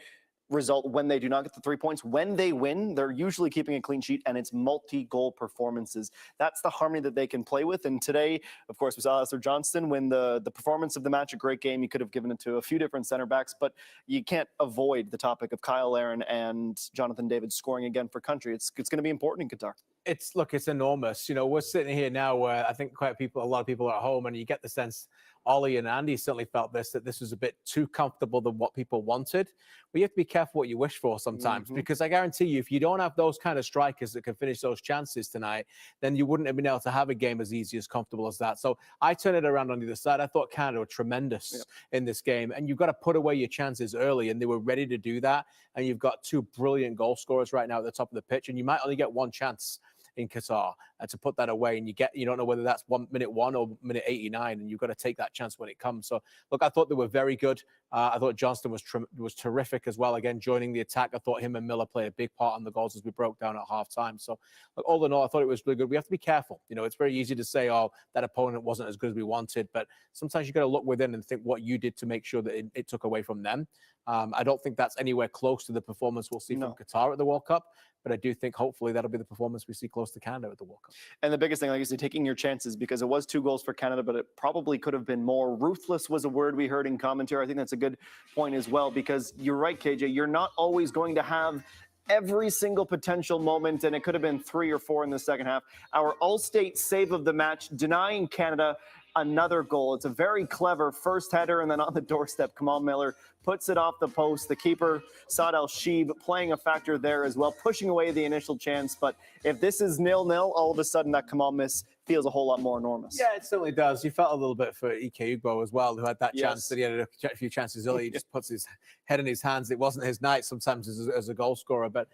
result when they do not get the 3 points. When they win, they're usually keeping a clean sheet, and it's multi-goal performances. That's the harmony that they can play with. And today, of course, we saw Alistair Johnston win the performance of the match. A great game. You could have given it to a few different center backs, but you can't avoid the topic of Kyle Larin and Jonathan David scoring again for country. It's going to be important in Qatar. It's enormous. You know, we're sitting here now where I think a lot of people are at home, and you get the sense Ollie and Andy certainly felt that this was a bit too comfortable than what people wanted. But you have to be careful what you wish for sometimes, because I guarantee you, if you don't have those kind of strikers that can finish those chances tonight, then you wouldn't have been able to have a game as easy, as comfortable as that. So I turn it around on the other side. I thought Canada were tremendous in this game, and you've got to put away your chances early, and they were ready to do that. And you've got 2 brilliant goal scorers right now at the top of the pitch, and you might only get 1 chance in Qatar, and to put that away, and you don't know whether that's minute 1 or minute 89, and you've got to take that chance when it comes. So look, I thought they were very good. I thought Johnston was terrific as well. Again, joining the attack, I thought him and Miller played a big part on the goals as we broke down at halftime. So look, all in all, I thought it was really good. We have to be careful. It's very easy to say, oh, that opponent wasn't as good as we wanted, but sometimes you got to look within and think what you did to make sure that it took away from them. I don't think that's anywhere close to the performance we'll see from Qatar at the World Cup, but I do think hopefully that'll be the performance we see close to Canada at the World Cup. And the biggest thing, like you said, taking your chances, because it was 2 goals for Canada, but it probably could have been more. Ruthless was a word we heard in commentary. I think that's a good point as well, because you're right, KJ, you're not always going to have every single potential moment, and it could have been 3 or 4 in the second half. Our all-state save of the match, denying Canada another goal. It's a very clever first header, and then on the doorstep, Kamal Miller puts it off the post. The keeper, Saad Al-Sheeb, playing a factor there as well, pushing away the initial chance. But if this is 0-0, all of a sudden that Kamal miss feels a whole lot more enormous. Yeah, it certainly does. You felt a little bit for Ike Ugbo as well, who had that chance that he had a few chances early. He just puts his head in his hands. It wasn't his night sometimes as a goal scorer, but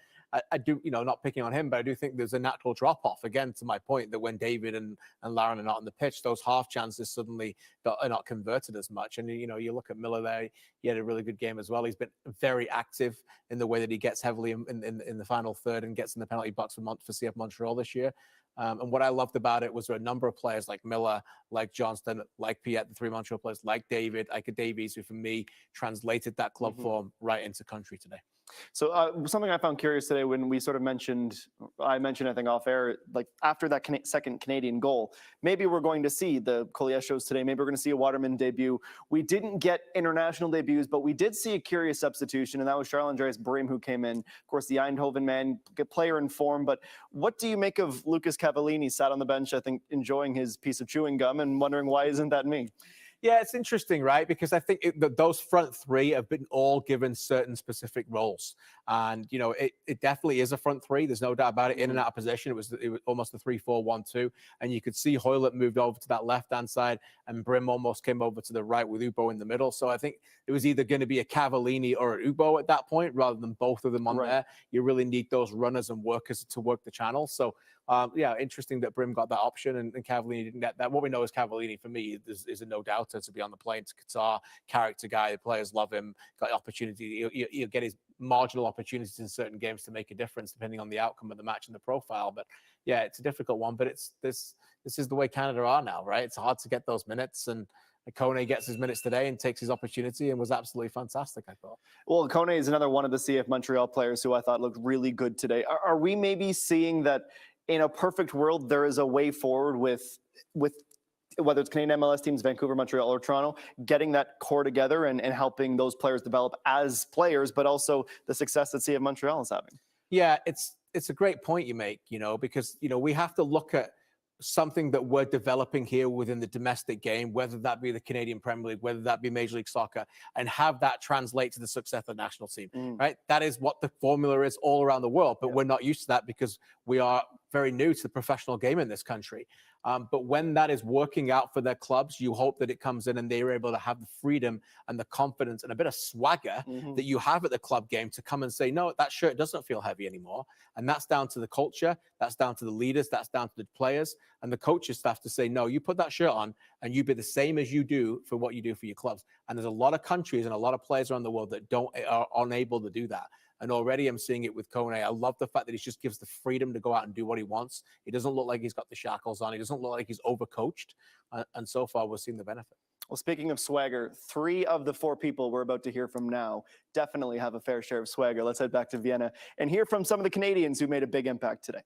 I do, not picking on him, but I do think there's a natural drop-off, again, to my point, that when David and Lauren are not on the pitch, those half chances suddenly are not converted as much. And, you look at Miller there, he had a really good game as well. He's been very active in the way that he gets heavily in the final third and gets in the penalty box for CF Montreal this year. And what I loved about it was there were a number of players like Miller, like Johnston, like Piet, the 3 Montreal players, like David, Ike Davies, who for me translated that club form right into country today. So something I found curious today when we sort of I mentioned, I think off air, like after that second Canadian goal, maybe we're going to see the Kolieshos today. Maybe we're going to see a Waterman debut. We didn't get international debuts, but we did see a curious substitution, and that was Charles-Andreas Bream, who came in. Of course, the Eindhoven man, good player in form. But what do you make of Lucas Cavallini? Sat on the bench, I think, enjoying his piece of chewing gum and wondering, why isn't that me? Yeah, it's interesting, right? Because I think those front 3 have been all given certain specific roles. And, it definitely is a front 3. There's no doubt about it. In and out of position, it was almost a 3-4-1-2. And you could see Hoylett moved over to that left-hand side, and Brim almost came over to the right with Ubo in the middle. So I think it was either going to be a Cavallini or an Ubo at that point, rather than both of them on there. You really need those runners and workers to work the channel. So, interesting that Brim got that option and Cavallini didn't get that. What we know is Cavallini, for me, is a no-doubter to be on the plane to Qatar. Character guy, the players love him, got opportunity. He'll get his marginal opportunities in certain games to make a difference depending on the outcome of the match and the profile. But yeah, it's a difficult one, but this is the way Canada are now, right? It's hard to get those minutes, and Kone gets his minutes today and takes his opportunity and was absolutely fantastic, I thought. Well, Kone is another one of the CF Montreal players who I thought looked really good today. Are we maybe seeing that in a perfect world, there is a way forward with whether it's Canadian MLS teams, Vancouver, Montreal, or Toronto, getting that core together and helping those players develop as players, but also the success that CF Montreal is having? Yeah, it's a great point you make, because, we have to look at something that we're developing here within the domestic game, whether that be the Canadian Premier League, whether that be Major League Soccer, and have that translate to the success of the national team, right? That is what the formula is all around the world, but we're not used to that because we are very new to the professional game in this country. But when that is working out for their clubs, you hope that it comes in and they're able to have the freedom and the confidence and a bit of swagger that you have at the club game to come and say, no, that shirt doesn't feel heavy anymore. And that's down to the culture. That's down to the leaders. That's down to the players and the coaching staff to say, no, you put that shirt on and you be the same as you do for what you do for your clubs. And there's a lot of countries and a lot of players around the world that are unable to do that. And already I'm seeing it with Kone. I love the fact that he just gives the freedom to go out and do what he wants. He doesn't look like he's got the shackles on. He doesn't look like he's overcoached. And so far, we're seeing the benefit. Well, speaking of swagger, 3 of the 4 people we're about to hear from now definitely have a fair share of swagger. Let's head back to Vienna and hear from some of the Canadians who made a big impact today.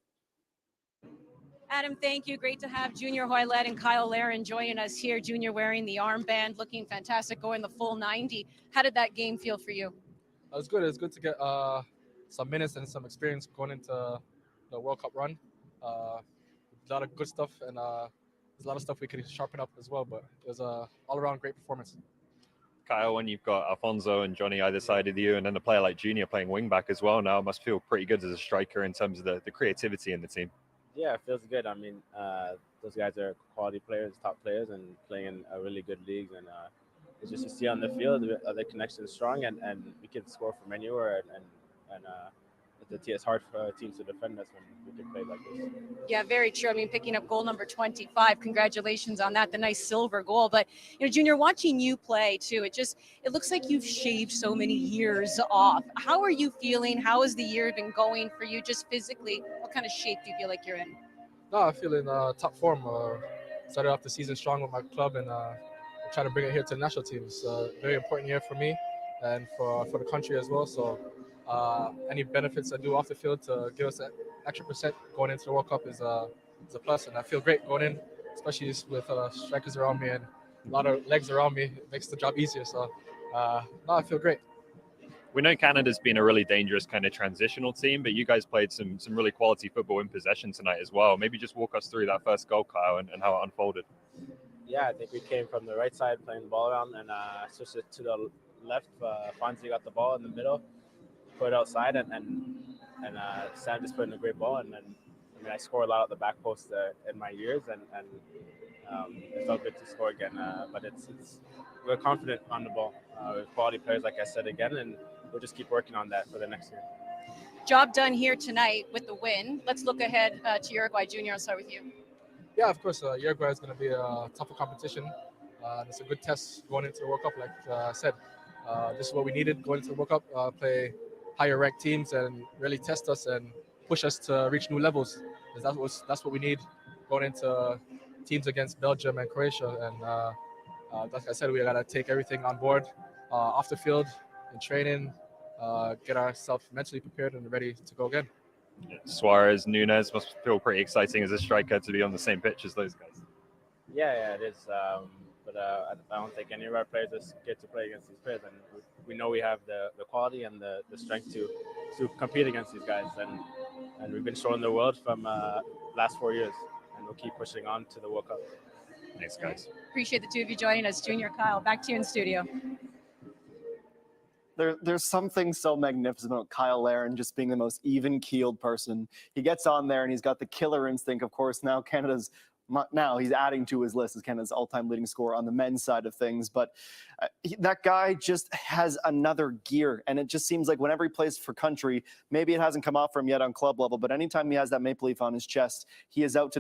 Adam, thank you. Great to have Junior Hoylett and Kyle Larin joining us here. Junior wearing the armband, looking fantastic, going the full 90. How did that game feel for you? It was good. It was good to get some minutes and some experience going into the World Cup run. A lot of good stuff, and there's a lot of stuff we could sharpen up as well, but it was a all-around great performance. Kyle, when you've got Alfonso and Johnny either side of you, and then a player like Junior playing wing-back as well now, it must feel pretty good as a striker in terms of the creativity in the team. Yeah, it feels good. I mean, those guys are quality players, top players, and playing in a really good league, and it's just to see on the field the connection is strong, and we can score from anywhere, and it's hard for teams to defend us when we can play like this. Yeah, very true. I mean, picking up goal number 25, congratulations on that, the nice silver goal. But, Junior, watching you play too, it looks like you've shaved so many years off. How are you feeling? How has the year been going for you just physically? What kind of shape do you feel like you're in? No, I feel in top form. Started off the season strong with my club and trying to bring it here to the national team. It's a very important year for me and for the country as well. So any benefits I do off the field to give us that extra percent going into the World Cup is a plus. And I feel great going in, especially with strikers around me and a lot of legs around me. It makes the job easier. So no, I feel great. We know Canada's been a really dangerous kind of transitional team, but you guys played some really quality football in possession tonight as well. Maybe just walk us through that first goal, Kyle, and how it unfolded. Yeah, I think we came from the right side playing the ball around and switched it to the left. Fonzie got the ball in the middle, put it outside, and Sam just put in a great ball. And then I scored a lot at the back post in my years, and it felt good to score again. But we're confident on the ball. With quality players, like I said again, and we'll just keep working on that for the next year. Job done here tonight with the win. Let's look ahead to Uruguay. Junior, I'll start with you. Yeah, of course, Uruguay is going to be a tougher competition. It's a good test going into the World Cup, like I said. This is what we needed going into the World Cup, play higher ranked teams and really test us and push us to reach new levels. That's what we need going into teams against Belgium and Croatia. And like I said, we got to take everything on board off the field in training, get ourselves mentally prepared and ready to go again. Suarez, Nunes must feel pretty exciting as a striker to be on the same pitch as those guys. Yeah, it is. But I don't think any of our players get to play against these players, and we know we have the quality and the strength to compete against these guys, and we've been showing the world from last 4 years, and we'll keep pushing on to the World Cup. Thanks, guys. Appreciate the two of you joining us. Junior, Kyle, back to you in studio. There's something so magnificent about Kyle Larin just being the most even-keeled person. He gets on there and he's got the killer instinct. Of course, now he's adding to his list as Canada's all-time leading scorer on the men's side of things. But that guy just has another gear, and it just seems like whenever he plays for country, maybe it hasn't come off for him yet on club level, but anytime he has that maple leaf on his chest, he is out to